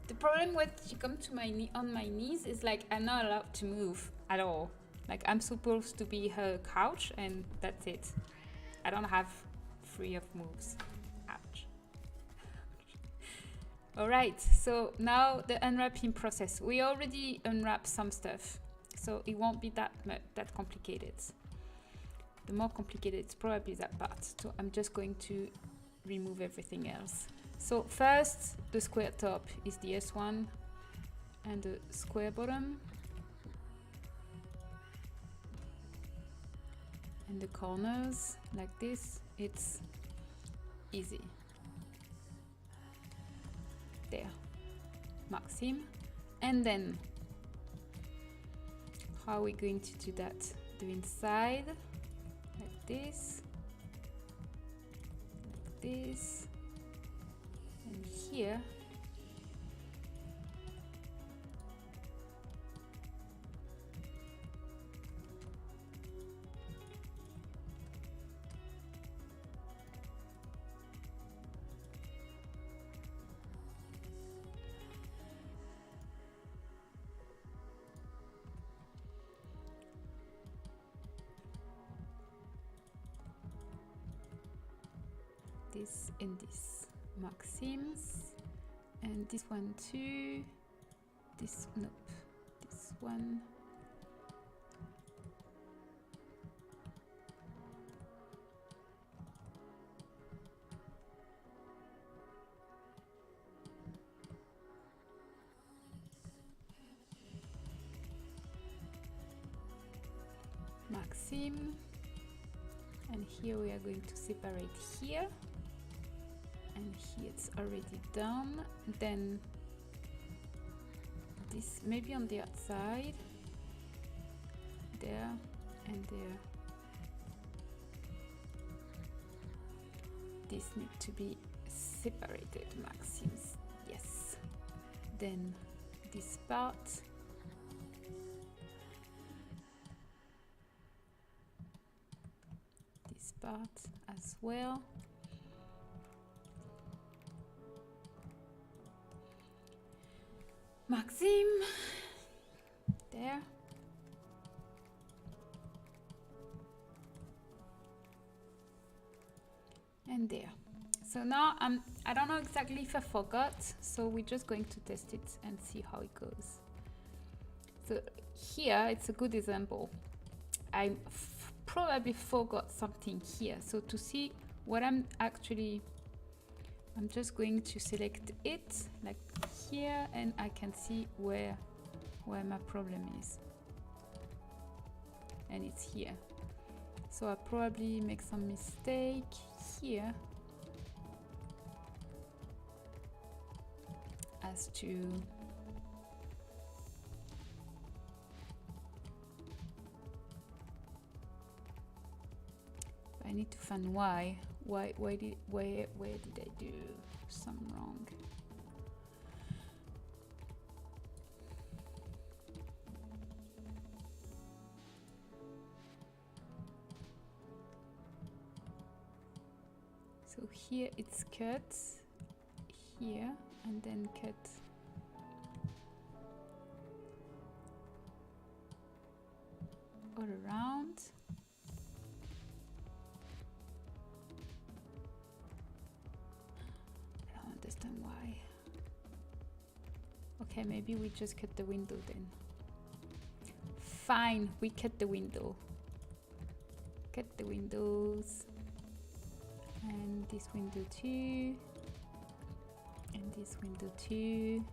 the problem when you come to on my knees is like I'm not allowed to move at all. Like I'm supposed to be her couch, and that's it. I don't have free of moves. Ouch. All right, so now the unwrapping process. We already unwrapped some stuff, so it won't be that complicated. The more complicated it's probably that part. So I'm just going to remove everything else. So first, the square top is the S1 and the square bottom. And the corners like this, it's easy. There, Maxim. And then, how are we going to do that? The inside. Like this, and here, this and this Maxims, and this one too, this, nope, this one, Maxim, and here we are going to separate here. And here it's already done. Then this maybe on the outside, there and there. This need to be separated, Maxims. Yes. Then this part. This part as well. Maxim, there. And there. So now I don't know exactly if I forgot, so we're just going to test it and see how it goes. So here it's a good example. I probably forgot something here. So to see what I'm just going to select it like here, and I can see where my problem is, and it's here. So I probably make some mistake here as to I need to find why did I do some wrong. So here it's cut here and then cut all around. I don't understand why. Okay, maybe we just cut the window then. Fine, we cut the window. Cut the windows. And this window too. And this window too.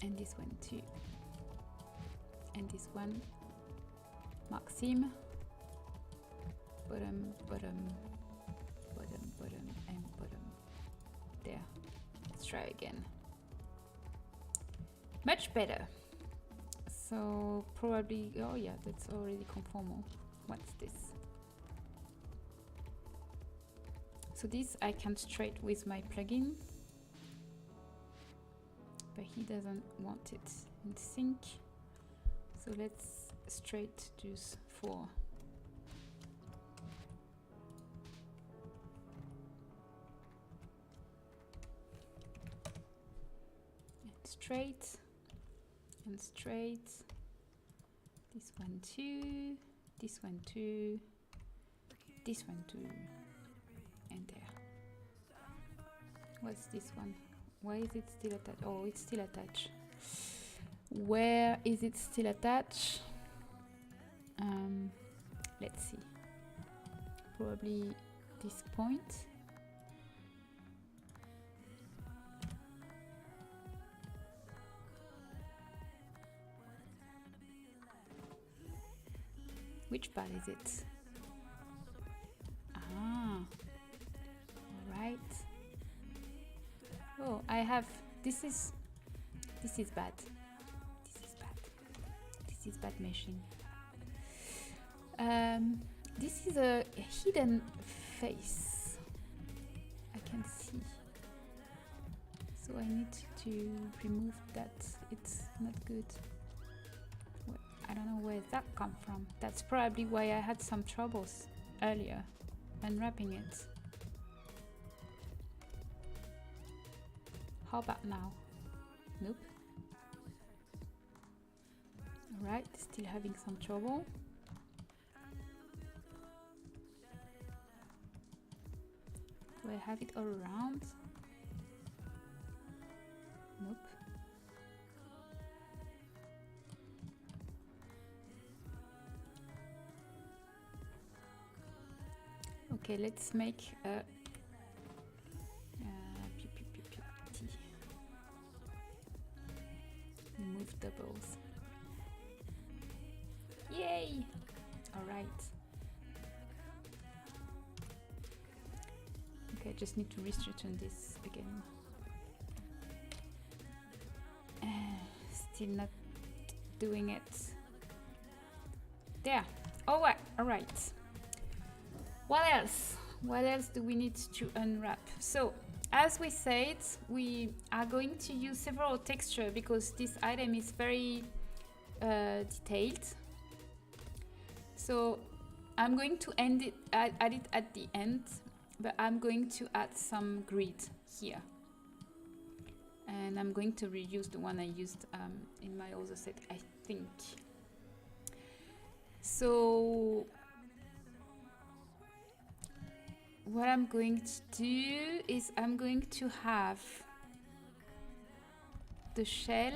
And this one too. And this one Maxime. Bottom, bottom, bottom, bottom, and bottom. There. Let's try again. Much better. So probably, oh yeah, that's already conformal. What's this? So this I can straight with my plugin, but he doesn't want it in sync. So let's straight choose 4. Straight and straight. This one too, this one too, this one too, and there. What's this one? Why is it still attached? Oh, it's still attached. Where is it still attached? Let's see. Probably this point. Which part is it? Ah, all right. Oh, I have. This is bad. This is bad. This is bad meshing. This is a hidden face. I can see. So I need to remove that. It's not good. I don't know where that come from. That's probably why I had some troubles earlier unwrapping it. How about now? Nope. Alright, still having some trouble. Do I have it all around? Nope. Okay, let's make a T. Remove doubles. Yay! All right. Okay, I just need to return this again. Still not doing it. There. Oh, all right. What else? What else do we need to unwrap? So, as we said, we are going to use several textures because this item is very detailed. So, I'm going to add it at the end, but I'm going to add some grid here. And I'm going to reuse the one I used in my other set, I think. So, what I'm going to do is I'm going to have the shell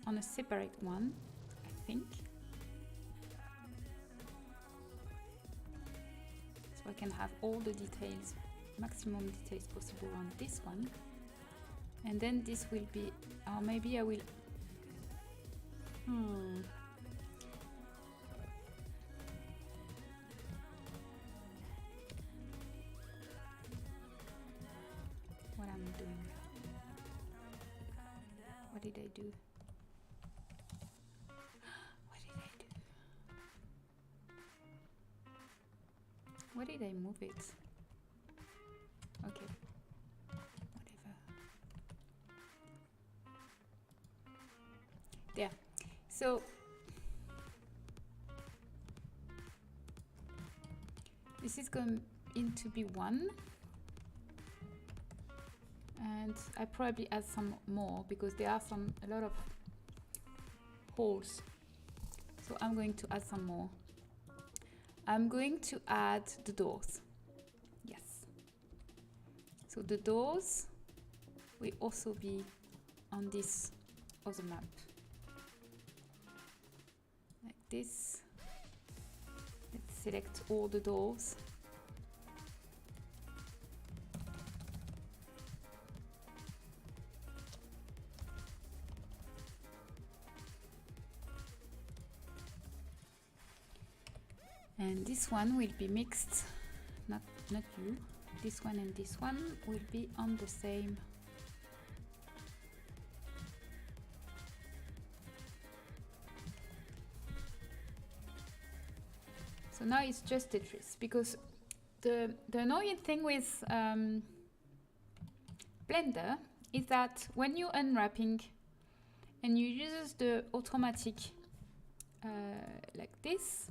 on a separate one, I think. So I can have all the details, maximum details possible on this one. And then this will be, or maybe I will, what I'm doing. What did I do? What did I do? Why did I move it? Okay. Whatever. There. So this is going to be 1. And I probably add some more because there are a lot of holes. So I'm going to add some more. I'm going to add the doors. Yes. So the doors will also be on this other map. Like this. Let's select all the doors. And this one will be mixed, not you. This one and this one will be on the same. So now it's just Tetris, because the annoying thing with Blender is that when you're unwrapping and you use the automatic like this,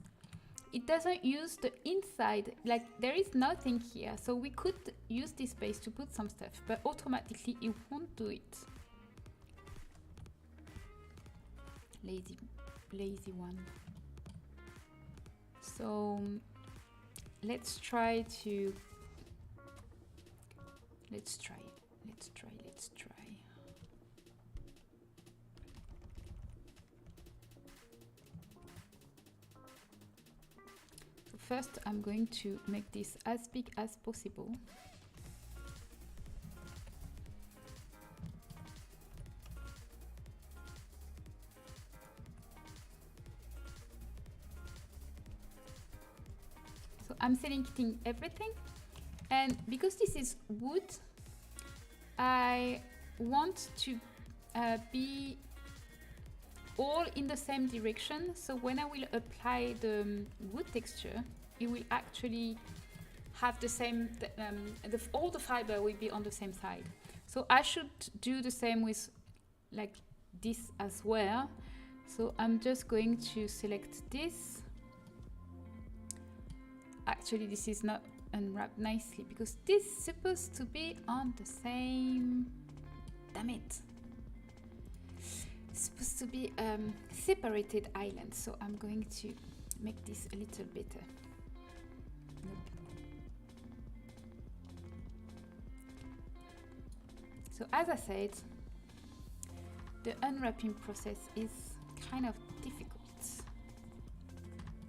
it doesn't use the inside, like there is nothing here. So we could use this space to put some stuff, but automatically it won't do it. Lazy one. So let's try. So first I'm going to make this as big as possible. So I'm selecting everything, and because this is wood, I want to be all in the same direction. So when I will apply the wood texture, it will actually have the same, all the fiber will be on the same side. So I should do the same with like this as well. So I'm just going to select this. Actually, this is not unwrapped nicely because this is supposed to be on the same. Damn it. It's supposed to be separated island. So I'm going to make this a little better. Nope. So as I said, the unwrapping process is kind of difficult.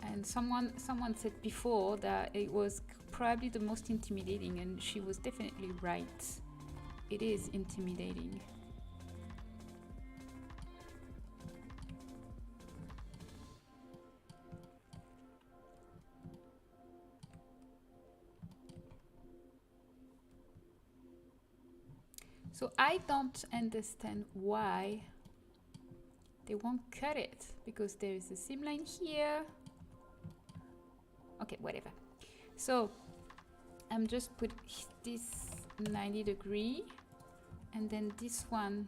And someone said before that it was probably the most intimidating, and she was definitely right. It is intimidating. So I don't understand why they won't cut it, because there is a seam line here. Okay, whatever. So I'm just put this 90 degree, and then this one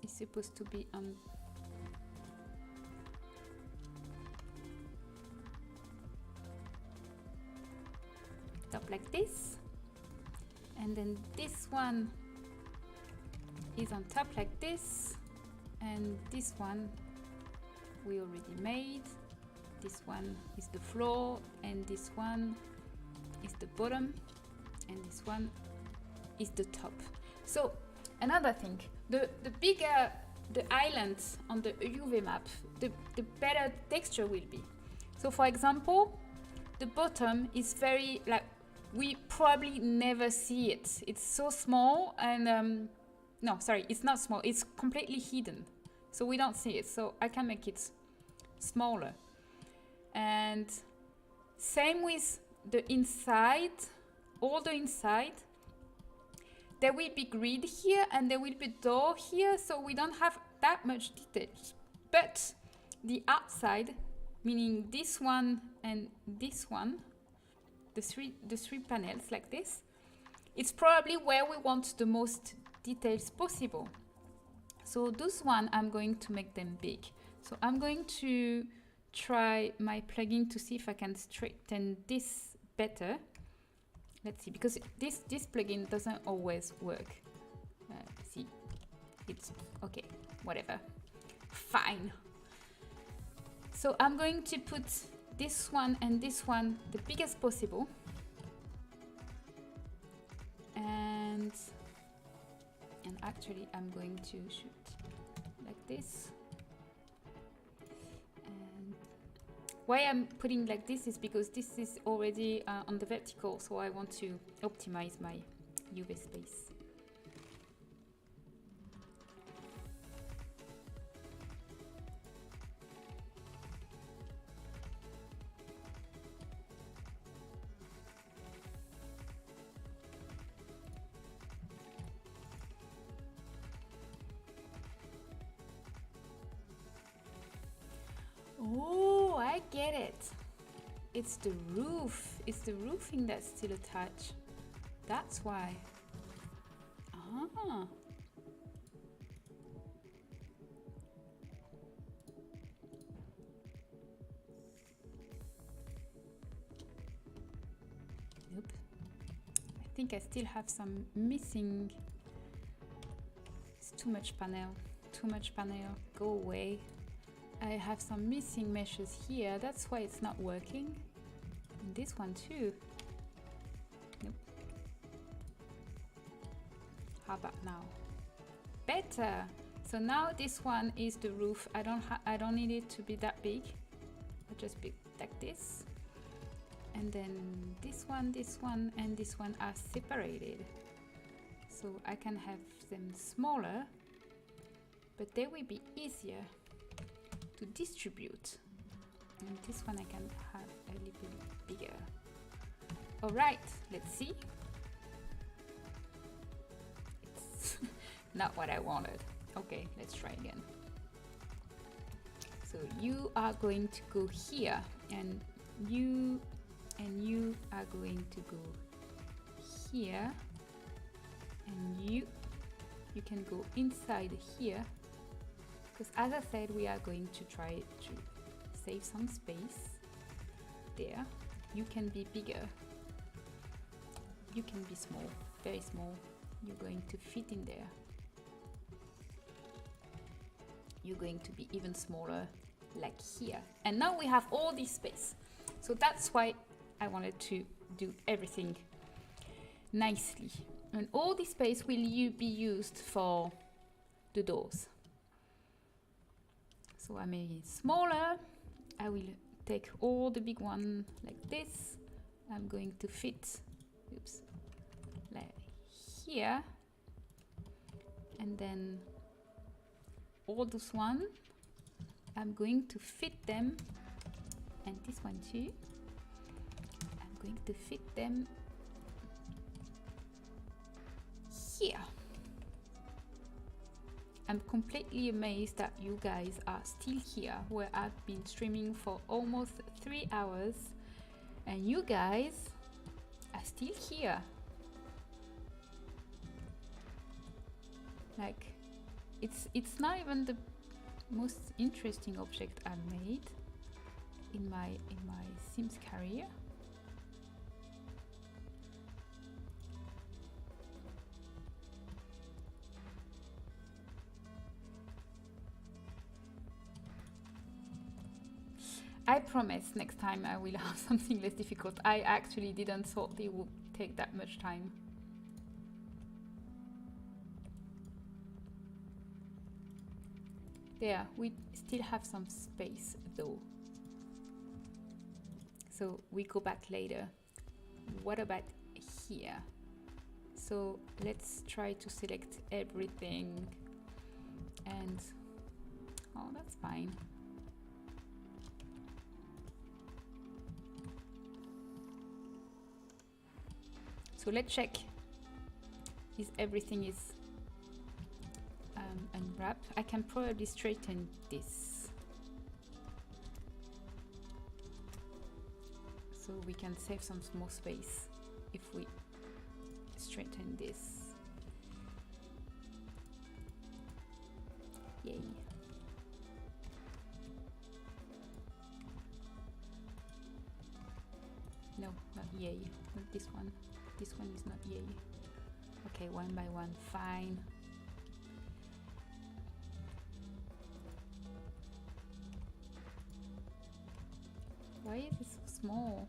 is supposed to be on top like this, and then this one is on top like this, and this one we already made. This one is the floor, and this one is the bottom, and this one is the top. So another thing, the bigger the island on the UV map, the better texture will be. So for example, the bottom is very, like, we probably never see it. It's so small, and no, sorry, it's not small, it's completely hidden. So we don't see it, so I can make it smaller. And same with the inside, all the inside. There will be grid here, and there will be door here, so we don't have that much details. But the outside, meaning this one and this one, the three panels like this, it's probably where we want the most details possible. So those one, I'm going to make them big. So I'm going to try my plugin to see if I can straighten this better. Let's see, because this plugin doesn't always work. See, it's okay, whatever, fine. So I'm going to put this one and this one the biggest possible, and actually I'm going to shoot like this. Why I'm putting like this is because this is already on the vertical, so I want to optimize my UV space. Oh, I get it. It's the roof. It's the roofing that's still attached. That's why. Ah. Nope. I think I still have some missing. It's too much panel. Too much panel. Go away. I have some missing meshes here. That's why it's not working. And this one too. Nope. How about now? Better. So now this one is the roof. I don't need it to be that big. I'll just be like this. And then this one, and this one are separated. So I can have them smaller, but they will be easier to distribute. And this one I can have a little bit bigger. All right, let's see. It's not what I wanted. Okay, let's try again. So you are going to go here, and you are going to go here, and you can go inside here, because as I said, we are going to try to save some space there. You can be bigger, you can be small, very small. You're going to fit in there. You're going to be even smaller, like here. And now we have all this space. So that's why I wanted to do everything nicely. And all this space will be used for the doors. So I made it smaller. I will take all the big one like this. I'm going to fit, oops, like here. And then all those one, I'm going to fit them, and this one too. I'm going to fit them here. I'm completely amazed that you guys are still here, where I've been streaming for almost 3 hours, and you guys are still here. Like, it's not even the most interesting object I've made in my Sims career. I promise next time I will have something less difficult. I actually didn't thought it would take that much time. There, we still have some space though. So we go back later. What about here? So let's try to select everything, and oh, that's fine. So let's check if everything is unwrapped. I can probably straighten this, so we can save some small space if we straighten this. Yay. No, not yay, not this one. This one is not yay. Okay, one by one, fine. Why is it so small?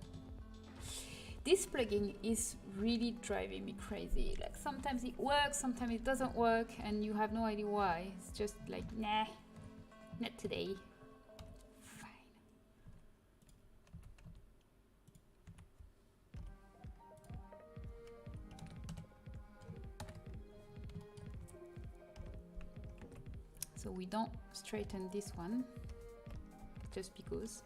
This plugin is really driving me crazy. Like, sometimes it works, sometimes it doesn't work, and you have no idea why. It's just like, nah, not today. Fine. So we don't straighten this one just because.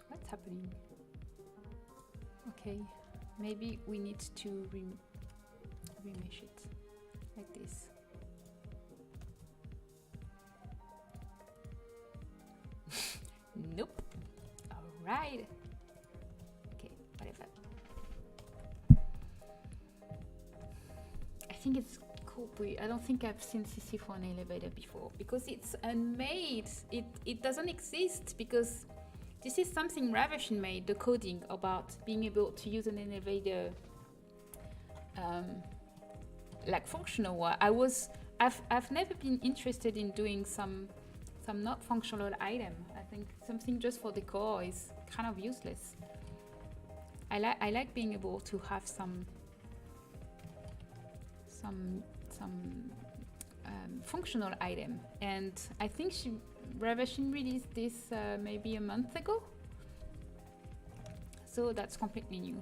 What's happening? Okay, maybe we need to remesh it like this. hide. Okay, whatever. I think it's cool. I don't think I've seen CC for an elevator before because it's unmade. It doesn't exist because this is something Ravishing made, the coding about being able to use an elevator like functional one. I've never been interested in doing some not functional item. I think something just for decor is kind of useless. I like being able to have some functional item, and I think Ravishing released this maybe a month ago, so that's completely new.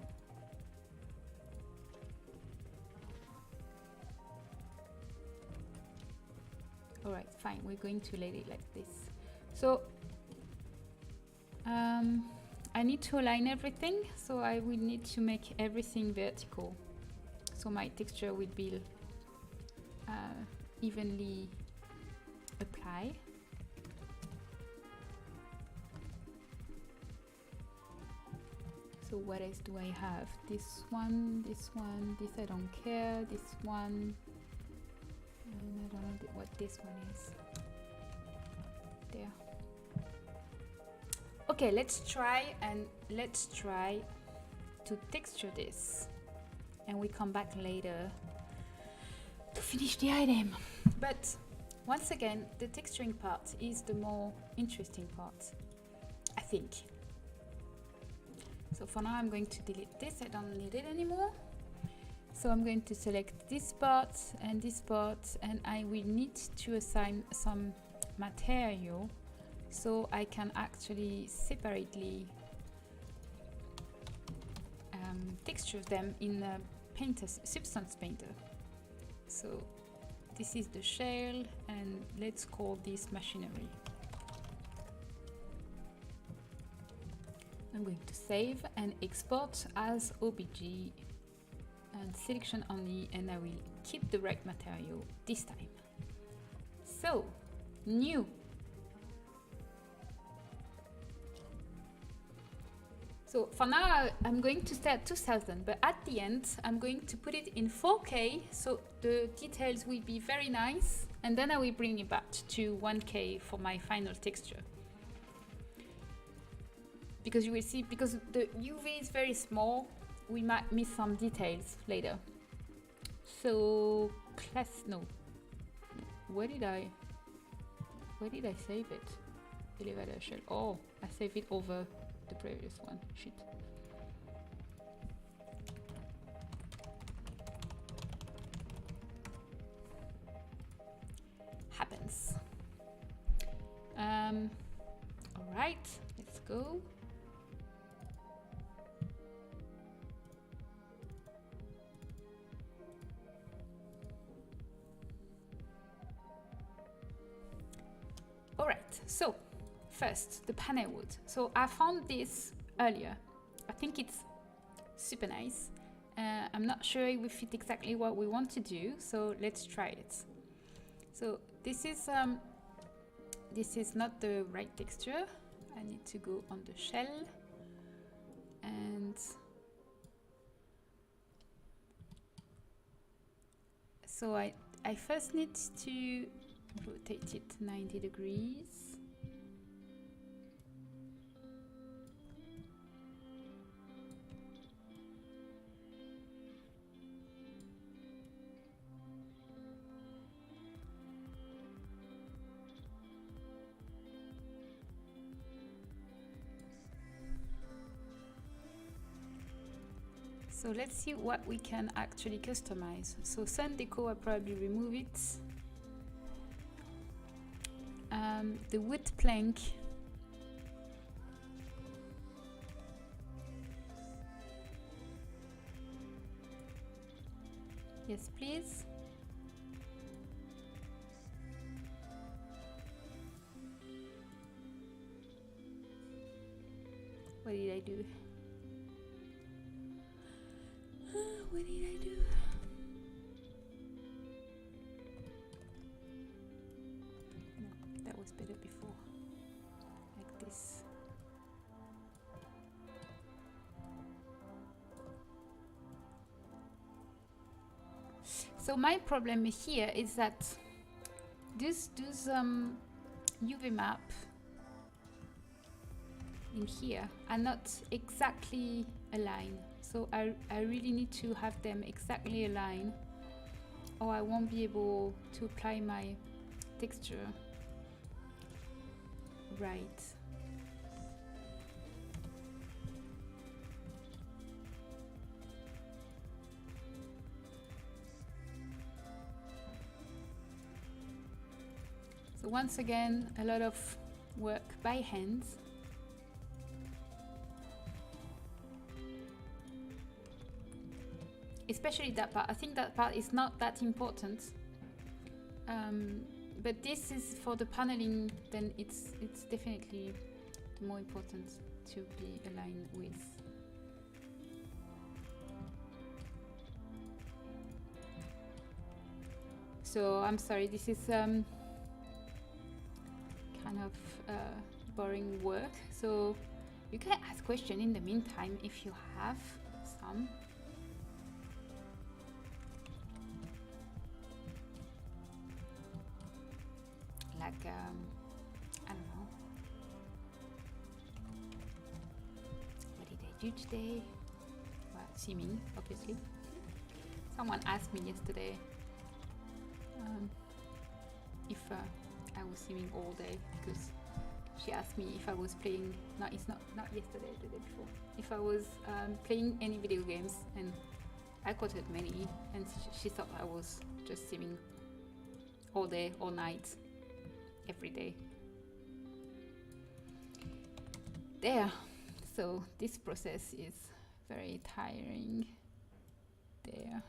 Alright, fine, we're going to let it like this. So I need to align everything, so I will need to make everything vertical. So my texture will be evenly applied. So what else do I have? This one, this I don't care, this one, and I don't know what this one is. There. Okay, let's try to texture this, and we come back later to finish the item. But once again, the texturing part is the more interesting part, I think. So for now I'm going to delete this, I don't need it anymore. So I'm going to select this part, and I will need to assign some material so I can actually separately texture them in a painter, Substance Painter. So this is the shell, and let's call this machinery. I'm going to save and export as OBJ and selection only, and I will keep the right material this time. So, new. So for now, I'm going to stay at 2000, but at the end, I'm going to put it in 4K, so the details will be very nice, and then I will bring it back to 1K for my final texture. Because you will see, because the UV is very small, we might miss some details later. So, where did I save it? Elevator shell. Oh, I saved it over the previous one. Shit. Happens. All right, let's go. All right, so first the panel wood. So I found this earlier. I think it's super nice. I'm not sure it will fit exactly what we want to do, so let's try it. So this is not the right texture. I need to go on the shell, and so I first need to rotate it 90 degrees. So let's see what we can actually customize. So Sun Deco, I'll probably remove it. The wood plank. Yes, please. What did I do? What did I do? No, that was better before. Like this. So my problem here is that these UV map in here are not exactly aligned. So I really need to have them exactly aligned, or I won't be able to apply my texture right. So once again, a lot of work by hand. Especially that part. I think that part is not that important. But this is for the paneling, then it's definitely the more important to be aligned with. So I'm sorry, this is kind of boring work. So you can ask questions in the meantime if you have some. Like, I don't know. What did I do today? Well, simming, obviously. Someone asked me yesterday if I was simming all day, because she asked me if I was playing. No, it's not yesterday, the day before. If I was playing any video games, and I quoted many, and she thought I was just simming all day, all night, every day. There. So this process is very tiring. There.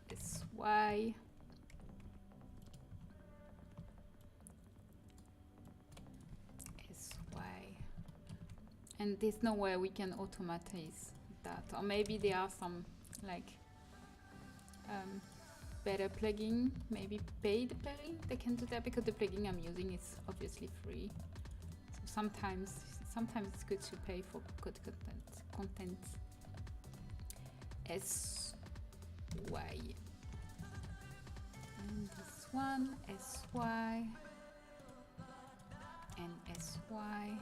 That's why. And there's no way we can automatize that, or maybe there are some like better plugin, maybe paid plugin that can do that, because the plugin I'm using is obviously free. So sometimes it's good to pay for good content. SY and this one SY and SY.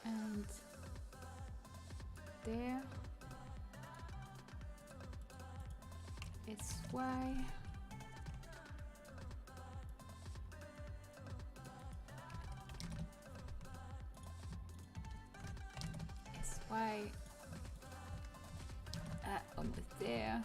And there, SY, SY, almost there.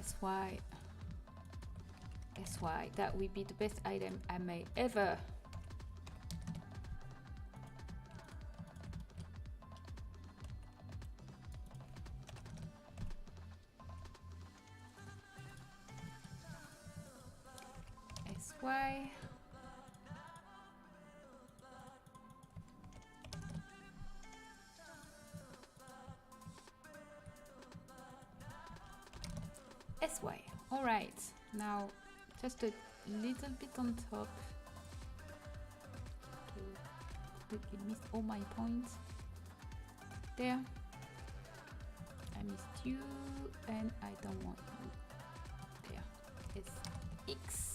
SY, that will be the best item I may ever. SY. SY. All right, now just a little bit on top to completely miss all my points. There, I missed you and I don't want you. There, it's X.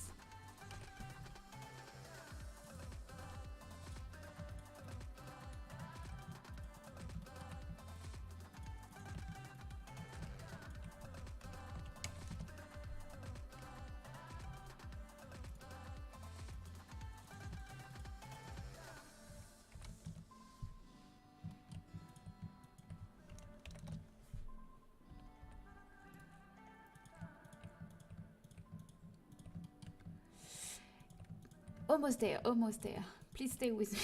Almost there, almost there. Please stay with me.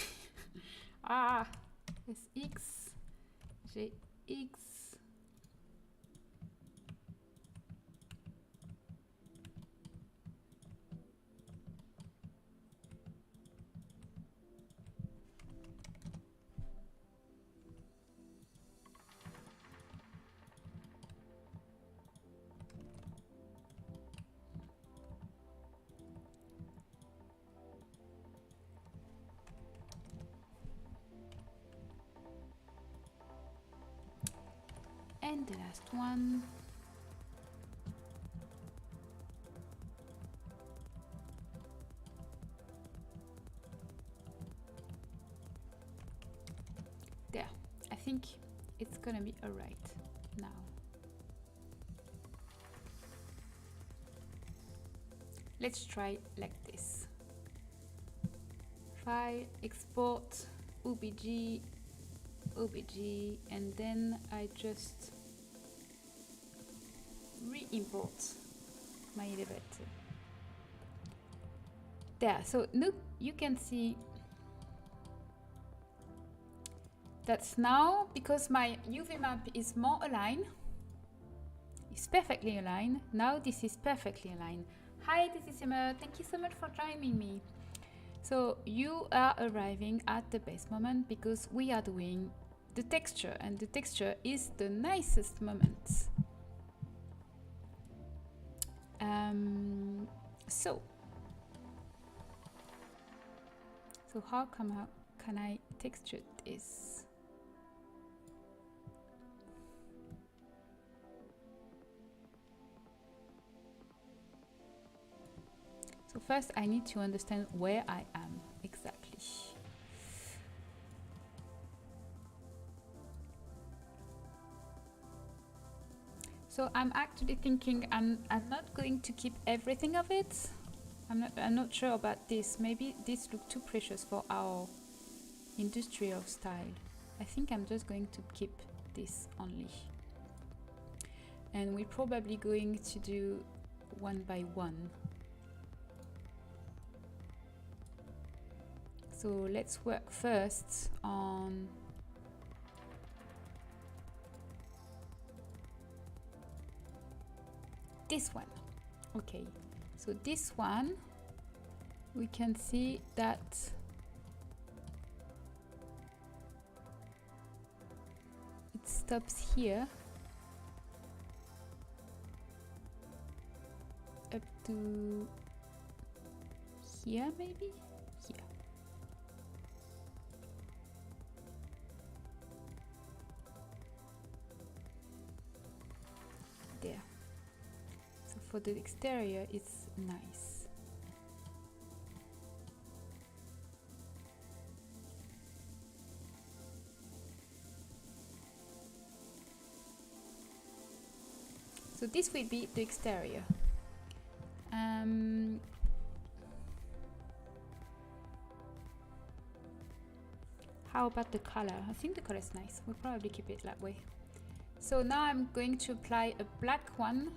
Ah, SX, JX. And the last one. There. I think it's gonna be all right now. Let's try like this. File, export, OBJ, OBJ, and then I just re-import my elevator. There, so look, you can see that's now, because my UV map is more aligned, it's perfectly aligned. Now this is perfectly aligned. Hi, this is Emma. Thank you so much for joining me. So you are arriving at the best moment because we are doing the texture, and the texture is the nicest moment. So how can I texture this? So first I need to understand where I am exactly. So I'm actually thinking I'm not going to keep everything of it. I'm not sure about this. Maybe this looks too precious for our industrial style. I think I'm just going to keep this only. And we're probably going to do one by one. So let's work first on this one. Okay, so this one, we can see that it stops here up to here, maybe here. There. So for the exterior, it's nice. So this will be the exterior. How about the color? I think the color is nice. We'll probably keep it that way. So now I'm going to apply a black one,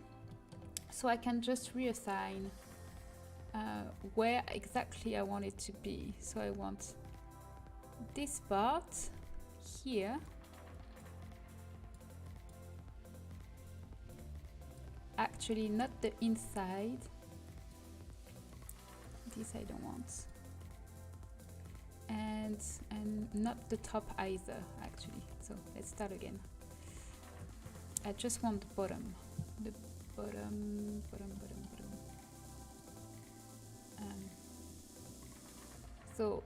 so I can just reassign where exactly I want it to be. So I want this part here. Actually, not the inside. This I don't want. And not the top either, actually. So let's start again. I just want the bottom. The bottom. So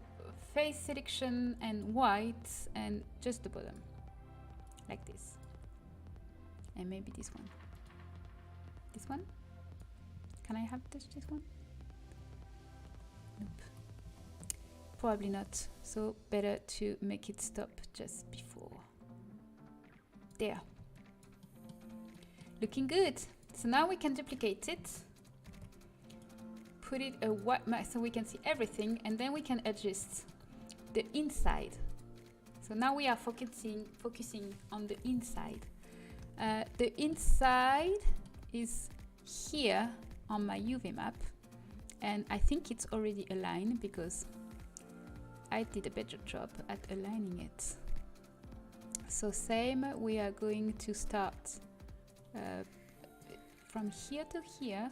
face selection and white and just the bottom. Like this. And maybe this one. This one? Can I have this one? Nope. Probably not. So better to make it stop just before. There. Looking good. So now we can duplicate it. Put it a white so we can see everything, and then we can adjust the inside. So now we are focusing on the inside. The inside is here on my UV map, and I think it's already aligned because I did a better job at aligning it. So same, we are going to start from here to here.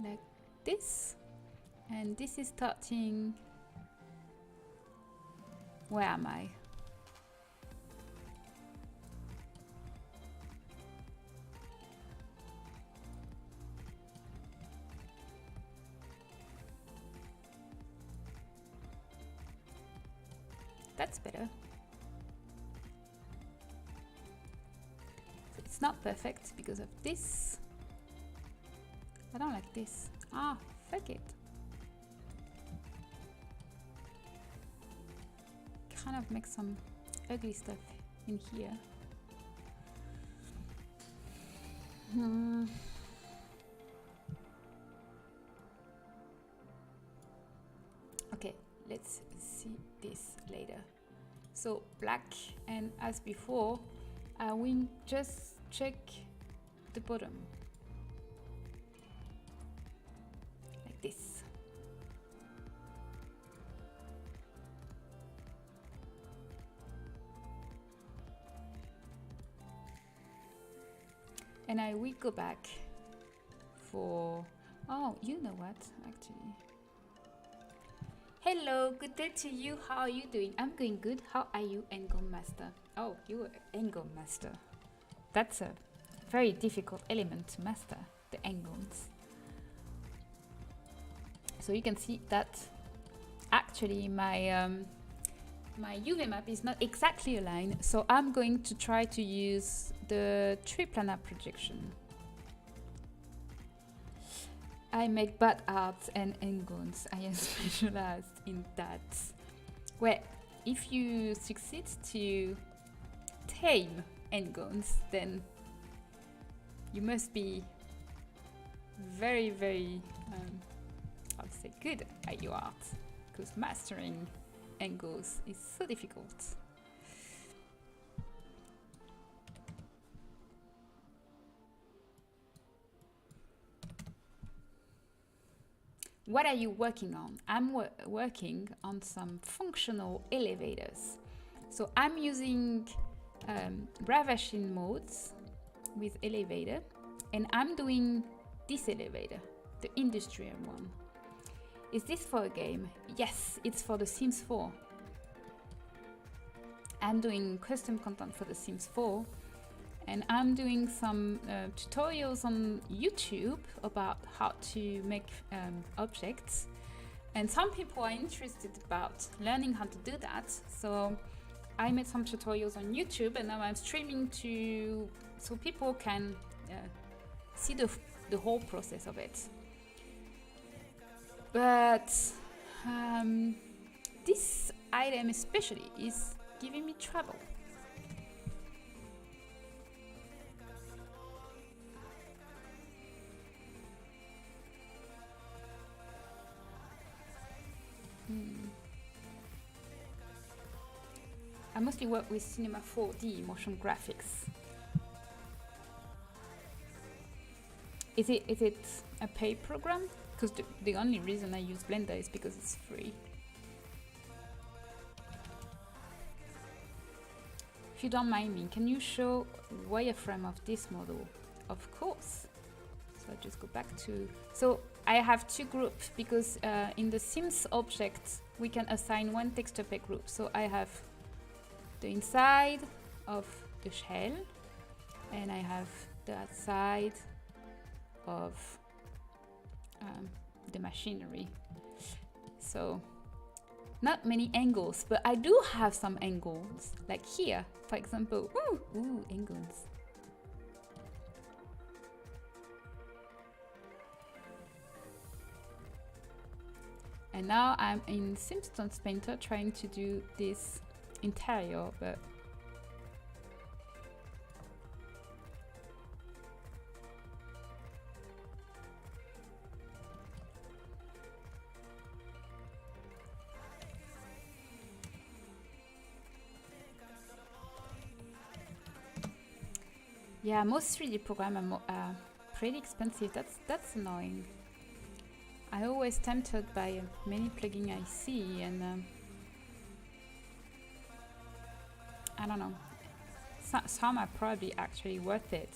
Like this. And this is starting... Where am I? That's better. So it's not perfect because of this. I don't like this. Ah, fuck it. Kind of make some ugly stuff in here. Okay, let's see this later. So black, and as before, I will just check the bottom. Like this. And I will go back for... Oh, you know what, actually. Hello, good day to you. How are you doing? I'm going good. How are you, Engone Master? Oh, you are Engone Master. That's a very difficult element to master, the Engones. So you can see that actually my my UV map is not exactly aligned, so I'm going to try to use the triplanar projection. I make bad arts and Engones. I am specialized in that. Well, if you succeed to tame Engones, then you must be very, very, I would say, good at your art, because mastering Engones is so difficult. What are you working on? I'm working on some functional elevators. So I'm using Ravashing modes with elevator, and I'm doing this elevator, the industrial one. Is this for a game? Yes, it's for The Sims 4. I'm doing custom content for The Sims 4. And I'm doing some tutorials on YouTube about how to make objects. And some people are interested about learning how to do that. So I made some tutorials on YouTube, and now I'm streaming so people can see the whole process of it. But this item especially is giving me trouble. I mostly work with Cinema 4D motion graphics. Is it a paid program? Because the only reason I use Blender is because it's free. If you don't mind me, can you show wireframe of this model? Of course. So I just go back to... So I have two groups because in the Sims object, we can assign one texture per group. So I have the inside of the shell, and I have the outside of the machinery. So not many angles, but I do have some angles, like here, for example. Ooh, angles. And now I'm in Simpsons Painter trying to do this interior, but Yeah, most 3D programs are pretty expensive. That's annoying. I always tempted by many plugins I see, and I don't know. Some are probably actually worth it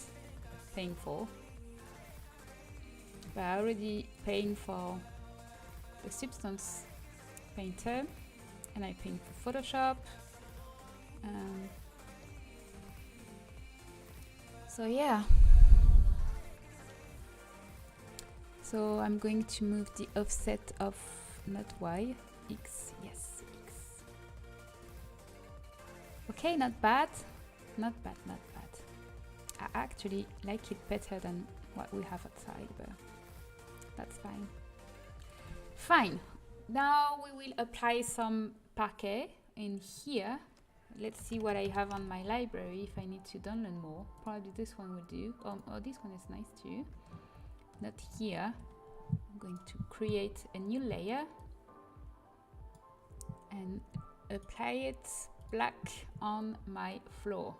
paying for. But I already paying for the Substance Painter, and I paying for Photoshop. So yeah. So I'm going to move the offset of not Y, X, yes, X. Okay, not bad. Not bad, not bad. I actually like it better than what we have outside, but that's fine. Fine. Now we will apply some parquet in here. Let's see what I have on my library if I need to download more. Probably this one will do. Oh, this one is nice too. Not here. I'm going to create a new layer and apply it black on my floor.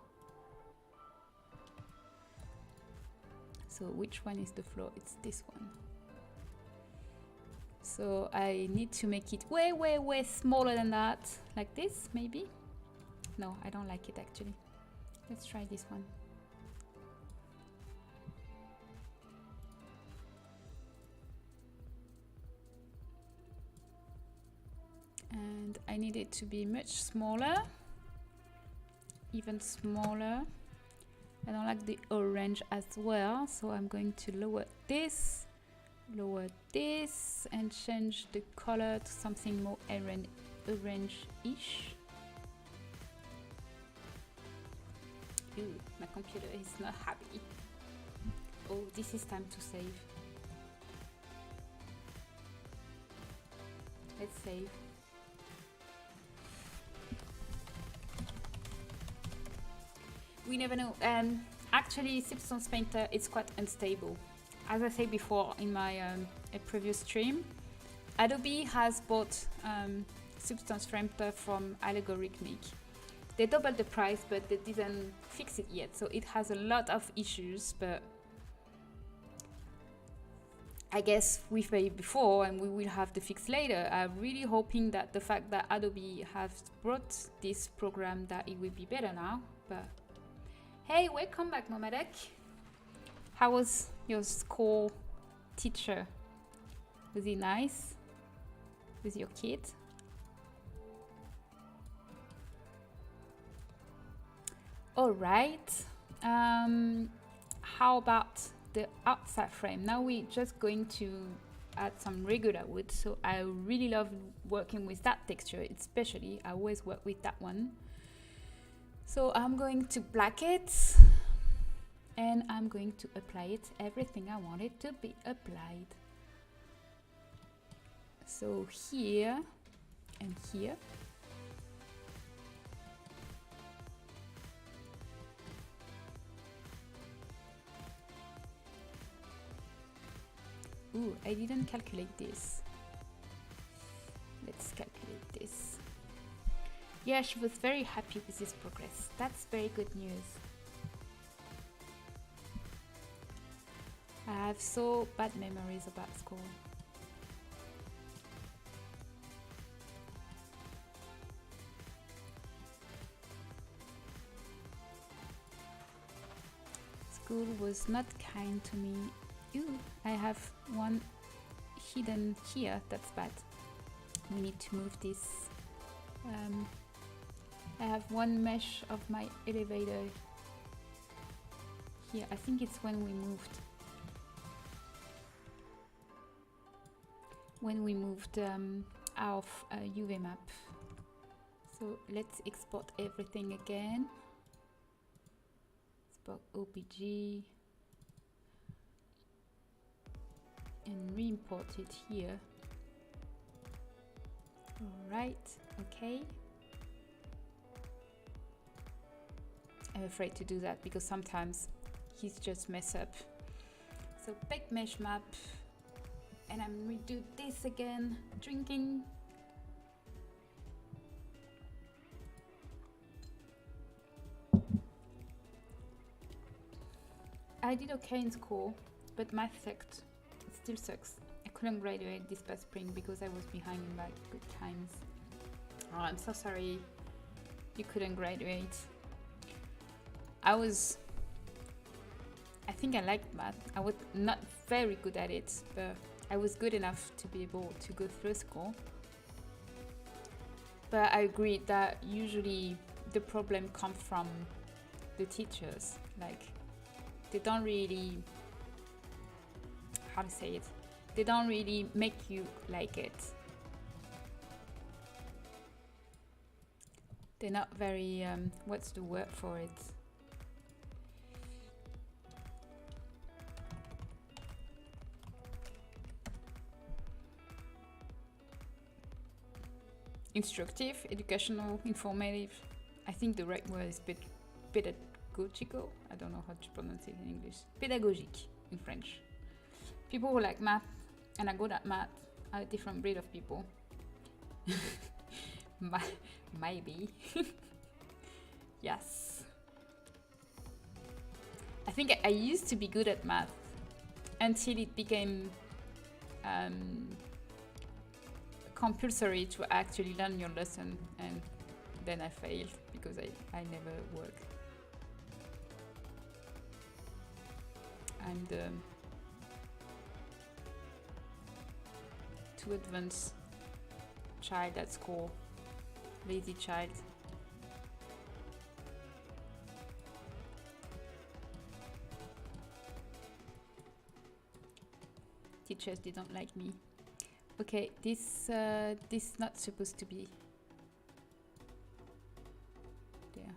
So which one is the floor? It's this one. So I need to make it way, way, way smaller than that. Like this, maybe? No, I don't like it actually. Let's try this one. And I need it to be much smaller, even smaller. I don't like the orange as well, so I'm going to lower this, and change the color to something more orange-ish. Ew, my computer is not happy. Oh, this is time to save. Let's save. We never know. Actually, Substance Painter is quite unstable. As I said before in my a previous stream, Adobe has bought Substance Painter from Algorithmic. They doubled the price, but they didn't fix it yet. So it has a lot of issues, but I guess we've paid before and we will have the fix later. I'm really hoping that the fact that Adobe has brought this program that it will be better now. But hey, welcome back, Momadek. How was your school teacher? Was he nice with your kid? All right. How about the outside frame? Now we're just going to add some regular wood. So I really love working with that texture, especially. I always work with that one. So I'm going to black it and I'm going to apply it everything I want it to be applied. So here and here. Ooh, I didn't calculate this. Let's calculate this. Yeah, she was very happy with this progress. That's very good news. I have so bad memories about school. School was not kind to me. Ooh, I have one hidden here. That's bad. We need to move this. I have one mesh of my elevator here. I think it's when we moved. Our UV map. So let's export everything again. Export OPG. And re-import it here. Alright, okay. I'm afraid to do that because sometimes he's just mess up. So pick mesh map and I'm redo this again, drinking. I did okay in school, but math sucked. It still sucks. I couldn't graduate this past spring because I was behind in like good times. Oh, I'm so sorry you couldn't graduate. I think I liked math. I was not very good at it, but I was good enough to be able to go through school. But I agree that usually the problem comes from the teachers. Like, they don't really, how to say it? They don't really make you like it. They're not very, what's the word for it? Instructive, educational, informative. I think the right word is pedagogical. I don't know how to pronounce it in English. Pédagogique in French. People who like math and are good at math are a different breed of people. Maybe. Yes. I think I used to be good at math until it became compulsory to actually learn your lesson, and then I failed because I never work. I'm the too advanced child at school, lazy child. Teachers didn't like me. Okay, this not supposed to be there.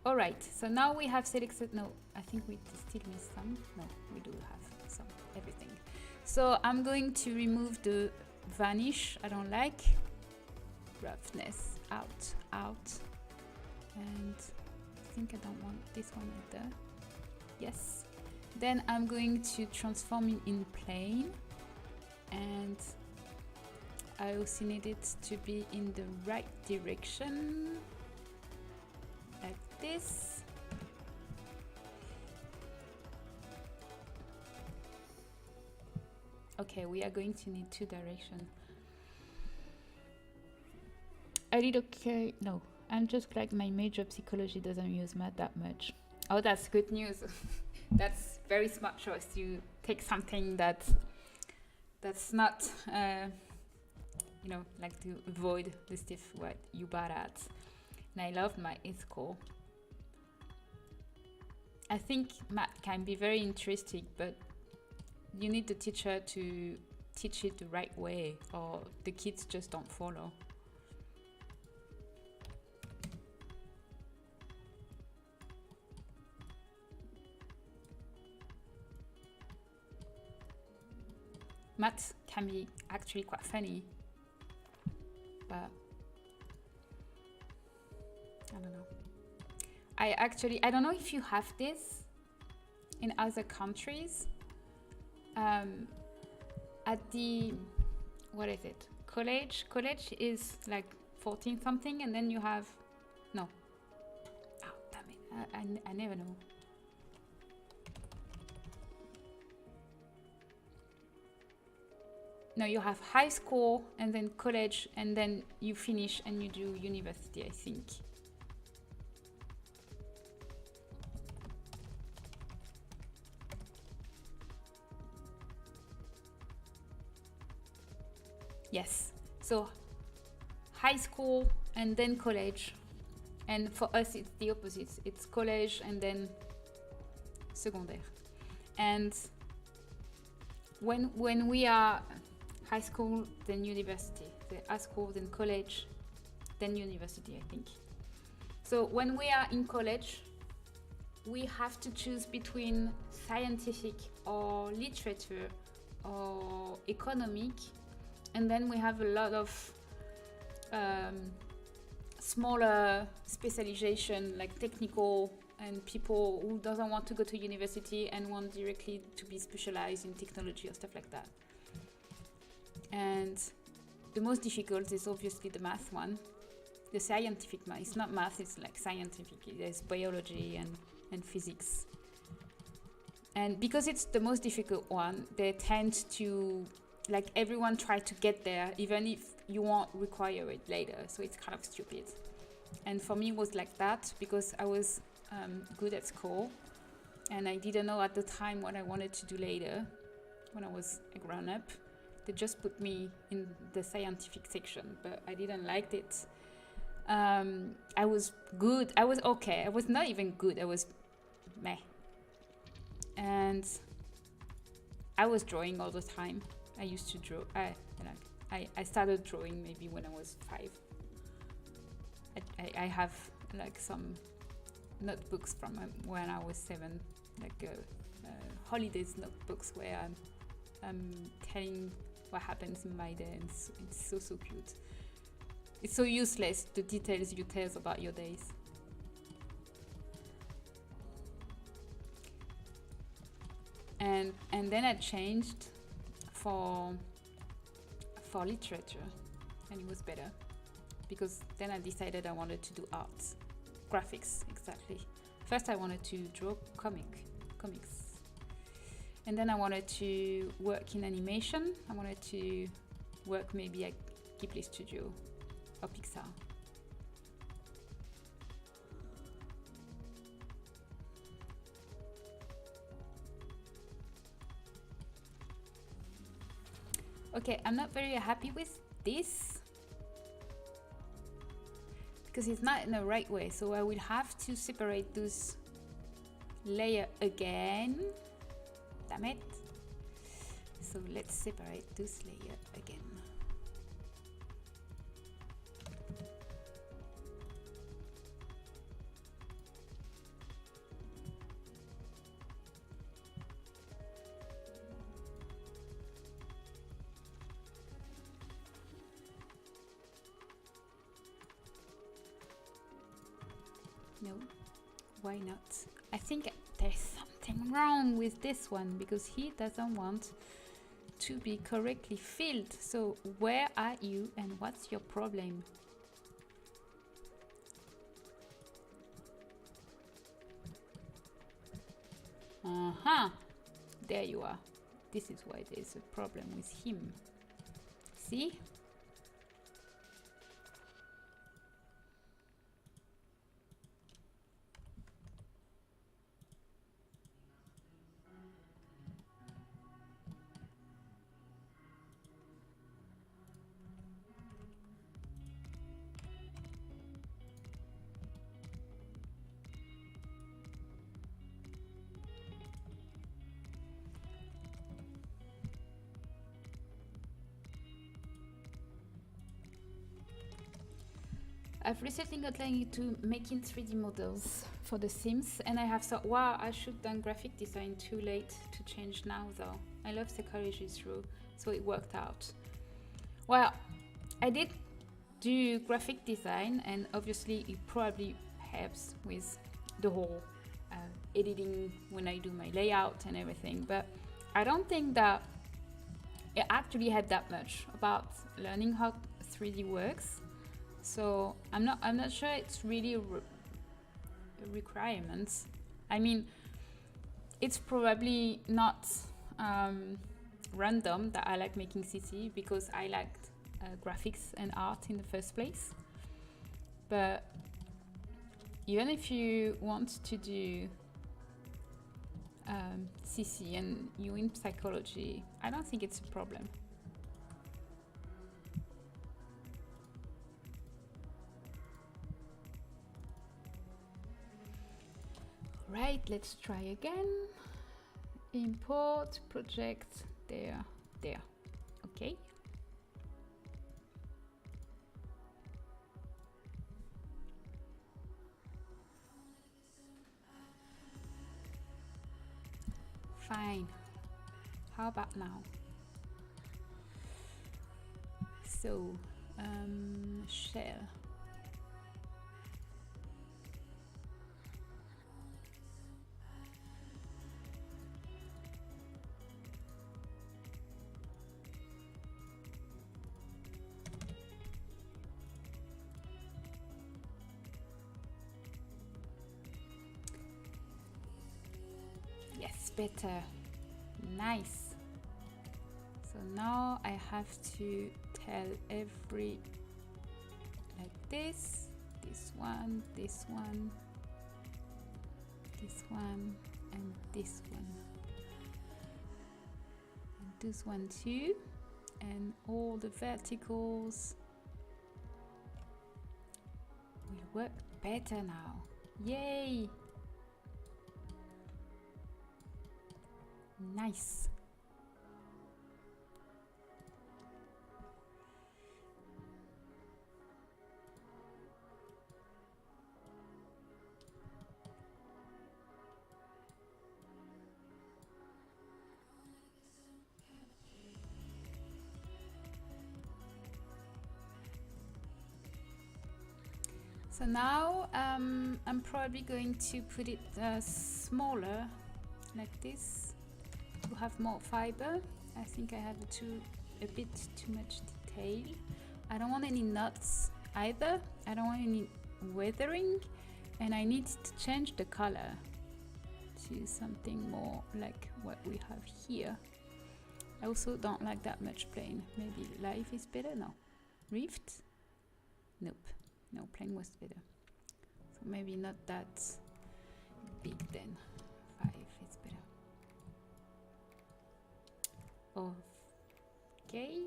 All right, so now we have selected. No, I think we still miss some. No, we do have some, everything. So I'm going to remove the vanish. I don't like roughness out, and I think I don't want this one either. Yes. Then I'm going to transform it in plane, and I also need it to be in the right direction, like this. Okay, we are going to need 2 directions. I did okay. No, I'm just like my major psychology doesn't use math that much. Oh, that's good news. That's very smart choice. You take something that's not, you know, like to avoid the stuff what you bad at. And I love math in school. I think math can be very interesting, but you need the teacher to teach it the right way, or the kids just don't follow. Math can be actually quite funny, but I don't know. I don't know if you have this in other countries. At the, what is it? College is like 14 something, and then you have, no. Oh, damn it. I never know. No, you have high school and then college, and then you finish and you do university, I think. Yes, so high school and then college, and for us it's the opposite. It's college and then secondaire. And when we are high school, then university, the high school, then college, then university, I think. So when we are in college, we have to choose between scientific or literature or economic, and then we have a lot of smaller specialization, like technical, and people who doesn't want to go to university and want directly to be specialized in technology or stuff like that. And the most difficult is obviously the math one. the scientific math. It's not math, it's like scientific. There's biology and physics. And because it's the most difficult one, they tend to, like, everyone try to get there, even if you won't require it later. So it's kind of stupid. And for me, it was like that because I was good at school. And I didn't know at the time what I wanted to do later when I was a grown-up. They just put me in the scientific section, but I didn't like it. I was good. I was okay. I was not even good. I was meh. And I was drawing all the time. I used to draw. I started drawing maybe when I was 5. I have like some notebooks from when I was 7, like holidays notebooks where I'm telling what happens in my day, and it's so cute. It's so useless, the details you tell about your days. And then I changed for literature, and it was better because then I decided I wanted to do art, graphics, exactly. First I wanted to draw comics, and then I wanted to work in animation. I wanted to work maybe at Ghibli Studio or Pixar. Okay, I'm not very happy with this because it's not in the right way, so I will have to separate those layers again. Damn it. So let's separate those layers again. No, why not? I think there's something wrong with this one because he doesn't want to be correctly filled. So where are you and what's your problem? There you are. This is why there's a problem with him. See? I've recently gotten into making 3D models for The Sims, and I have thought, wow, I should have done graphic design. Too late to change now though. I love psychology through, so it worked out. Well, I did do graphic design, and obviously it probably helps with the whole editing when I do my layout and everything, but I don't think that it actually had that much about learning how 3D works. So I'm not sure it's really a requirement. I mean, it's probably not random that I like making CC because I liked graphics and art in the first place. But even if you want to do CC and you're in psychology, I don't think it's a problem. Right, let's try again. Import project there. Okay. Fine. How about now? So, shell. better. Nice. So now I have to tell every, like this one, this one, this one, and this one, and this one too, and all the verticals will work better now. Yay! Nice. So now I'm probably going to put it smaller, like this, to have more fiber. I think I have a bit too much detail. I don't want any knots either. I don't want any weathering, and I need to change the color to something more like what we have here. I also don't like that much plain. Maybe live is better. No, rift. Nope. No, plain was better. So maybe not that big then. 5 is better. Okay.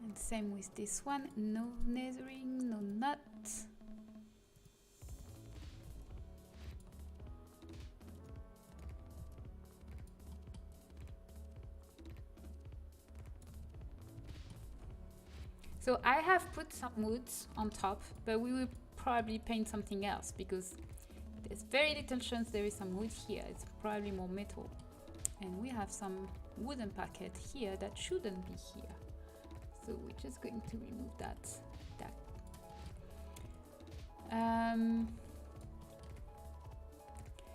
And same with this one. No nethering, no nut. So I have put some woods on top, but we will probably paint something else because there's very little chance there is some wood here. It's probably more metal. And we have some wooden packet here that shouldn't be here. So we're just going to remove that.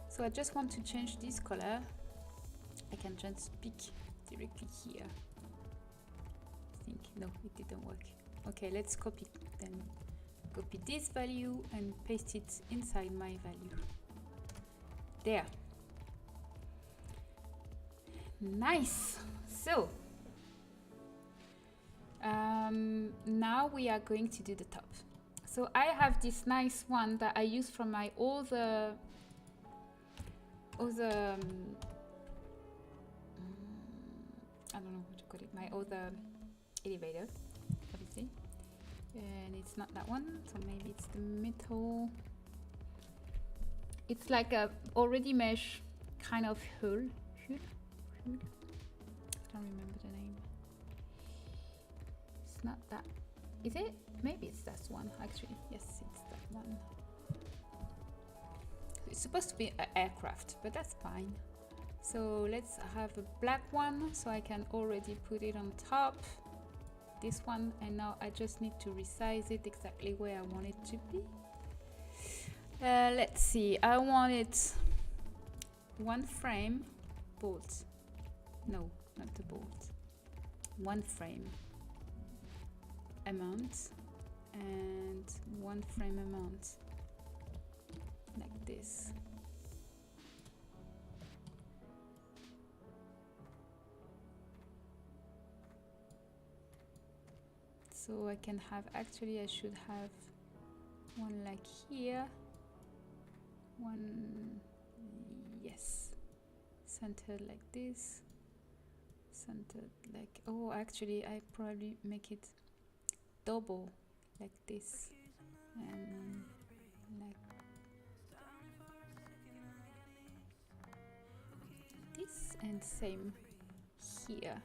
So I just want to change this color. I can just pick directly here. I think, no, it didn't work. Okay, let's copy then. Copy this value and paste it inside my value. There. Nice. So now we are going to do the top. So I have this nice one that I use from my other I don't know what to call it, my other elevator, obviously, and it's not that one, so maybe it's the metal. It's like a already mesh kind of hull. I don't remember the name. It's not that, is it? Maybe it's that one actually. Yes, it's that one. It's supposed to be an aircraft, but that's fine. So let's have a black one so I can already put it on top. This one, and now I just need to resize it exactly where I want it to be. Let's see, I want it one frame bolt. No, not the bolt. One frame amount and one frame amount like this. So I can have, actually I should have one like here, one, yes, centered like this, centered like, oh actually I probably make it double like this, and like this, and same here.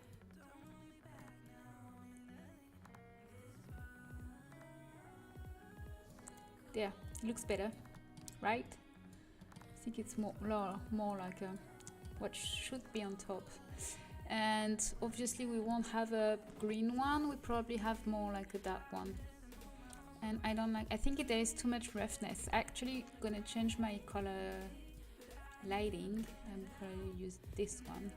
There, looks better, right? I think it's more like what should be on top. And obviously we won't have a green one, we probably have more like a dark one. And I don't like, I think there is too much roughness. Actually gonna change my color lighting and probably use this one.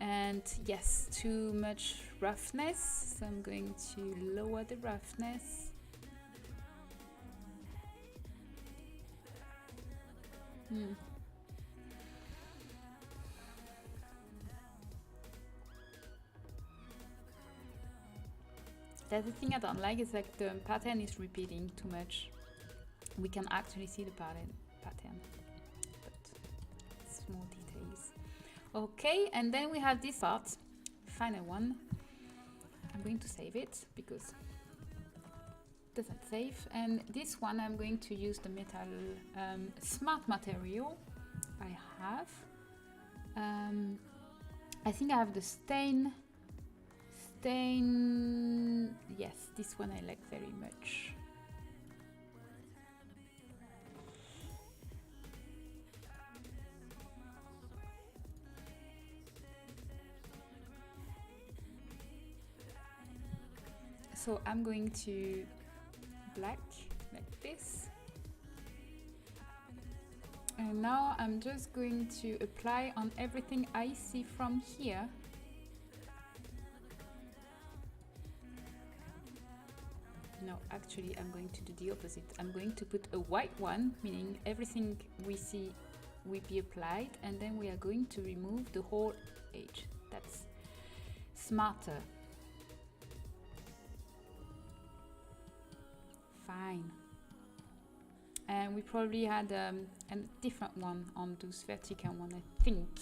And yes, too much roughness, so I'm going to lower the roughness. That's the thing I don't like, is like the pattern is repeating too much. We can actually see the pattern, but small details. Okay, and then we have this part, final one. I'm going to save it because it doesn't save. And this one I'm going to use the metal smart material I have. I think I have the stain. Yes, this one I like very much. So I'm going to black like this. And now I'm just going to apply on everything I see from here. No, actually I'm going to do the opposite. I'm going to put a white one, meaning everything we see will be applied, and then we are going to remove the whole edge. That's smarter. Fine. And we probably had a different one on those vertical one, I think.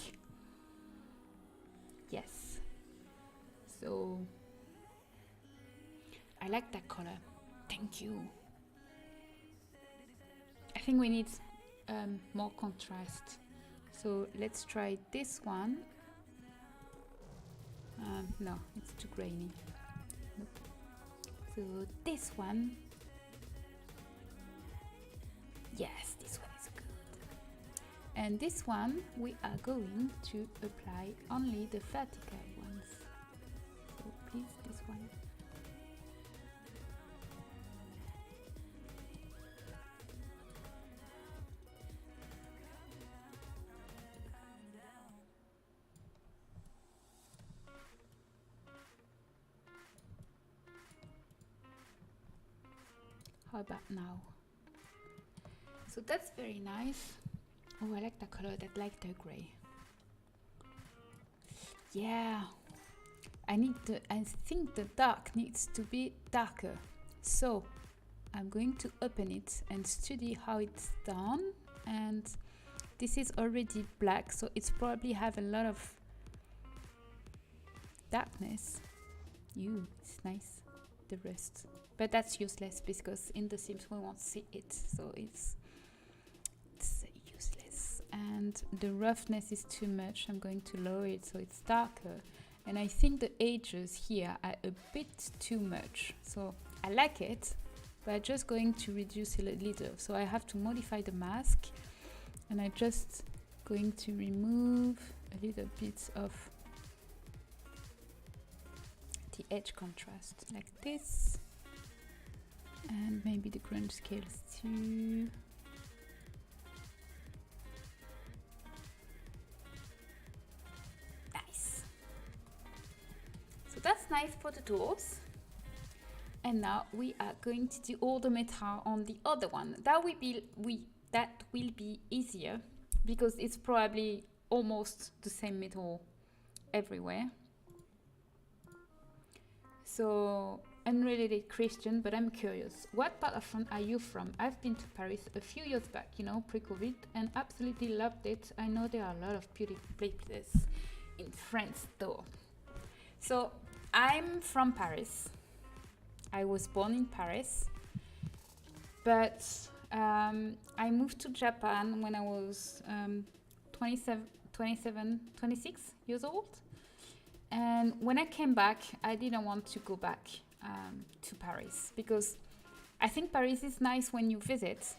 Yes. So I like that color. Thank you. I think we need more contrast. So let's try this one. No, it's too grainy. Nope. So this one. Yes, this one is good. And this one, we are going to apply only the vertical ones. So please, this one. How about now? So that's very nice. Oh, I like the color, that lighter gray. Yeah, I think the dark needs to be darker. So I'm going to open it and study how it's done. And this is already black, so it's probably have a lot of darkness. It's nice, the rust. But that's useless because in the Sims we won't see it, so it's useless. And the roughness is too much. I'm going to lower it so it's darker. And I think the edges here are a bit too much. So I like it, but I'm just going to reduce it a little. So I have to modify the mask, and I'm just going to remove a little bit of the edge contrast like this. And maybe the grunge scales too. Nice. So that's nice for the doors. And now we are going to do all the metal on the other one. That will be easier because it's probably almost the same metal everywhere. So, unrelated question, but I'm curious. What part of France are you from? I've been to Paris a few years back, pre-COVID, and absolutely loved it. I know there are a lot of beautiful places in France, though. So, I'm from Paris. I was born in Paris, but I moved to Japan when I was 26 years old. And when I came back, I didn't want to go back to Paris because I think Paris is nice when you visit.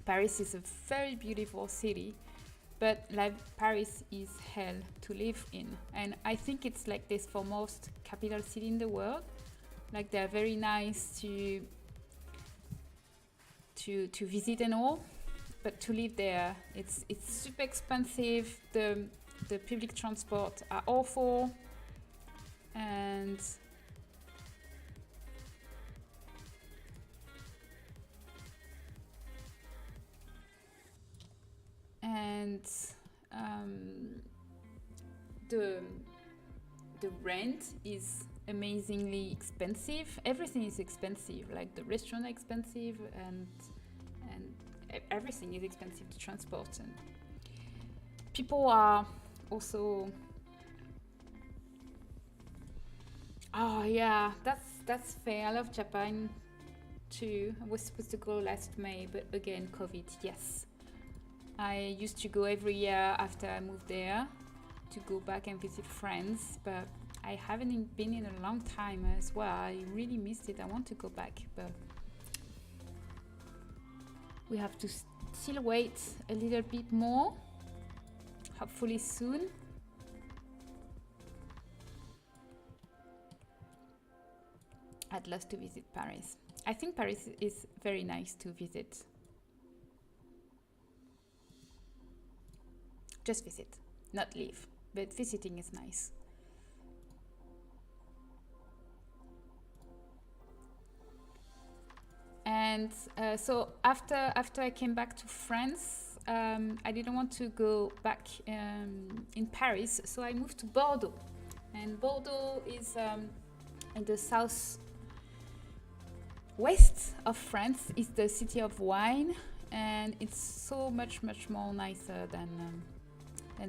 Paris is a very beautiful city, but like Paris is hell to live in. And I think it's like this for most capital cities in the world. Like they're very nice to visit and all, but to live there, it's super expensive. The public transport are awful, and and the rent is amazingly expensive. Everything is expensive, like the restaurant are expensive, and everything is expensive to transport, and people are also yeah, that's fair. I love Japan too. I was supposed to go last May, but again COVID. Yes, I used to go every year after I moved there to go back and visit friends, but I haven't been in a long time as well. I really missed it. I want to go back, but we have to still wait a little bit more. Hopefully soon. I'd love to visit Paris. I think Paris is very nice to visit. Just visit, not live, but visiting is nice. And so after I came back to France, I didn't want to go back in Paris, so I moved to Bordeaux. And Bordeaux is in the southwest of France. It's the city of wine, and it's so much more nicer than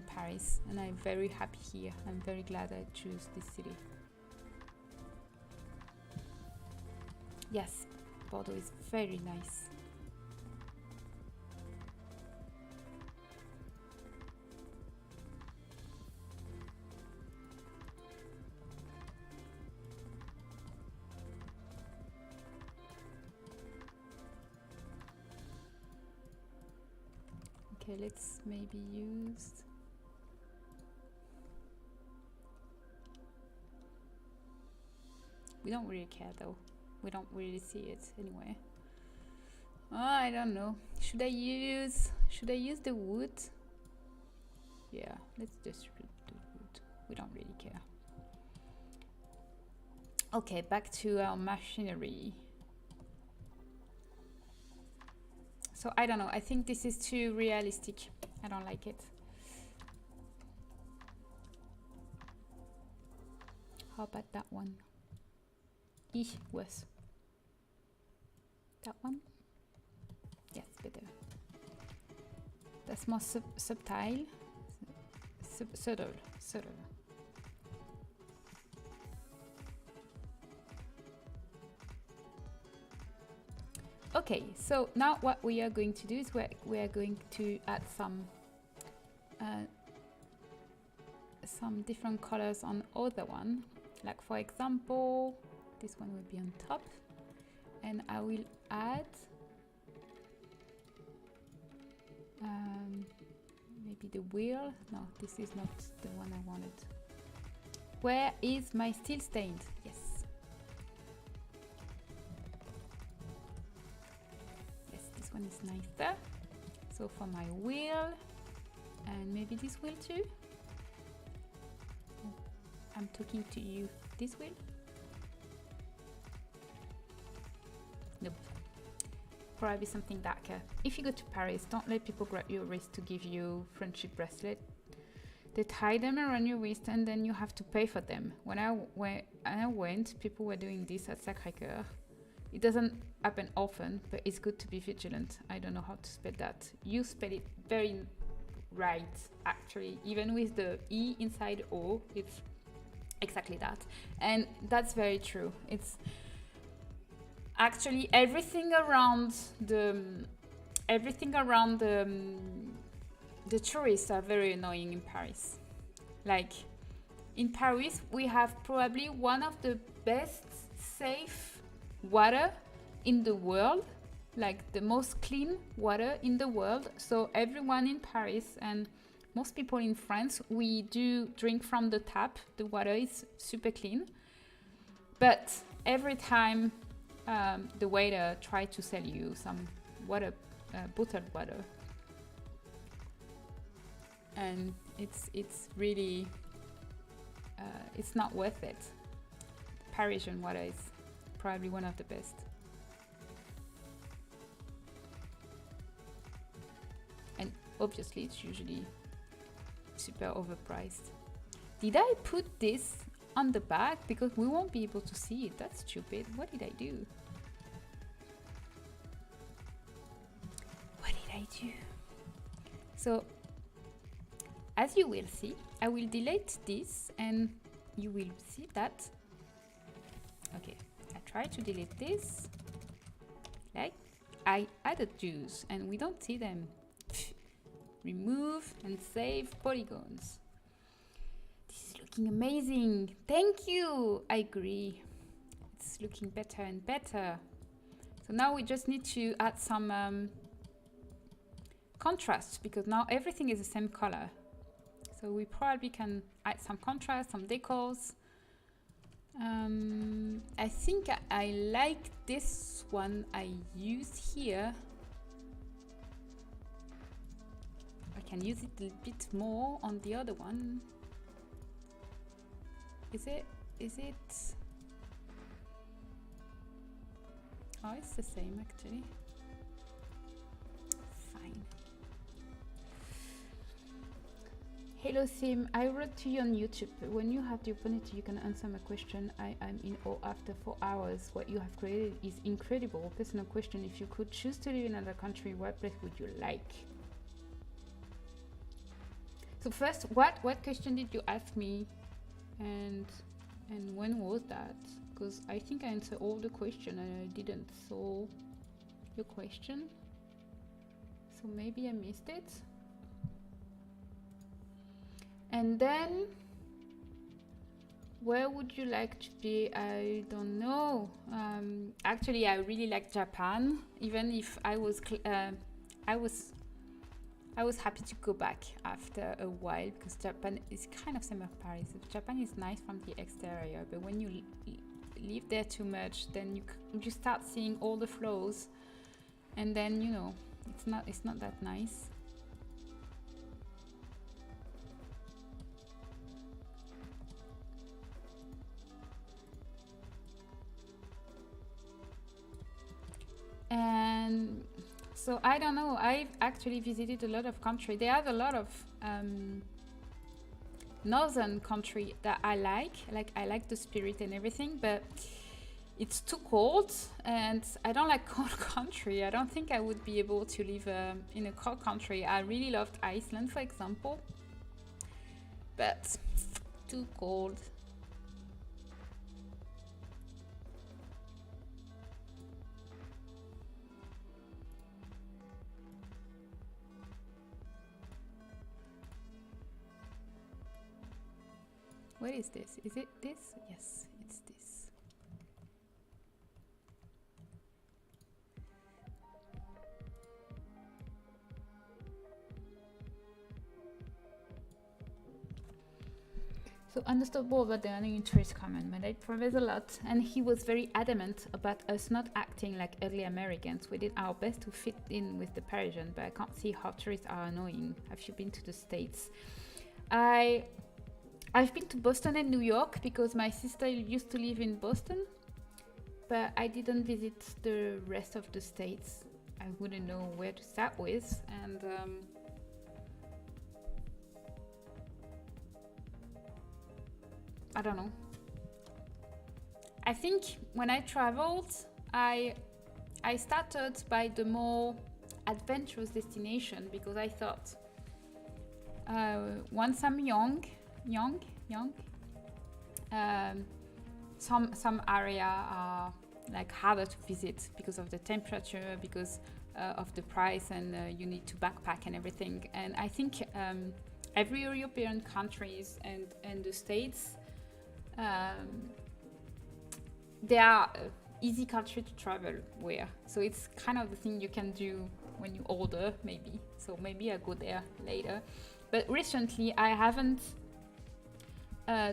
Paris. And I'm very happy here. I'm very glad I chose this city. Yes, Bordeaux is very nice. Okay, let's maybe use we don't really care though. We don't really see it anyway. Oh, I don't know. Should I use the wood? Yeah, let's just do wood. We don't really care. Okay, back to our machinery. So I don't know. I think this is too realistic. I don't like it. How about that one? Worse. That one? Yes, better. That's more subtle. Subtle. Okay, so now what we are going to do is we are going to add some different colors on other one. Like for example, this one will be on top, and I will add maybe the wheel. No, this is not the one I wanted. Where is my steel stained? Yes. Yes, this one is nicer. So for my wheel, and maybe this wheel too. I'm talking to you. This wheel? Nope. Probably something darker. If you go to Paris, don't let people grab your wrist to give you friendship bracelet. They tie them around your wrist and then you have to pay for them. When I went, people were doing this at Sacré-Cœur. It doesn't happen often, but it's good to be vigilant. I don't know how to spell that. You spell it very right, actually. Even with the E inside O, it's exactly that. And that's very true. It's actually everything around the tourists are very annoying in Paris. Like in Paris, we have probably one of the best safe water in the world, like the most clean water in the world. So everyone in Paris and most people in France, we do drink from the tap. The water is super clean. But every time the waiter tries to sell you some water, bottled water, and it's really it's not worth it. Parisian water is probably one of the best. And obviously it's usually super overpriced. Did I put this on the back? Because we won't be able to see it. That's stupid. What did I do? What did I do? So, as you will see, I will delete this and you will see that. Okay, I try to delete this. Like, I added Jews and we don't see them. Remove and save polygons. This is looking amazing. Thank you. I agree. It's looking better and better. So now we just need to add some contrast, because now everything is the same color. So we probably can add some contrast, some decals. I think I like this one I used here. I can use it a bit more on the other one. Is it? Oh, it's the same actually. Fine. Hello Sim, I wrote to you on YouTube. When you have the opportunity, you can answer my question. I am in awe after 4 hours. What you have created is incredible. Personal question: if you could choose to live in another country, what place would you like? So first, what question did you ask me, and when was that? Because I think I answered all the question and I didn't saw your question. So maybe I missed it. And then, where would you like to be? I don't know. Actually, I really like Japan. Even if I was happy to go back after a while, because Japan is kind of similar to Paris. Japan is nice from the exterior, but when you live there too much, then you start seeing all the flaws, and then you know it's not that nice. And so I don't know. I've actually visited a lot of countries. They have a lot of northern country that I like. I like the spirit and everything, but it's too cold, and I don't like cold country. I don't think I would be able to live in a cold country. I really loved Iceland, for example, but too cold. What is this? Is it this? Yes, it's this. So understandable about the earning interest comment, but it provides a lot, and he was very adamant about us not acting like early Americans. We did our best to fit in with the Parisian, but I can't see how tourists are annoying. Have you been to the States? I've been to Boston and New York because my sister used to live in Boston, but I didn't visit the rest of the states. I wouldn't know where to start with, and I don't know. I think when I traveled, I started by the more adventurous destination, because I thought once I'm young, some area are like harder to visit because of the temperature, because of the price, and you need to backpack and everything. And I think every European countries and the States, they are easy country to travel where. So it's kind of the thing you can do when you're older, maybe. So maybe I go there later. But recently I haven't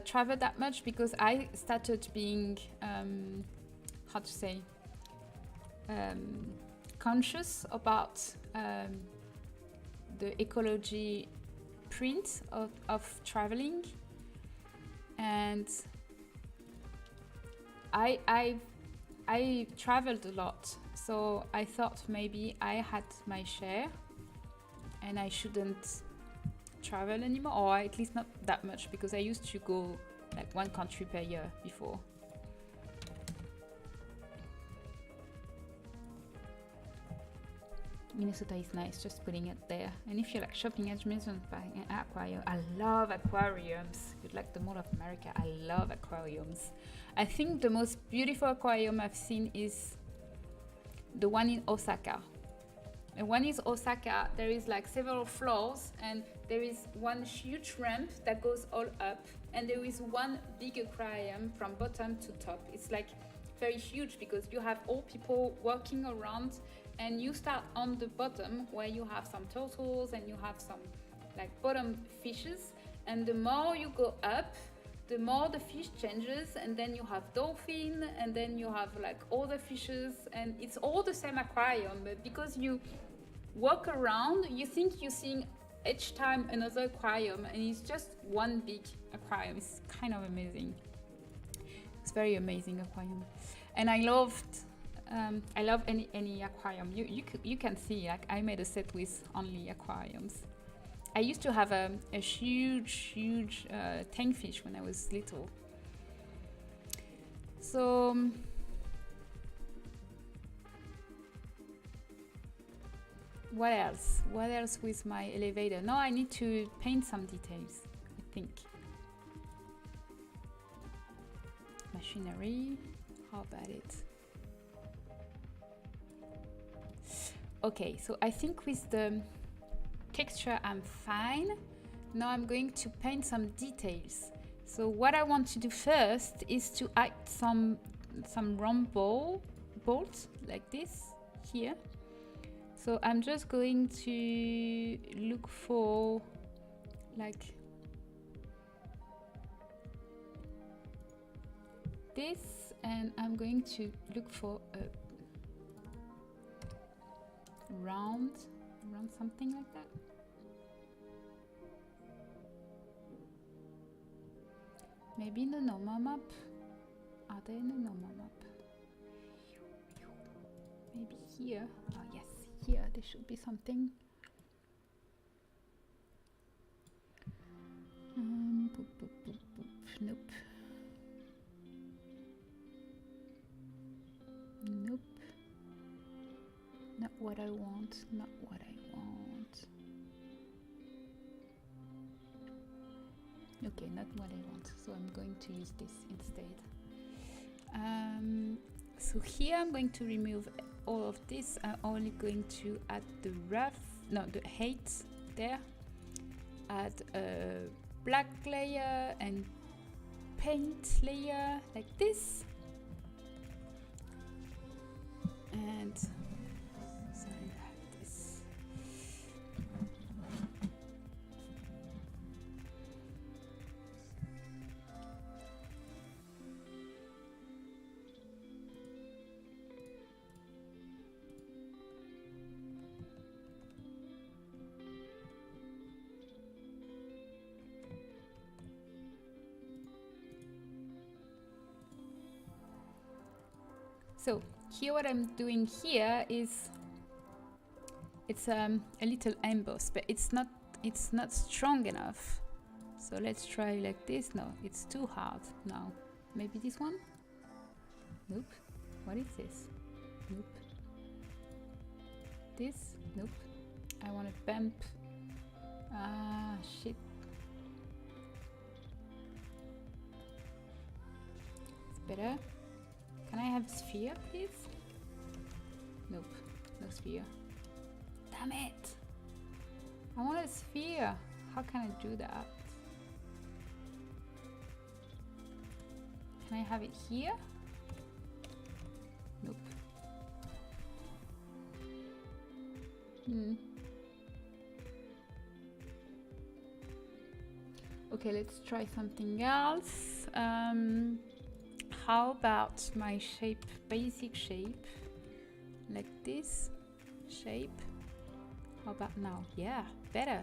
traveled that much, because I started being how to say conscious about the ecology print of traveling, and I traveled a lot, so I thought maybe I had my share, and I shouldn't travel anymore, or at least not that much, because I used to go like one country per year before. Minnesota is nice, just putting it there. And if you like shopping amusement park and aquarium, I love aquariums. You'd like the Mall of America, I love aquariums. I think the most beautiful aquarium I've seen is the one in Osaka. The one in Osaka, there is like several floors, and there is one huge ramp that goes all up, and there is one big aquarium from bottom to top. It's like very huge because you have all people walking around, and you start on the bottom where you have some turtles and you have some like bottom fishes, and the more you go up, the more the fish changes, and then you have dolphin, and then you have like all the fishes, and it's all the same aquarium, but because you walk around, you think you're seeing each time another aquarium, and it's just one big aquarium. It's kind of amazing. It's very amazing aquarium, and I love any aquarium. You can see, like, I made a set with only aquariums. I used to have a huge tankfish when I was little. So what else? What else with my elevator? Now I need to paint some details, I think. Machinery, how about it? Okay, so I think with the texture I'm fine. Now I'm going to paint some details. So what I want to do first is to add some round bolts like this here. So I'm just going to look for like this, and I'm going to look for a round something like that. Maybe in the normal map. Are they in the normal map? Maybe here. Oh yes, here there should be something. Boop, boop, boop, boop. Nope. Nope. Not what I want. Not what I want. Okay, not what I want. So I'm going to use this instead. So here I'm going to remove all of this. I'm only going to add the height there. Add a black layer and paint layer like this. And sorry, I have this. So here what I'm doing here is it's a little emboss, but it's not strong enough. So let's try like this. No, it's too hard now. Maybe this one? Nope. What is this? Nope. This? Nope. I want to bump. Ah, shit. It's better. Can I have a sphere, please? Nope, no sphere. Damn it! I want a sphere. How can I do that? Can I have it here? Nope. Okay, let's try something else. How about my shape, basic shape, like this shape? How about now? Yeah, better.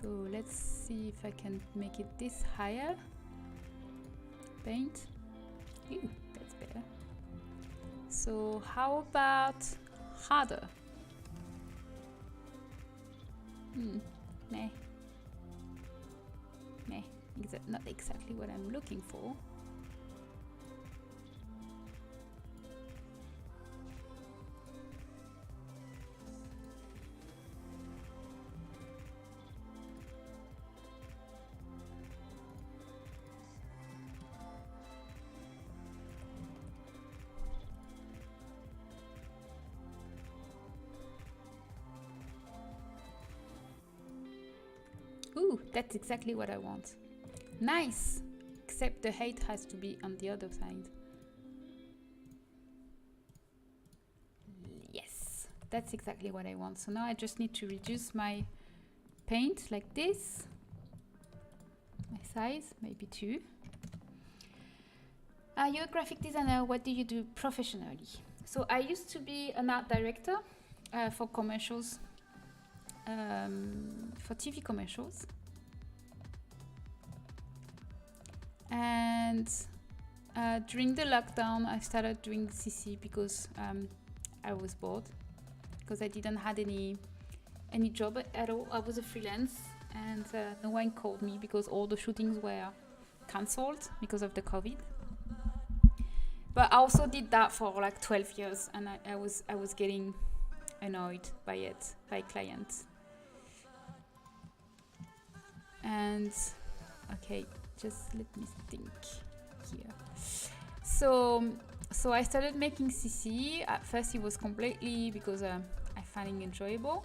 So let's see if I can make it this higher. Paint. Ew, that's better. So how about harder? Meh. Meh. Not exactly what I'm looking for. Ooh, that's exactly what I want. Nice! Except the height has to be on the other side. Yes, that's exactly what I want. So now I just need to reduce my paint like this. My size, maybe 2. You're a graphic designer. What do you do professionally? So I used to be an art director for commercials, for TV commercials. And during the lockdown, I started doing CC because I was bored, because I didn't have any job at all. I was a freelance, and no one called me because all the shootings were cancelled because of the COVID. But I also did that for like 12 years, and I was getting annoyed by it, by clients. And okay, just let me think here. So I started making CC. At first it was completely because I find it enjoyable.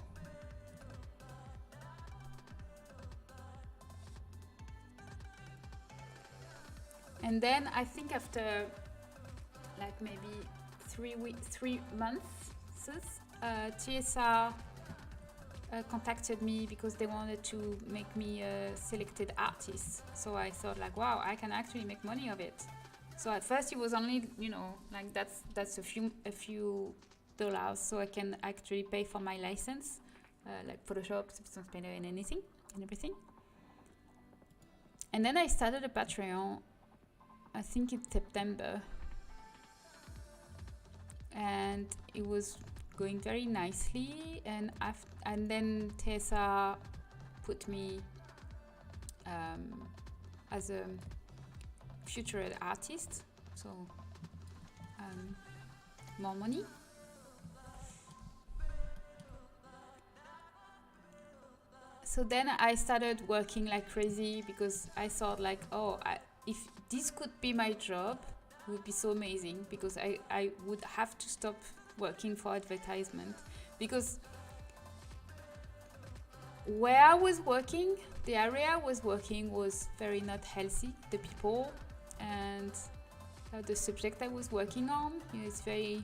And then I think after like maybe 3 months, TSR contacted me because they wanted to make me a selected artist. So I thought like, wow, I can actually make money of it. So at first it was only, like that's a few dollars, so I can actually pay for my license, like Photoshop, Substance Painter, and everything. And then I started a Patreon, I think in September, and it was going very nicely. And then Tessa put me as a featured artist, so more money. So then I started working like crazy because I thought like, if this could be my job, it would be so amazing, because I would have to stop working for advertisement, because where I was working, the area I was working was very not healthy, the people, and the subject I was working on, it's very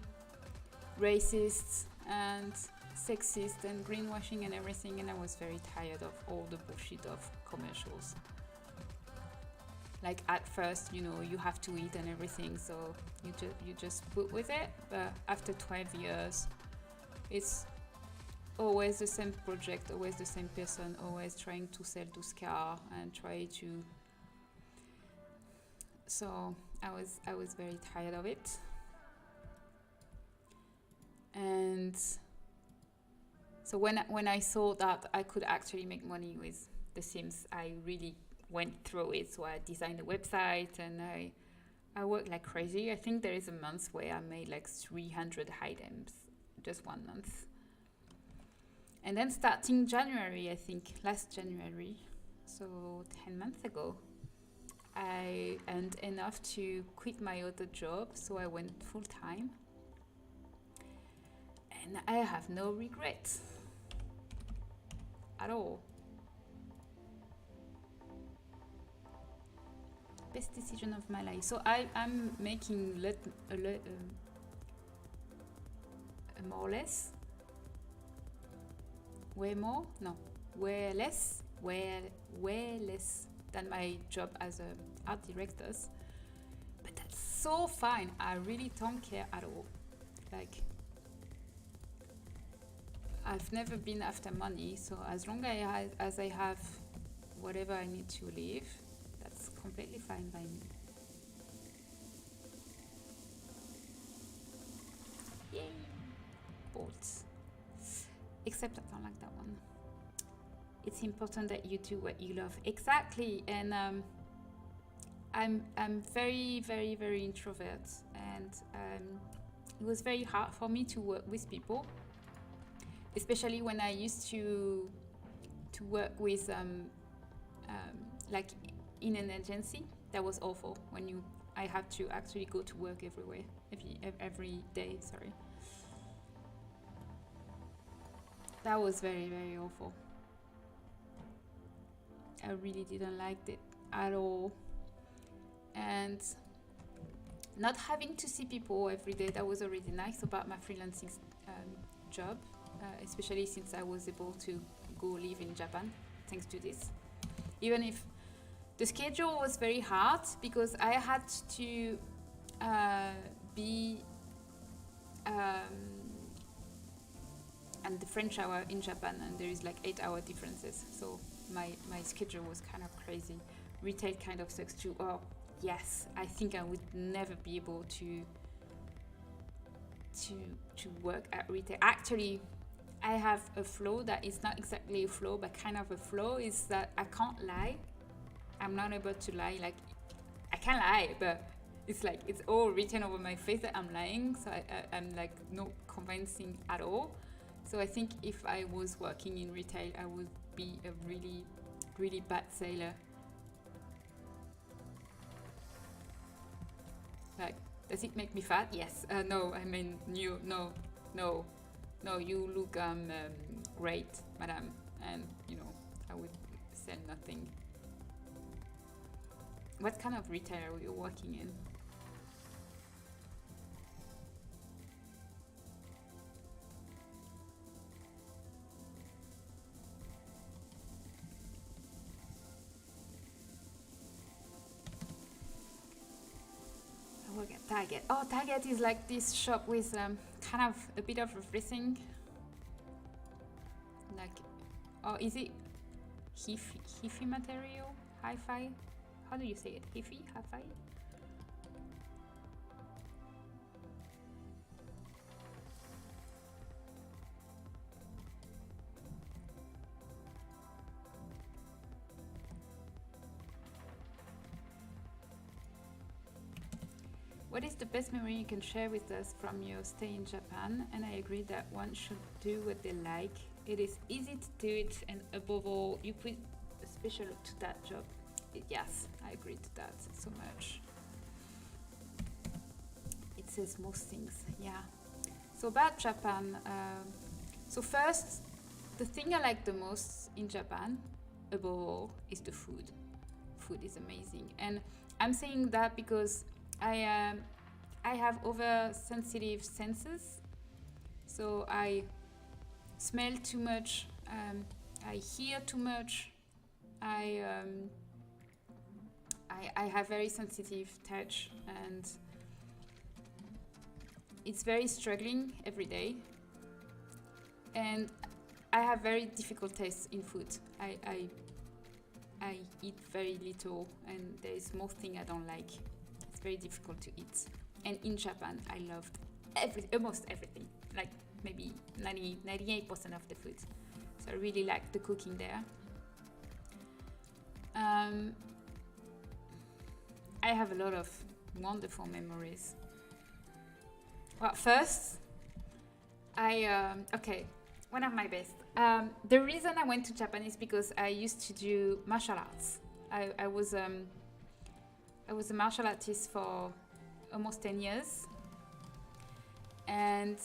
racist and sexist and greenwashing and everything, and I was very tired of all the bullshit of commercials. Like at first, you have to eat and everything, so you just put with it. But after 12 years, it's always the same project, always the same person, always trying to sell those cars and try to. So I was very tired of it, and so when I saw that I could actually make money with The Sims, I really went through it. So I designed a website and I worked like crazy. I think there is a month where I made like 300 items, just 1 month. And then starting January, I think last January, so 10 months ago, I earned enough to quit my other job, so I went full time. And I have no regrets at all. Best decision of my life. So I'm making more or less, way less than my job as an art director. But that's so fine. I really don't care at all. Like, I've never been after money, so as long as I have whatever I need to live, that's completely fine by me. Yay! Bolts. Except I don't like that one. it's important that you do what you love. Exactly. And I'm very, very, very introvert, and it was very hard for me to work with people, especially when I used to work with like in an agency. That was awful when I had to actually go to work every day. Sorry, that was very, very awful. I really didn't like it at all. And not having to see people every day, that was already nice about my freelancing job, especially since I was able to go live in Japan thanks to this. Even if the schedule was very hard because I had to be and the French hour in Japan, and there is like 8-hour differences, so my schedule was kind of crazy. Retail kind of sucks too. Oh yes, I think I would never be able to work at retail. Actually, I have a flaw that is not exactly a flaw, but kind of a flaw, is that I can't lie. I'm not able to lie. Like, I can lie, but it's like it's all written over my face that I'm lying, so I'm like not convincing at all. So I think if I was working in retail, I would be a really, really bad sailor. Like, does it make me fat? Yes. No, I mean, no, you look great, madam. And, I would say nothing. What kind of retail are you working in? Target. Oh, Target is like this shop with kind of a bit of everything. Like, oh, is it Hi-Fi material? Hi-Fi? How do you say it? Hi-Fi? Hi-Fi? What is the best memory you can share with us from your stay in Japan? And I agree that one should do what they like. It is easy to do it, and above all, you put a special look to that job. Yes, I agree to that so much. It says most things, yeah. So about Japan, so first, the thing I like the most in Japan, above all, is the food. Food is amazing, and I'm saying that because I have oversensitive senses, so I smell too much, I hear too much, I have very sensitive touch, and it's very struggling every day, and I have very difficult taste in food. I eat very little, and there is more thing I don't like. It's very difficult to eat. And in Japan, I loved almost everything, like maybe 98% of the food. So I really liked the cooking there. I have a lot of wonderful memories. Well, first, one of my best. The reason I went to Japan is because I used to do martial arts. I was a martial artist for almost 10 years, and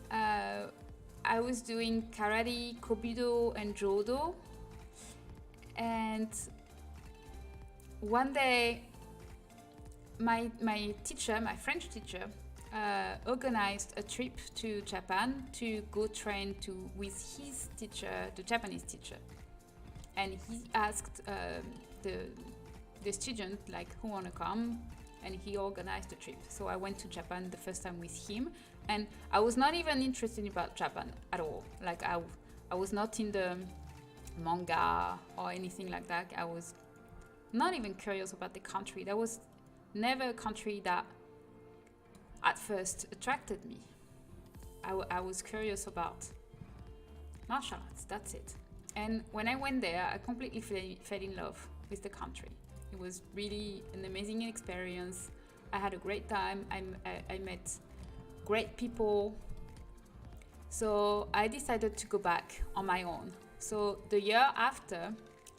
I was doing karate, kobudo, and jodo. And one day, my French teacher, organized a trip to Japan to go train with his teacher, the Japanese teacher, and he asked the student like who wanna come, and he organized the trip. So I went to Japan the first time with him, and I was not even interested about Japan at all. Like I was not in the manga or anything like that. I was not even curious about the country. That was never a country that at first attracted me. I was curious about martial arts, that's it. And when I went there, I completely fell in love with the country. It was really an amazing experience. I had a great time. I met great people. So I decided to go back on my own. So the year after,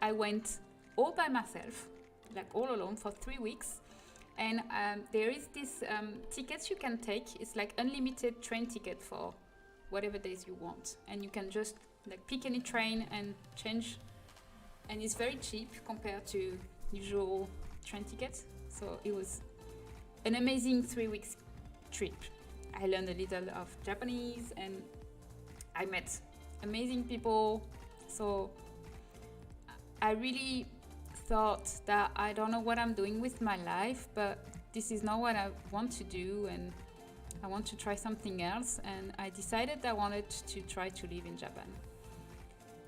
I went all by myself, like all alone for 3 weeks. And there is this tickets you can take. It's like unlimited train ticket for whatever days you want. And you can just like pick any train and change. And it's very cheap compared to usual train tickets. So it was an amazing 3 weeks trip. I learned a little of Japanese and I met amazing people. So I really thought that I don't know what I'm doing with my life, but this is not what I want to do and I want to try something else. And I decided I wanted to try to live in Japan.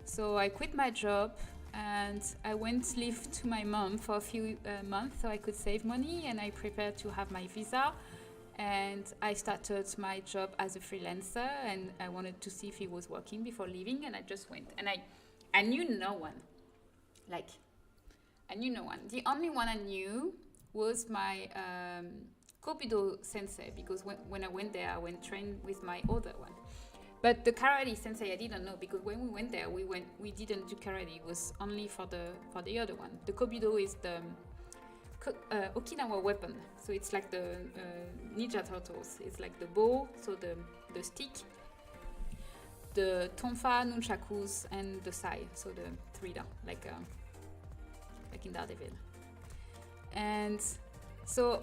So I quit my job and I went live to my mom for a few months so I could save money, and I prepared to have my visa. And I started my job as a freelancer, and I wanted to see if it was working before leaving, and I just went. And I knew no one. Like, I knew no one. The only one I knew was my Kobudo sensei, because when I went there, I went train with my other one. But the karate sensei I didn't know, because when we went there, we didn't do karate. It was only for the other one. The Kobudo is the Okinawa weapon, so it's like the Ninja Turtles. It's like the bow, so the stick, the tonfa, nunchakus, and the sai, so the three down, like in Daredevil. And so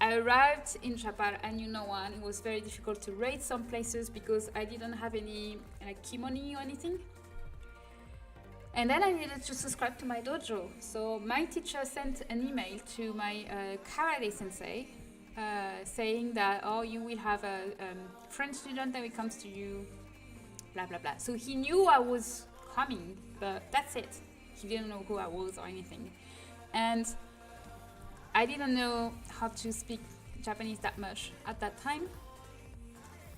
I arrived in Japan. I knew no one. It was very difficult to rate some places because I didn't have any like kimono or anything. And then I needed to subscribe to my dojo. So my teacher sent an email to my karate sensei saying that, oh, you will have a French student that will come to you, blah, blah, blah. So he knew I was coming, but that's it. He didn't know who I was or anything. And I didn't know how to speak Japanese that much at that time.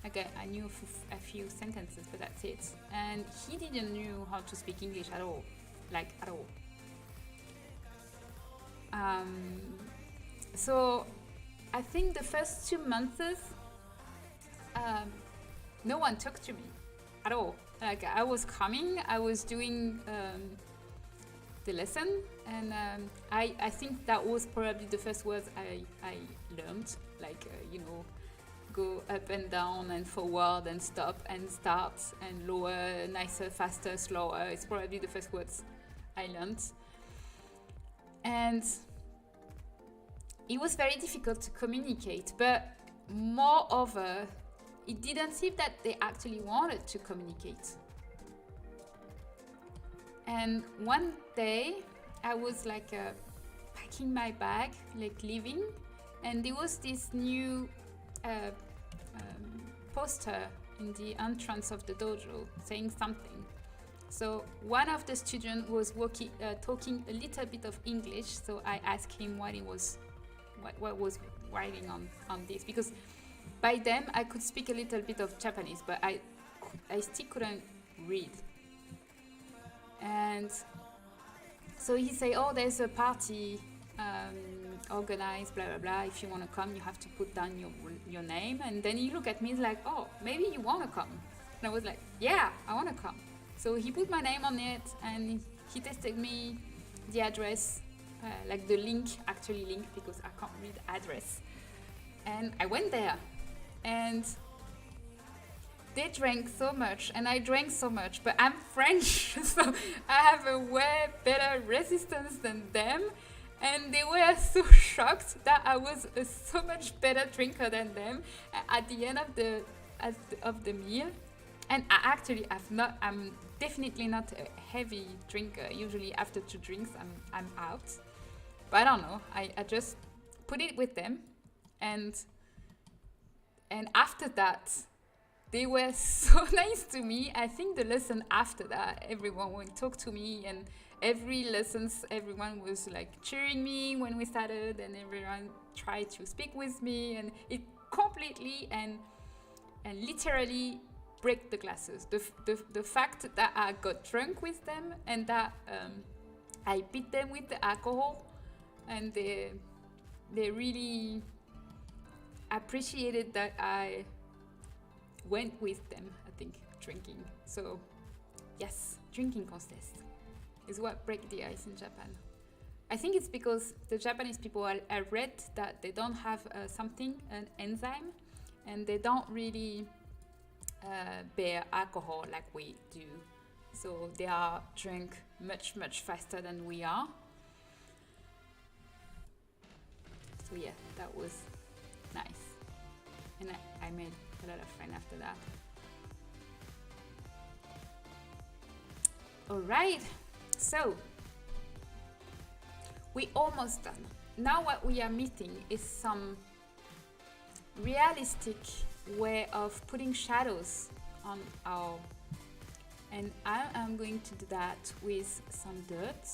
Okay, I knew a few sentences, but that's it. And he didn't know how to speak English at all, like at all. So I think the first 2 months, no one talked to me at all. Like I was coming, I was doing the lesson, and I think that was probably the first words I learned, like go up and down and forward and stop and start and lower, nicer, faster, slower. It's probably the first words I learned. And it was very difficult to communicate, but moreover, it didn't seem that they actually wanted to communicate. And one day I was like packing my bag, like leaving, and there was this new poster in the entrance of the dojo saying something. So one of the students was talking a little bit of English, so I asked him what was writing on this, because by then I could speak a little bit of Japanese, but I still couldn't read. And so he said, oh, there's a party organized, blah, blah, blah. If you want to come, you have to put down your name. And then he looked at me, he's like, oh, maybe you want to come. And I was like, yeah, I want to come. So he put my name on it, and he tested me the address, like the link, because I can't read address. And I went there, and they drank so much, and I drank so much, but I'm French, so I have a way better resistance than them. And they were so shocked that I was a so much better drinker than them at the end of the meal. And I'm definitely not a heavy drinker. Usually after 2 drinks, I'm out. But I don't know. I just put it with them, and after that, they were so nice to me. I think the lesson after that, everyone would talk to me, and everyone was like cheering me when we started, and everyone tried to speak with me, and it completely and literally break the glasses. The fact that I got drunk with them and that I beat them with the alcohol, and they really appreciated that I went with them, I think, drinking. So yes, drinking contest is what break the ice in Japan. I think it's because the Japanese people, I read that they don't have an enzyme, and they don't really bear alcohol like we do. So they are drunk much, much faster than we are. So yeah, that was nice. And I made a lot of friends after that. All right, so we almost done. Now what we are missing is some realistic way of putting shadows on our, and I am going to do that with some dirt.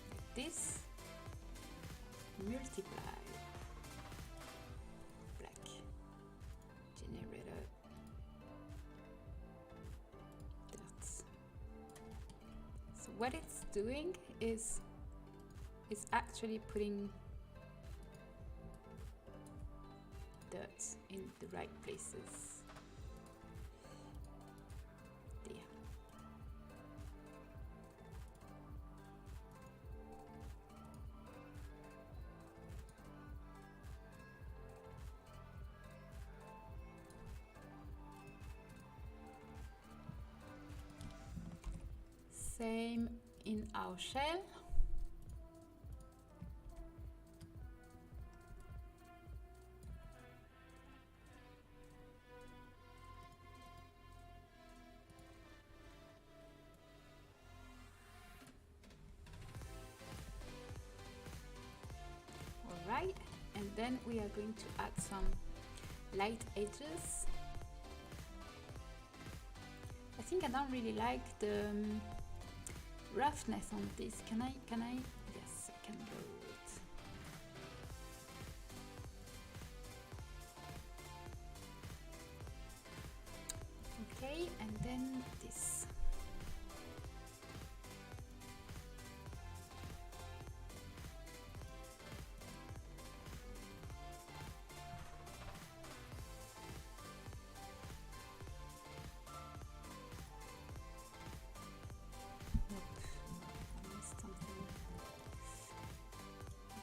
Like this. Multiply. Black. Generator. Dirt. So what it's doing is it's actually putting dirt in the right places. There. Same in our shell. Right, and then we are going to add some light edges. I think I don't really like the roughness on this. Can I? Yes, I can do it. Okay, and then this.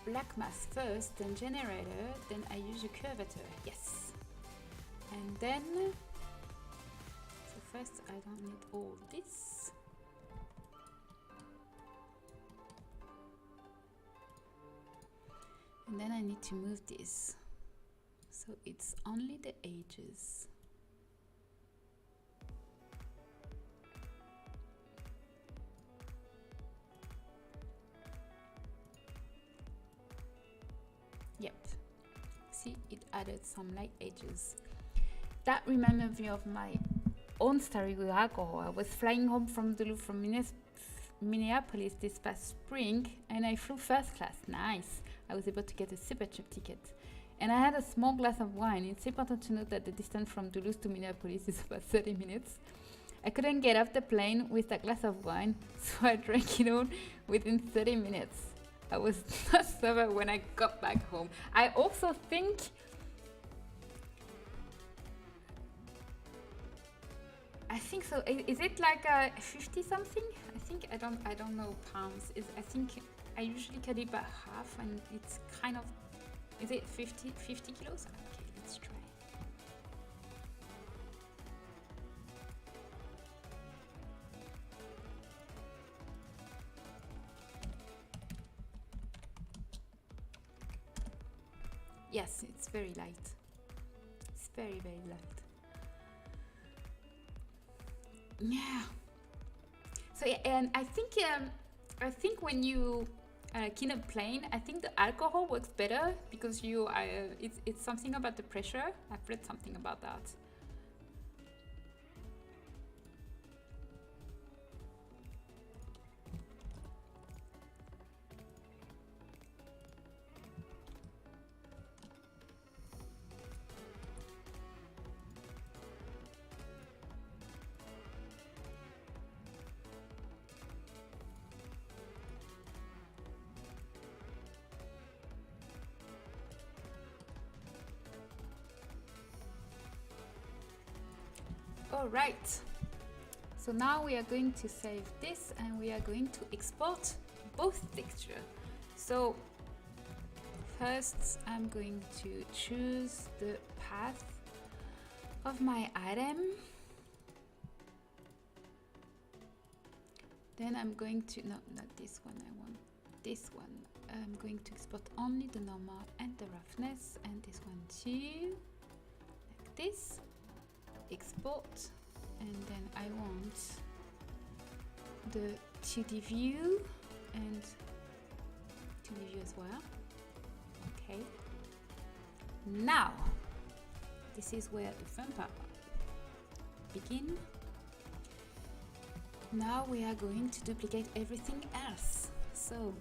Black mask first, then generator, then I use a curvature. Yes. And then, so first I don't need all this. And then I need to move this. So it's only the edges. Yep, see, it added some light edges. That reminded me of my own story with alcohol. I was flying home from Duluth from Minneapolis this past spring, and I flew first class. Nice. I was able to get a super cheap ticket. And I had a small glass of wine. It's important to note that the distance from Duluth to Minneapolis is about 30 minutes. I couldn't get off the plane with a glass of wine, so I drank it all within 30 minutes. I was not sober when I got back home. I also think so. Is it like 50 something? I don't know pounds. I think I usually cut it by half, and it's kind of, is it 50 kilos? Okay, let's try. Yes, it's very light. It's very, very light. Yeah. So yeah, and I think when you clean a plane, I think the alcohol works better because it's something about the pressure. I've read something about that. All right. So now we are going to save this and we are going to export both texture. So first I'm going to choose the path of my item. Then I'm going to, no, not this one, I want this one. I'm going to export only the normal and the roughness, and this one too, like this. Export, and then I want the 2D view and 2D view as well. Okay. Now, this is where the fun part begins. Now we are going to duplicate everything else. So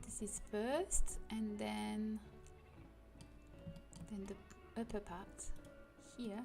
this is first, and then the upper part here.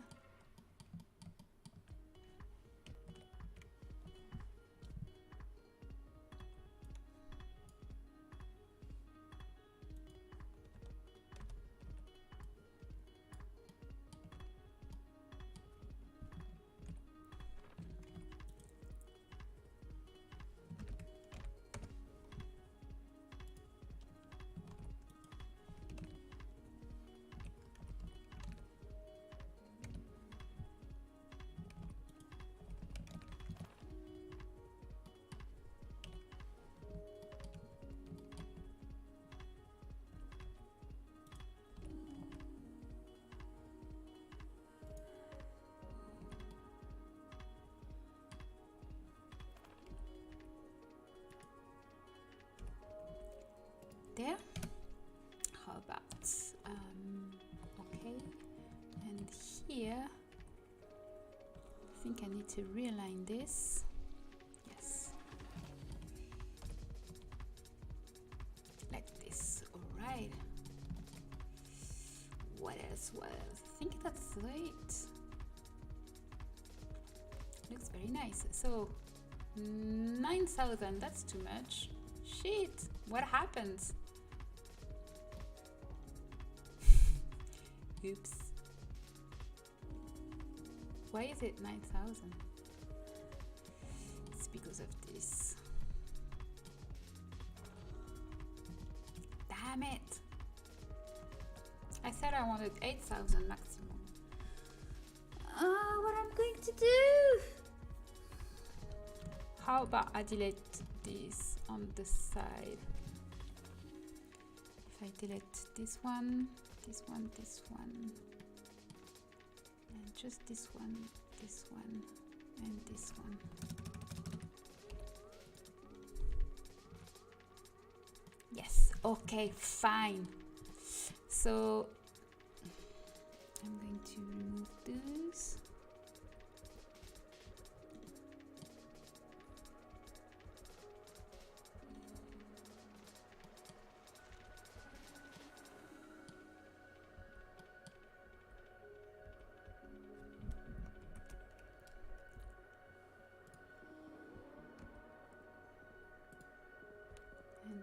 There. How about okay, and here I think I need to realign this. Yes, like this. All right. What else? What else? I think that's it. Looks very nice. So 9,000. That's too much. Shit. What happens? Oops. Why is it 9,000? It's because of this. Damn it! I said I wanted 8,000 maximum. What I'm going to do? How about I delete this on the side? If I delete this one, this one, this one, and just this one, and this one. Yes, okay, fine. So I'm going to remove this.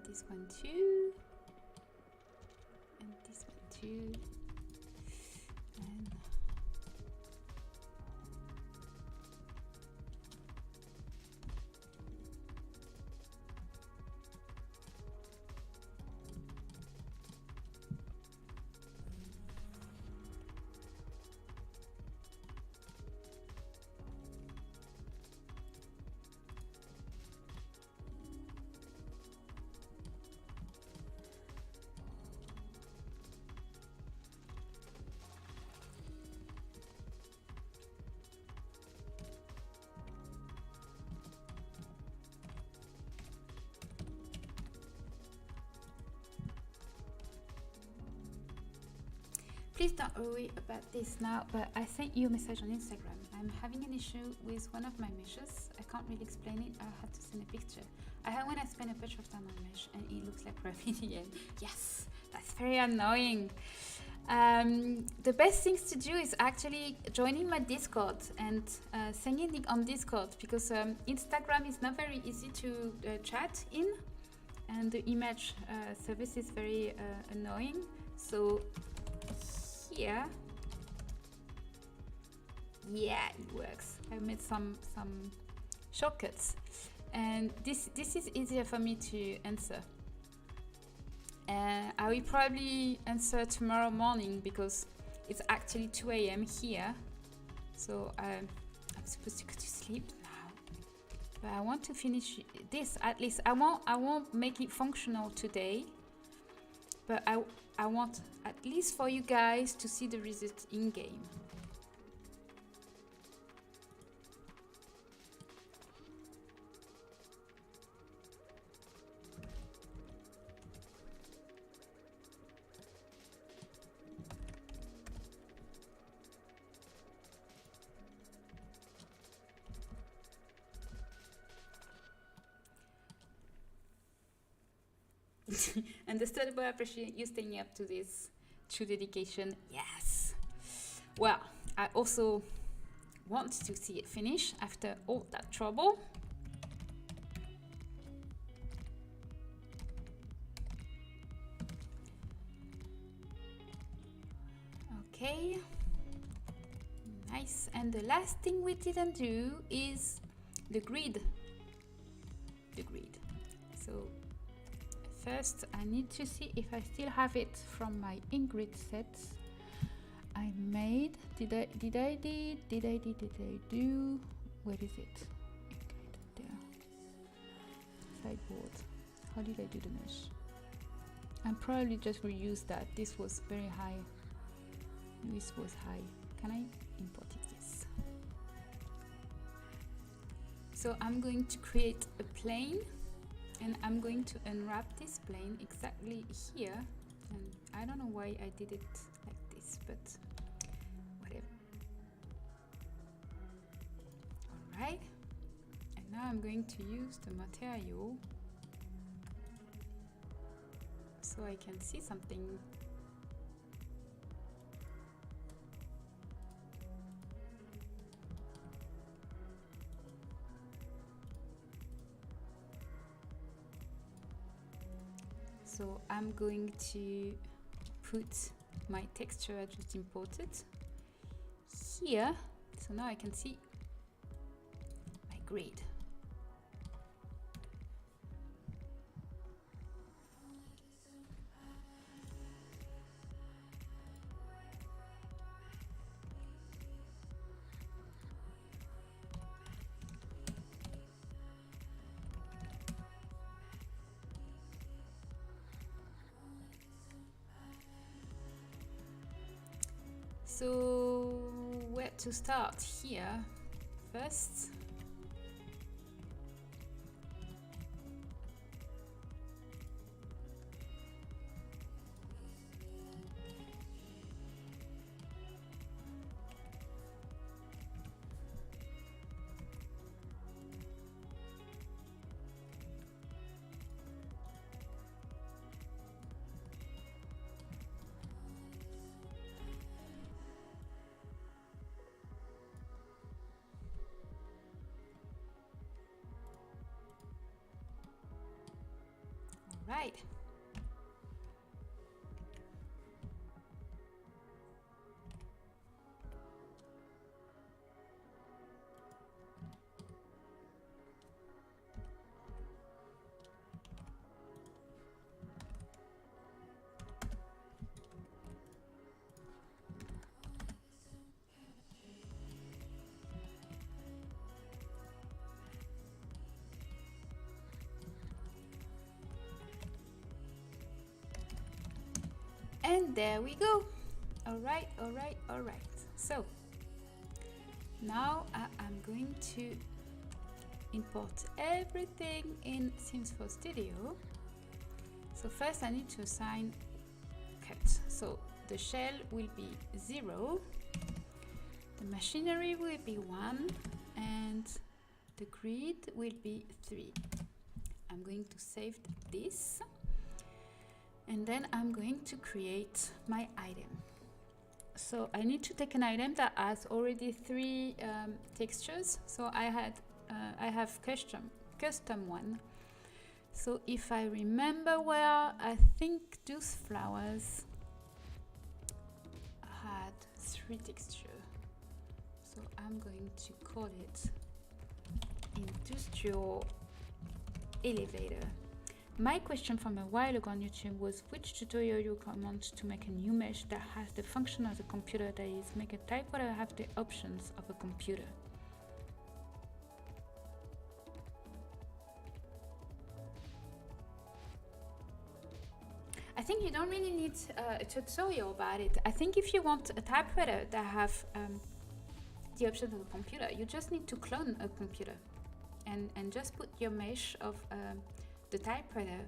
This one too, and this one too, and Please don't worry about this now, but I sent you a message on Instagram. I'm having an issue with one of my meshes. I can't really explain it. I had to send a picture. I had when I spent a bunch of time on mesh and it looks like graffiti. Yes, that's very annoying. The best things to do is actually joining my Discord and sending it on Discord, because Instagram is not very easy to chat in, and the image service is very annoying. So here, yeah, it works. I made some shortcuts, and this is easier for me to answer. I will probably answer tomorrow morning because it's actually 2 a.m. here, so I'm supposed to go to sleep now. But I want to finish this at least. I won't make it functional today, but I want at least for you guys to see the result in game. Understandable, I appreciate you staying up to this true dedication. Yes. Well, I also want to see it finish after all that trouble. Okay. Nice. And the last thing we didn't do is the grid. The grid. So first, I need to see if I still have it from my ingrid sets I made. Did I do? Where is it? Ingrid, there. Sideboard. How did I do the mesh? I'm probably just reuse that. This was very high. This was high. Can I import it? Yes. So I'm going to create a plane. And I'm going to unwrap this plane exactly here, and I don't know why I did it like this, but whatever. Alright, and now I'm going to use the material so I can see something. So I'm going to put my texture I just imported here. So now I can see my grid. So where to start? Here first. Right. And there we go. All right. So now I'm going to import everything in Sims 4 Studio. So first I need to assign cut. So the shell will be 0, the machinery will be 1, and the grid will be 3. I'm going to save this, and then I'm going to create my item. So I need to take an item that has already 3 textures. So I have custom one. So if I remember well, I think those flowers had 3 textures. So I'm going to call it industrial elevator. My question from a while ago on YouTube was which tutorial you recommend to make a new mesh that has the function of a computer, that is, make a typewriter have the options of a computer. I think you don't really need a tutorial about it. I think if you want a typewriter that have the options of a computer, you just need to clone a computer and just put your mesh of the typewriter,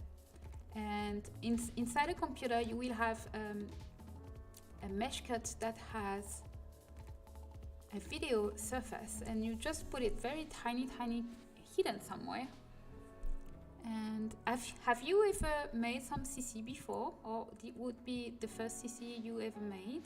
and inside a computer you will have a mesh cut that has a video surface, and you just put it very tiny hidden somewhere. And have you ever made some CC before, or it would be the first CC you ever made?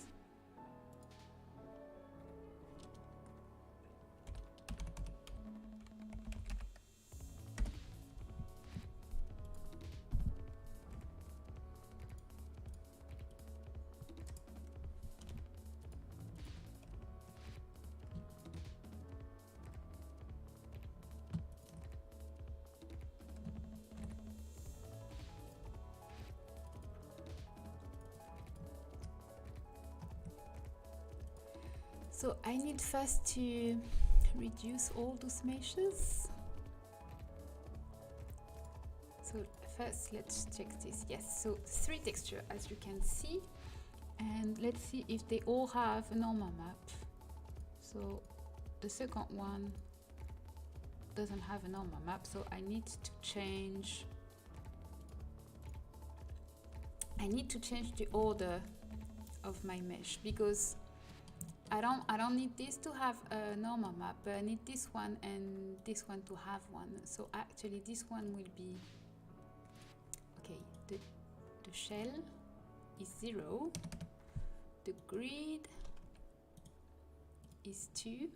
So I need first to reduce all those meshes. So first let's check this. Yes, so 3 textures as you can see, and let's see if they all have a normal map. So the second one doesn't have a normal map, so I need to change the order of my mesh, because I don't need this to have a normal map, but I need this one and this one to have one. So actually this one will be, okay, the shell is 0, the grid is 2,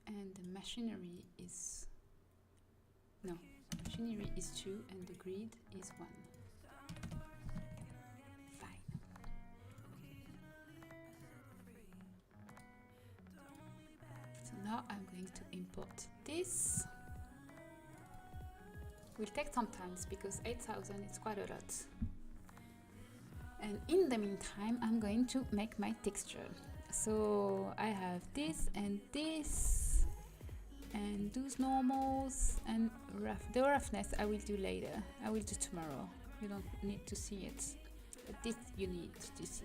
and the machinery is 2 and the grid is 1. Now I'm going to import this. Will take some time because 8,000 is quite a lot. And in the meantime, I'm going to make my texture. So I have this, and those normals, and the roughness I will do later. I will do tomorrow. You don't need to see it, but this you need to see.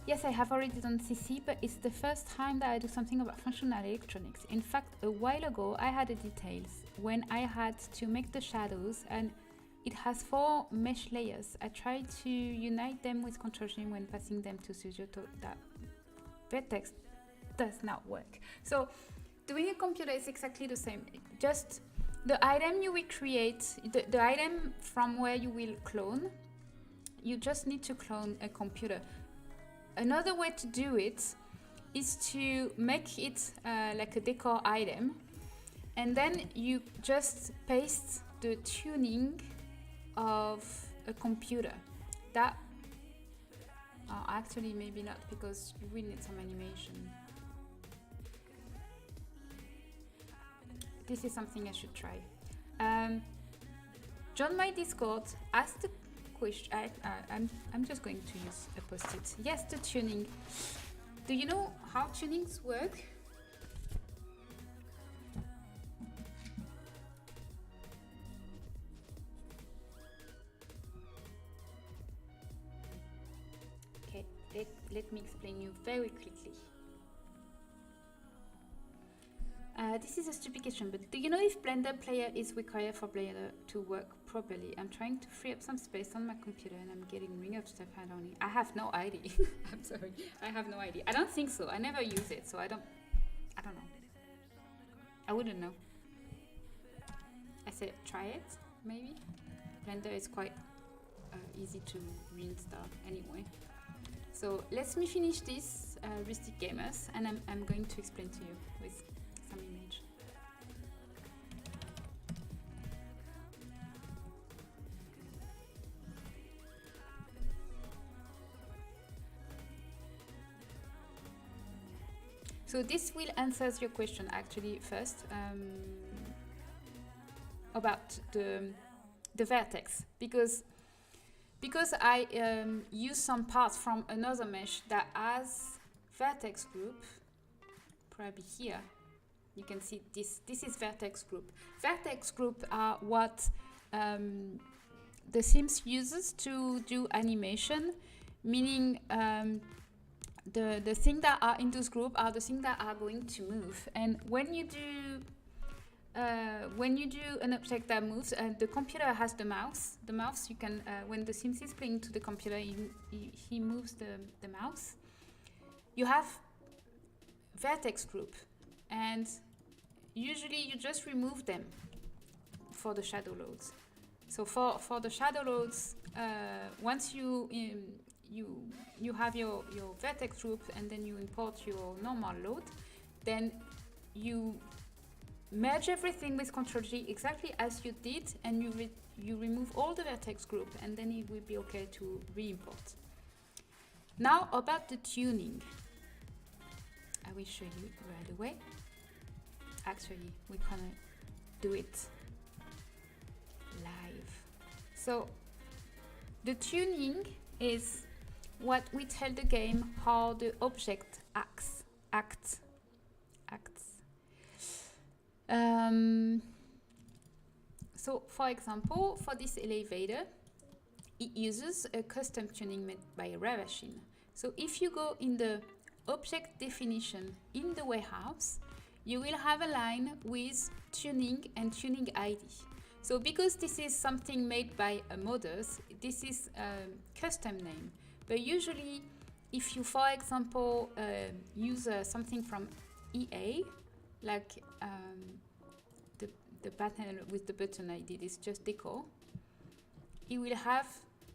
Yes, I have already done CC, but it's the first time that I do something about functional electronics. In fact, a while ago, I had the details when I had to make the shadows, and it has 4 mesh layers. I tried to unite them with Troubleshooting when passing them to Syboulette. That vertex does not work. So doing a computer is exactly the same. Just the item you will create, the item from where you will clone, you just need to clone a computer. Another way to do it is to make it like a decor item, and then you just paste the tuning of a computer. That actually maybe not, because you will need some animation. This is something I should try. Join my Discord, ask the question. I'm just going to use a post-it. Yes, the tuning. Do you know how tunings work? let me explain you very quickly. This is a stupid question, but do you know if Blender Player is required for Blender to work properly? I'm trying to free up some space on my computer and I'm getting ring of stuff I don't need. I have no idea. I'm sorry. I have no idea. I don't think so. I never use it, so I don't know. I wouldn't know. I said try it, maybe. Blender is quite easy to reinstall anyway. So let me finish this Rustic Gamers, and I'm going to explain to you with some image. So this will answer your question actually first about the vertex, because I use some parts from another mesh that has vertex group. Probably here you can see this is vertex group. Vertex group are what the Sims uses to do animation, meaning the things that are in this group are the things that are going to move. And when you do an object that moves, the computer has the mouse. The mouse, you can when the Sims is playing to the computer, he moves the mouse. You have vertex group, and usually you just remove them for the shadow loads. So for the shadow loads, once you have your vertex group and then you import your normal load, then you merge everything with Ctrl-G exactly as you did, and you remove all the vertex group, and then it will be okay to re-import. Now about the tuning. I will show you right away. Actually, we're gonna do it live. So the tuning is what we tell the game how the object acts. So for example, for this elevator, it uses a custom tuning made by a Ravashine. So if you go in the object definition in the warehouse, you will have a line with tuning and tuning ID. So because this is something made by modders, this is a custom name. But usually, if you, for example, use something from EA, like the pattern with the button I did is just deco, it will have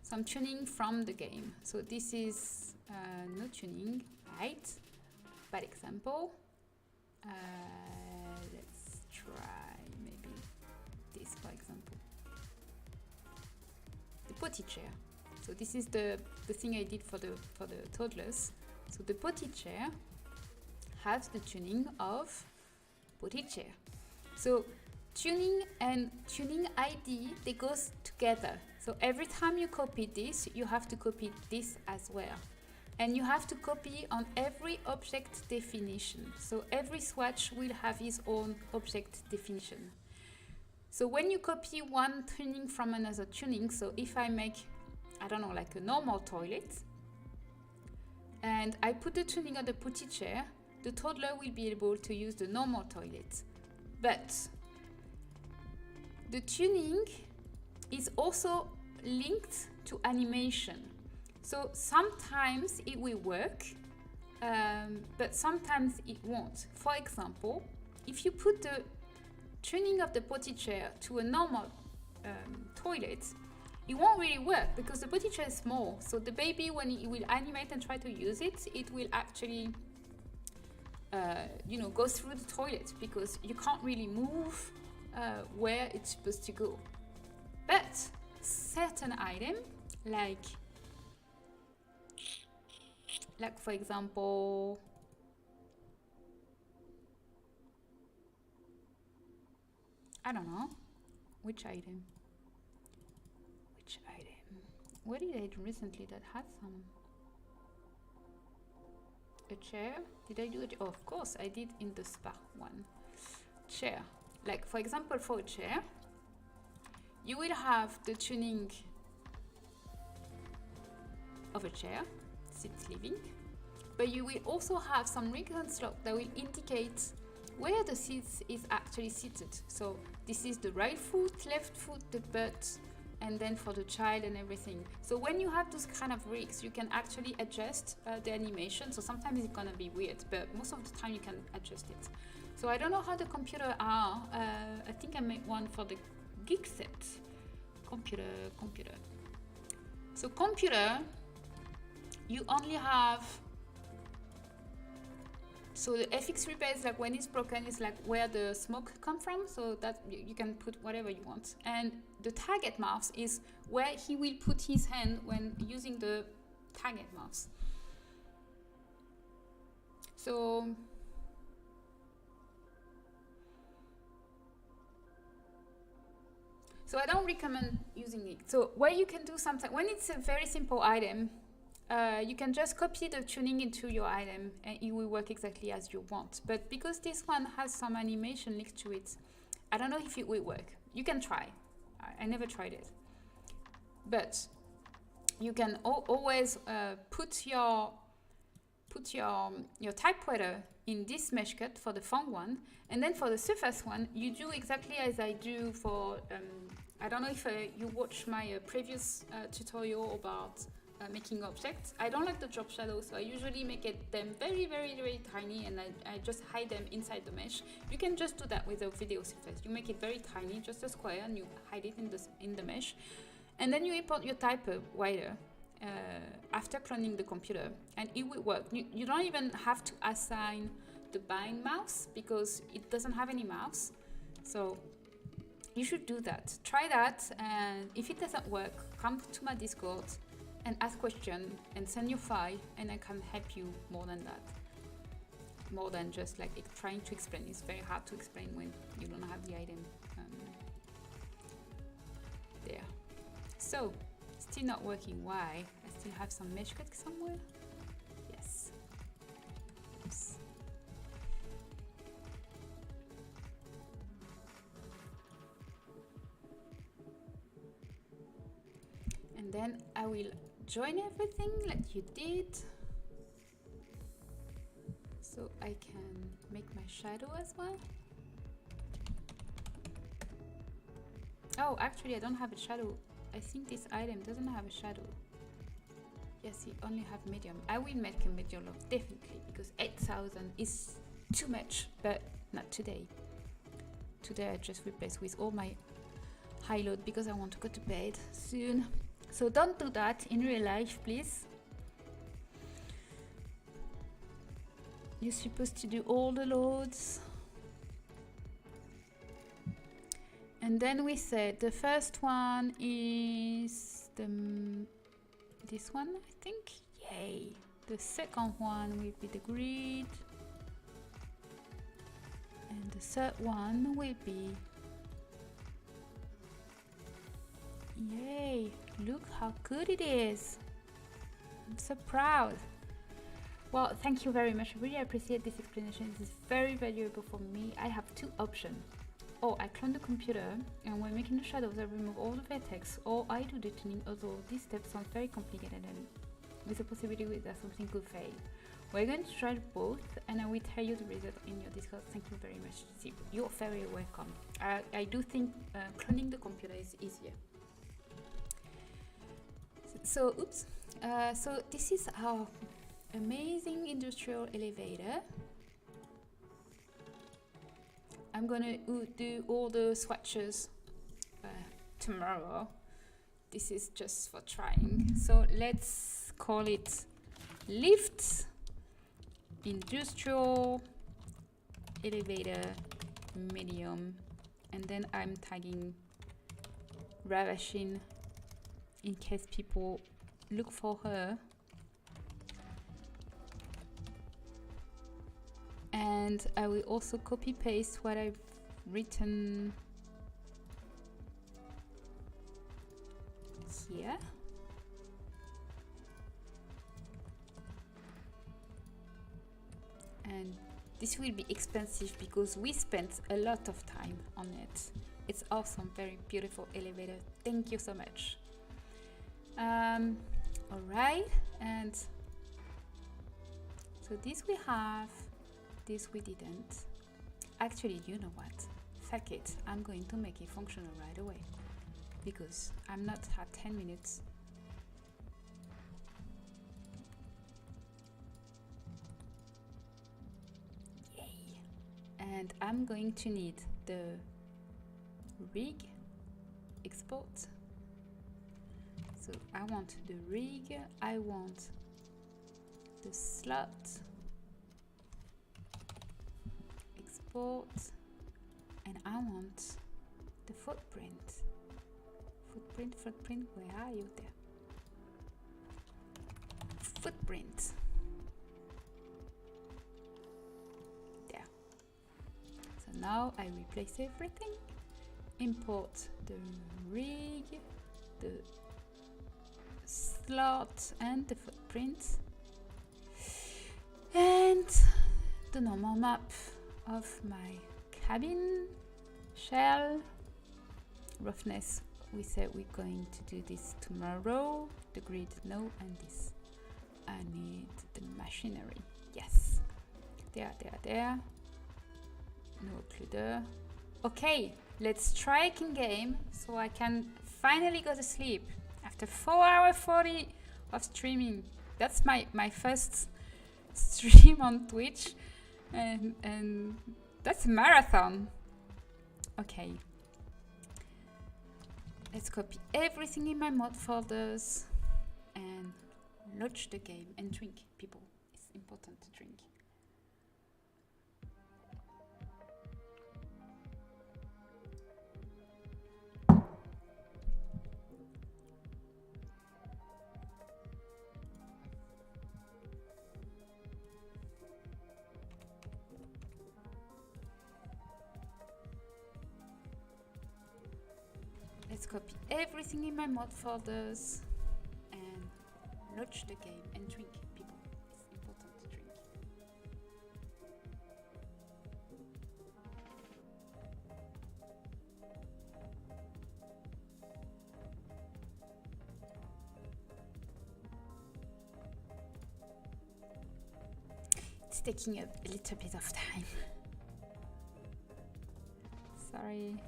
some tuning from the game. So this is no tuning, right? Bad example. Let's try maybe this, for example. The potty chair. So this is the thing I did for the toddlers. So the potty chair has the tuning of potty chair. So tuning and tuning ID, they go together. So every time you copy this, you have to copy this as well. And you have to copy on every object definition. So every swatch will have its own object definition. So when you copy one tuning from another tuning, so if I make, I don't know, like a normal toilet, and I put the tuning on the potty chair, the toddler will be able to use the normal toilet. But the tuning is also linked to animation. So sometimes it will work, but sometimes it won't. For example, if you put the tuning of the potty chair to a normal toilet, it won't really work because the potty chair is small. So the baby, when it will animate and try to use it, it will actually go through the toilet because you can't really move where it's supposed to go. But certain items, like for example, I don't know, which item? What did I do recently that had some? A chair? Did I do it? Oh, of course, I did in the spa one. Chair. Like, for example, for a chair, you will have the tuning of a chair, sit living, but you will also have some recurrent slope that will indicate where the seat is actually seated. So this is the right foot, left foot, the butt, and then for the child and everything. So when you have those kind of rigs, you can actually adjust the animation. So sometimes it's gonna be weird, but most of the time you can adjust it. So I don't know how the computer are. I think I made one for the geek set. Computer. So computer, you only have, so the FX repair is like when it's broken, it's like where the smoke come from, so that you can put whatever you want. And the target mouse is where he will put his hand when using the target mouse. So I don't recommend using it. So where you can do something, when it's a very simple item, you can just copy the tuning into your item and it will work exactly as you want. But because this one has some animation linked to it, I don't know if it will work. You can try. I never tried it. But you can always put your typewriter in this mesh cut for the font one, and then for the surface one, you do exactly as I do for, I don't know if you watched my previous tutorial about making objects. I don't like the drop shadow, so I usually make them very, very, very tiny, and I just hide them inside the mesh. You can just do that with a video surface. You make it very tiny, just a square, and you hide it in the mesh. And then you import your typewriter after cloning the computer, and it will work. You don't even have to assign the bind mouse because it doesn't have any mouse. So you should do that. Try that, and if it doesn't work, come to my Discord and ask questions and send your file, and I can help you more than that. More than just like trying to explain. It's very hard to explain when you don't have the item there. So, still not working. Why? I still have some mesh cut somewhere. Yes. Oops. And then I will join everything like you did. So I can make my shadow as well. Oh, actually I don't have a shadow. I think this item doesn't have a shadow. Yes, it only have medium. I will make a medium look definitely because 8,000 is too much, but not today. Today I just replace with all my high load because I want to go to bed soon. So don't do that in real life, please. You're supposed to do all the loads. And then we said the first one is this one, I think. Yay! The second one will be the grid. And the third one will be, yay! Look how good it is. I'm so proud. Well, thank you very much. I really appreciate this explanation. This is very valuable for me. I have two options. Or I clone the computer, and when making the shadows I remove all the vertex, or I do the tuning, although these steps sound very complicated and with the possibility that something could fail. We're going to try both, and I will tell you the result in your Discord. Thank you very much. You're very welcome. I do think cloning the computer is easier. So, oops. So this is our amazing industrial elevator. I'm gonna do all the swatches tomorrow. This is just for trying. So let's call it lift industrial elevator medium, and then I'm tagging Ravashing in case people look for her. And I will also copy paste what I've written here. And this will be expensive because we spent a lot of time on it. It's awesome, very beautiful elevator. Thank you so much. All right, and So this we have, this we didn't. Actually, you know what? Fuck it. I'm going to make it functional right away because I'm not at 10 minutes. Yay! And I'm going to need the rig export. So I want the rig, I want the slot, export, and I want the footprint. Footprint, where are you there? Footprint. There. So now I replace everything, import the rig, the slot and the footprint, and the normal map of my cabin, shell, roughness. We said we're going to do this tomorrow. The grid, no, and this. I need the machinery. Yes. There. No occluder. Okay, let's try in game so I can finally go to sleep after 4 hours 40 of streaming. That's my first stream on Twitch, and that's a marathon. Okay. Let's copy everything in my mod folders and launch the game and drink, people. It's important to drink. Let's copy everything in my mod folders and launch the game and drink, people. It's important to drink. It's taking a little bit of time. Sorry.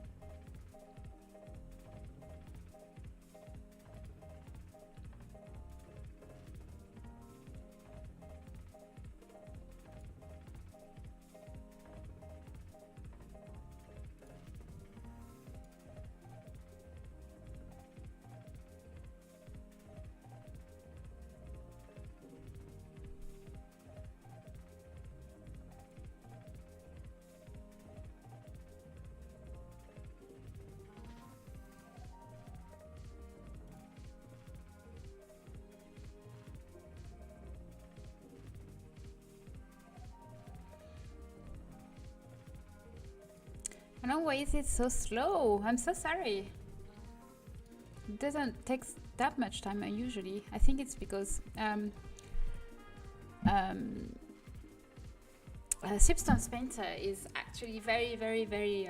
I don't know why is it so slow. I'm so sorry. It doesn't take that much time usually. I think it's because Substance Painter is actually very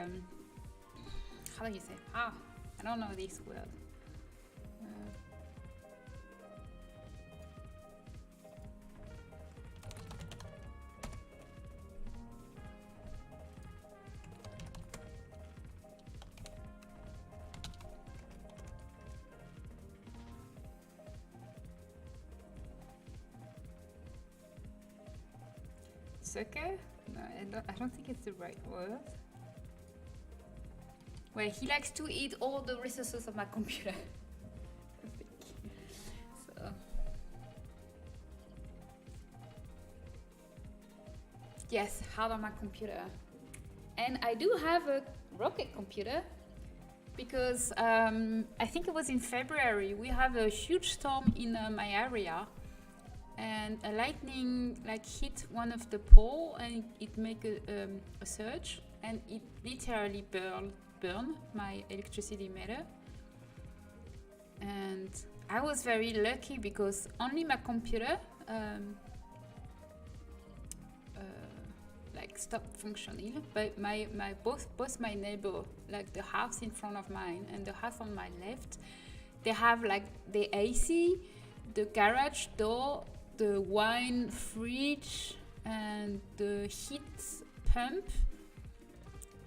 how do you say? I don't know this word. Sucker? No, I don't think it's the right word. Well, he likes to eat all the resources of my computer. So. Yes, hard on my computer. And I do have a rocket computer because I think it was in February. We have a huge storm in my area. And a lightning hit one of the pole and it made a surge and it literally burned my electricity meter. And I was very lucky because only my computer stopped functioning, but both my neighbor, like the house in front of mine and the house on my left, they have the AC, the garage door, the wine fridge, and the heat pump,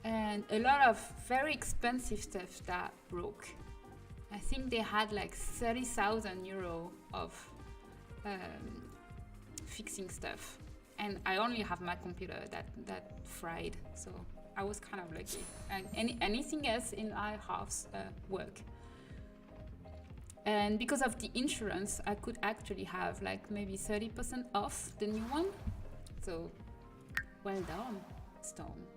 and a lot of very expensive stuff that broke. I think they had like 30,000 euro of fixing stuff, and I only have my computer that fried, so I was kind of lucky. And anything else in our house work. And because of the insurance, I could actually have like maybe 30% off the new one. So, well done, Storm.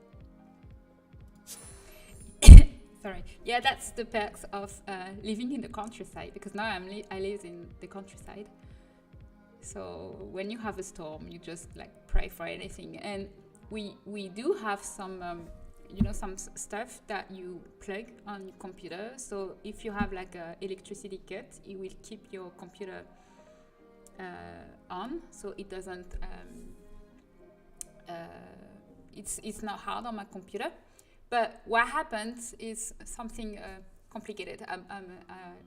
Sorry. Yeah, that's the perks of living in the countryside, because now I live in the countryside. So when you have a storm, you just like pray for anything. And we do have some you know, some stuff that you plug on your computer. So if you have like a electricity cut, it will keep your computer on, so it doesn't it's not hard on my computer. But what happens is something complicated.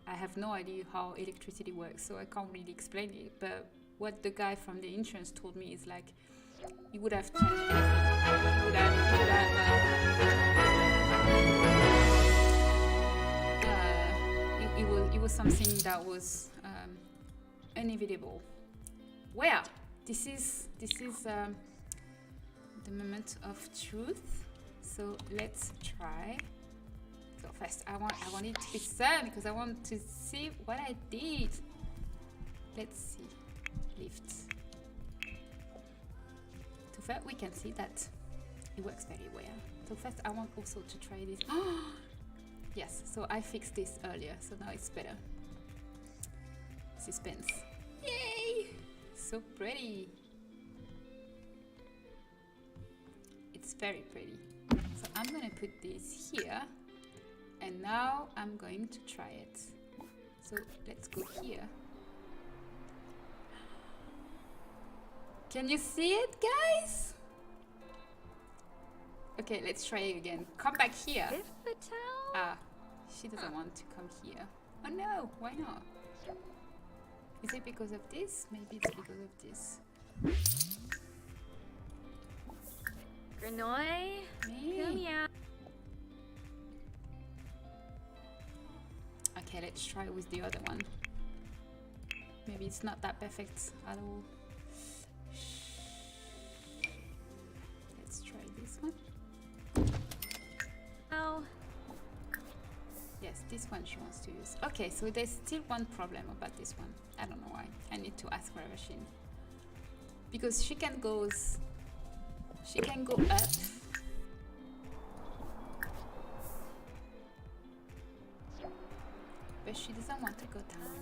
I have no idea how electricity works, so I can't really explain it. But what the guy from the insurance told me is like, he would have changed everything. It was something that was inevitable. Well, this is the moment of truth. So let's try. So first, I want it to be sun, because I want to see what I did. Let's see. Lift. So first, we can see that it works very well. So first, I want also to try this. Yes. So I fixed this earlier, so now it's better. Suspense. Yay! So pretty. It's very pretty. So I'm gonna put this here, and now I'm going to try it. So let's go here. Can you see it, guys? Okay, let's try it again. Come back here. Ah, she doesn't want to come here. Oh no, why not? Is it because of this? Maybe it's because of this. Grenouille, come here. Okay, let's try with the other one. Maybe it's not that perfect at all. Let's try this one. Oh. Yes, this one she wants to use. Okay, so there's still one problem about this one. I don't know why. I need to ask her machine. Because she can go up, but she doesn't want to go down.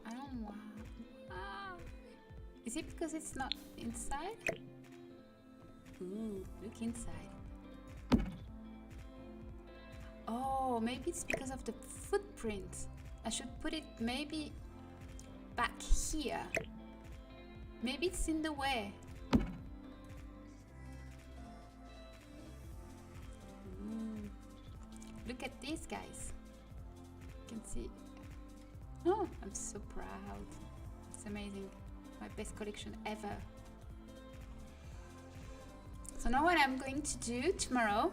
I don't want. Is it because it's not inside? Ooh, look inside. Oh, maybe it's because of the footprint. I should put it maybe back here. Maybe it's in the way. Ooh. Look at these guys. You can see. Oh, I'm so proud. It's amazing. My best collection ever. So now what I'm going to do tomorrow,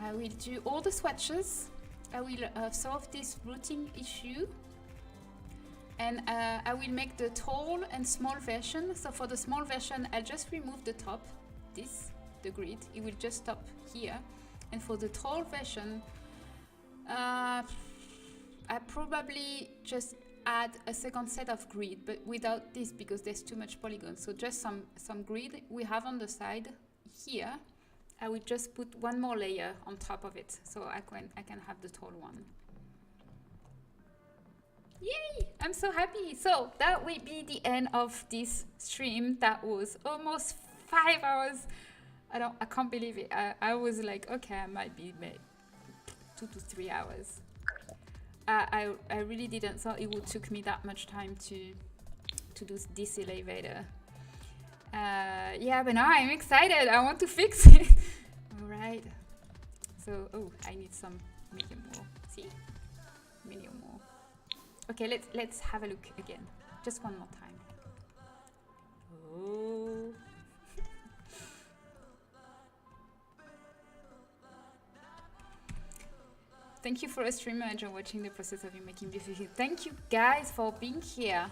I will do all the swatches. I will solve this routing issue. And I will make the tall and small version. So for the small version, I'll just remove the top, the grid. It will just stop here. And for the tall version, I probably just add a second set of grid, but without this because there's too much polygon. So just some grid we have on the side here. I will just put one more layer on top of it, so I can have the tall one. Yay! I'm so happy. So that will be the end of this stream. That was almost 5 hours. I can't believe it. I was like, okay, I might be 2 to 3 hours. I really didn't thought it would took me that much time to do this elevator. Yeah, but now I'm excited. I want to fix it. All right. So, oh, I need some medium more. See, medium more. Okay, let's have a look again. Just one more time. Oh. Thank you for a stream. I enjoy watching the process of you making beautiful. Thank you guys for being here.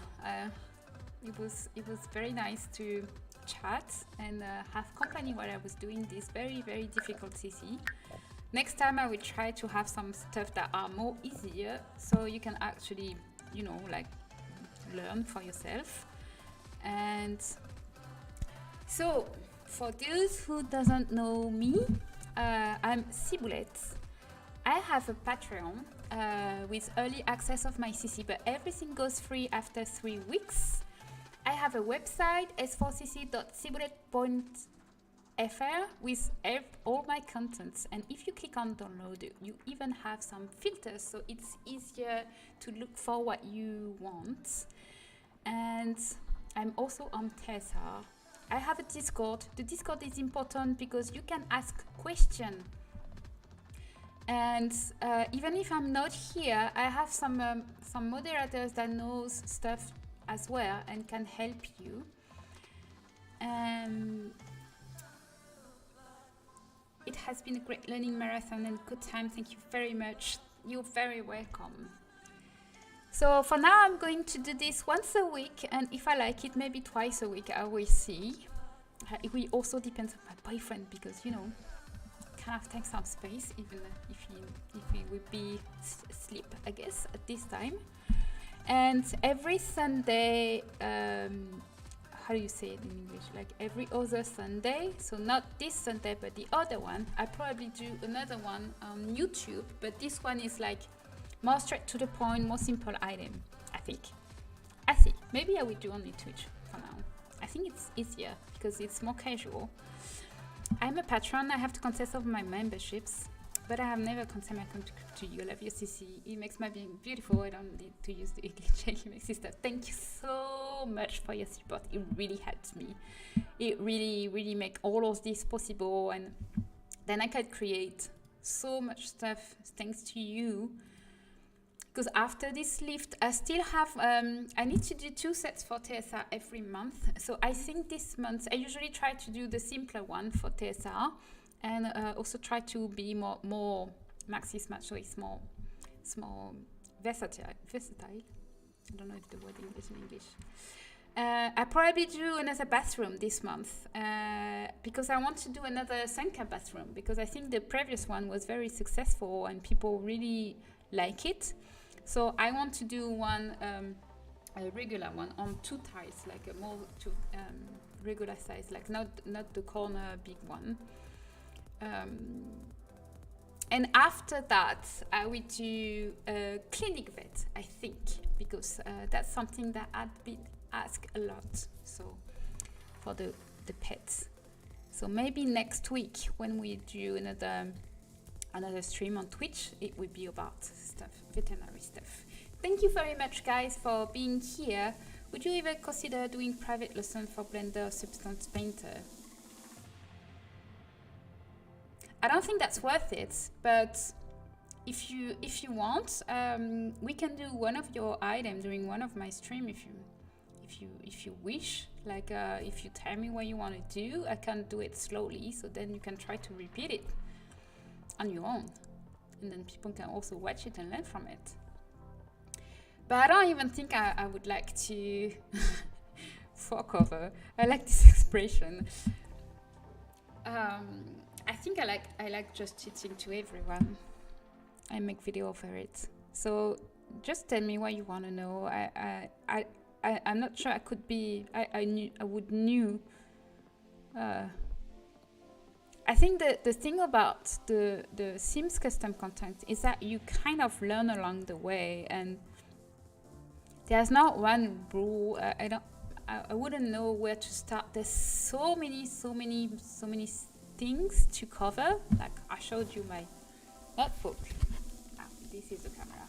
It was very nice to chat and have company while I was doing this very difficult CC. Next time I will try to have some stuff that are more easier, so you can actually, you know, like learn for yourself. And so for those who doesn't know me, I'm Syboulette. I have a Patreon with early access of my CC, but everything goes free after 3 weeks. I have a website, s4cc.syboulette.fr, with all my contents. And if you click on download, you even have some filters, so it's easier to look for what you want. And I'm also on TSR. I have a Discord. The Discord is important because you can ask questions. And even if I'm not here, I have some moderators that knows stuff as well and can help you. It has been a great learning marathon and good time. Thank you very much. You're very welcome. So for now, I'm going to do this once a week, and if I like it, maybe twice a week. I will see. It will also depend on my boyfriend, because you know, kind of take some space, even if he would be asleep, I guess, at this time. And every Sunday, how do you say it in English? Like every other Sunday, so not this Sunday, but the other one, I probably do another one on YouTube, but this one is like more straight to the point, more simple item, I think. Maybe I will do only Twitch for now. I think it's easier because it's more casual. I'm a patron. I have to consent of my memberships, but I have never consent my contract to you. I love your CC. It makes my being beautiful. I don't need to use the English. It makes it stuff. Thank you so much for your support. It really helps me. It really makes all of this possible, and then I can create so much stuff thanks to you. Because after this lift, I still have, I need to do 2 sets for TSR every month. So I think this month, I usually try to do the simpler one for TSR, and also try to be more maxi smart, so it's more versatile. I don't know if the word is in English. I probably do another bathroom this month, because I want to do another Senka bathroom, because I think the previous one was very successful and people really like it. So I want to do one, a regular one on 2 tiles, like a more regular size, like not the corner big one. And after that, I will do a clinic vet, I think, because that's something that I've been asked a lot. So for the pets. So maybe next week when we do another stream on Twitch, it will be about stuff, veterinary stuff. Thank you very much, guys, for being here. Would you ever consider doing private lessons for Blender Substance Painter? I don't think that's worth it, but if you want, we can do one of your items during one of my stream if you wish. Like if you tell me what you want to do, I can do it slowly, so then you can try to repeat it on your own, and then people can also watch it and learn from it. But I don't even think I would like to fuck over. I like this expression. I think I like just teaching to everyone. I make video over it. So just tell me what you want to know. I'm not sure I could be. I would knew. I think the thing about the Sims custom content is that you kind of learn along the way, and there's not one rule. I wouldn't know where to start. There's so many things to cover. Like I showed you my notebook. This is the camera.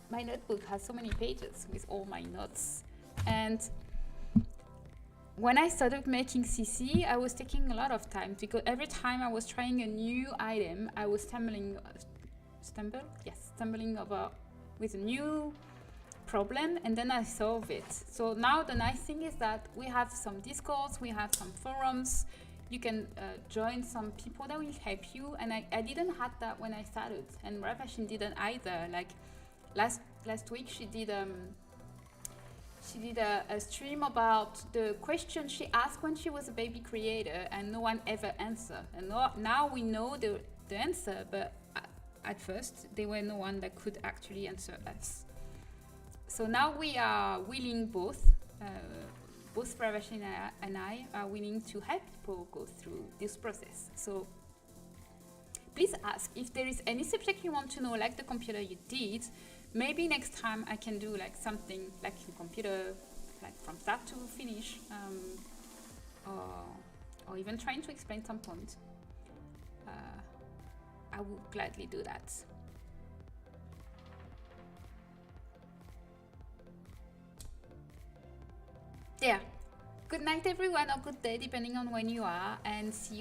My notebook has so many pages with all my notes, and when I started making CC, I was taking a lot of time, because every time I was trying a new item, I was stumbling over with a new problem, and then I solve it. So now the nice thing is that we have some discords, we have some forums. you can join some people that will help you. And I didn't have that when I started, and Ravashin didn't either. Like last week she did a stream about the question she asked when she was a baby creator, and no one ever answered. And now we know the answer, but at first there were no one that could actually answer us. So now we are willing, both Ravashin and I are willing to help people go through this process. So please ask if there is any subject you want to know, like the computer you did. Maybe next time I can do like something like in computer, like from start to finish, or even trying to explain some point. I would gladly do that. There. Good night, everyone, or good day, depending on when you are, and see you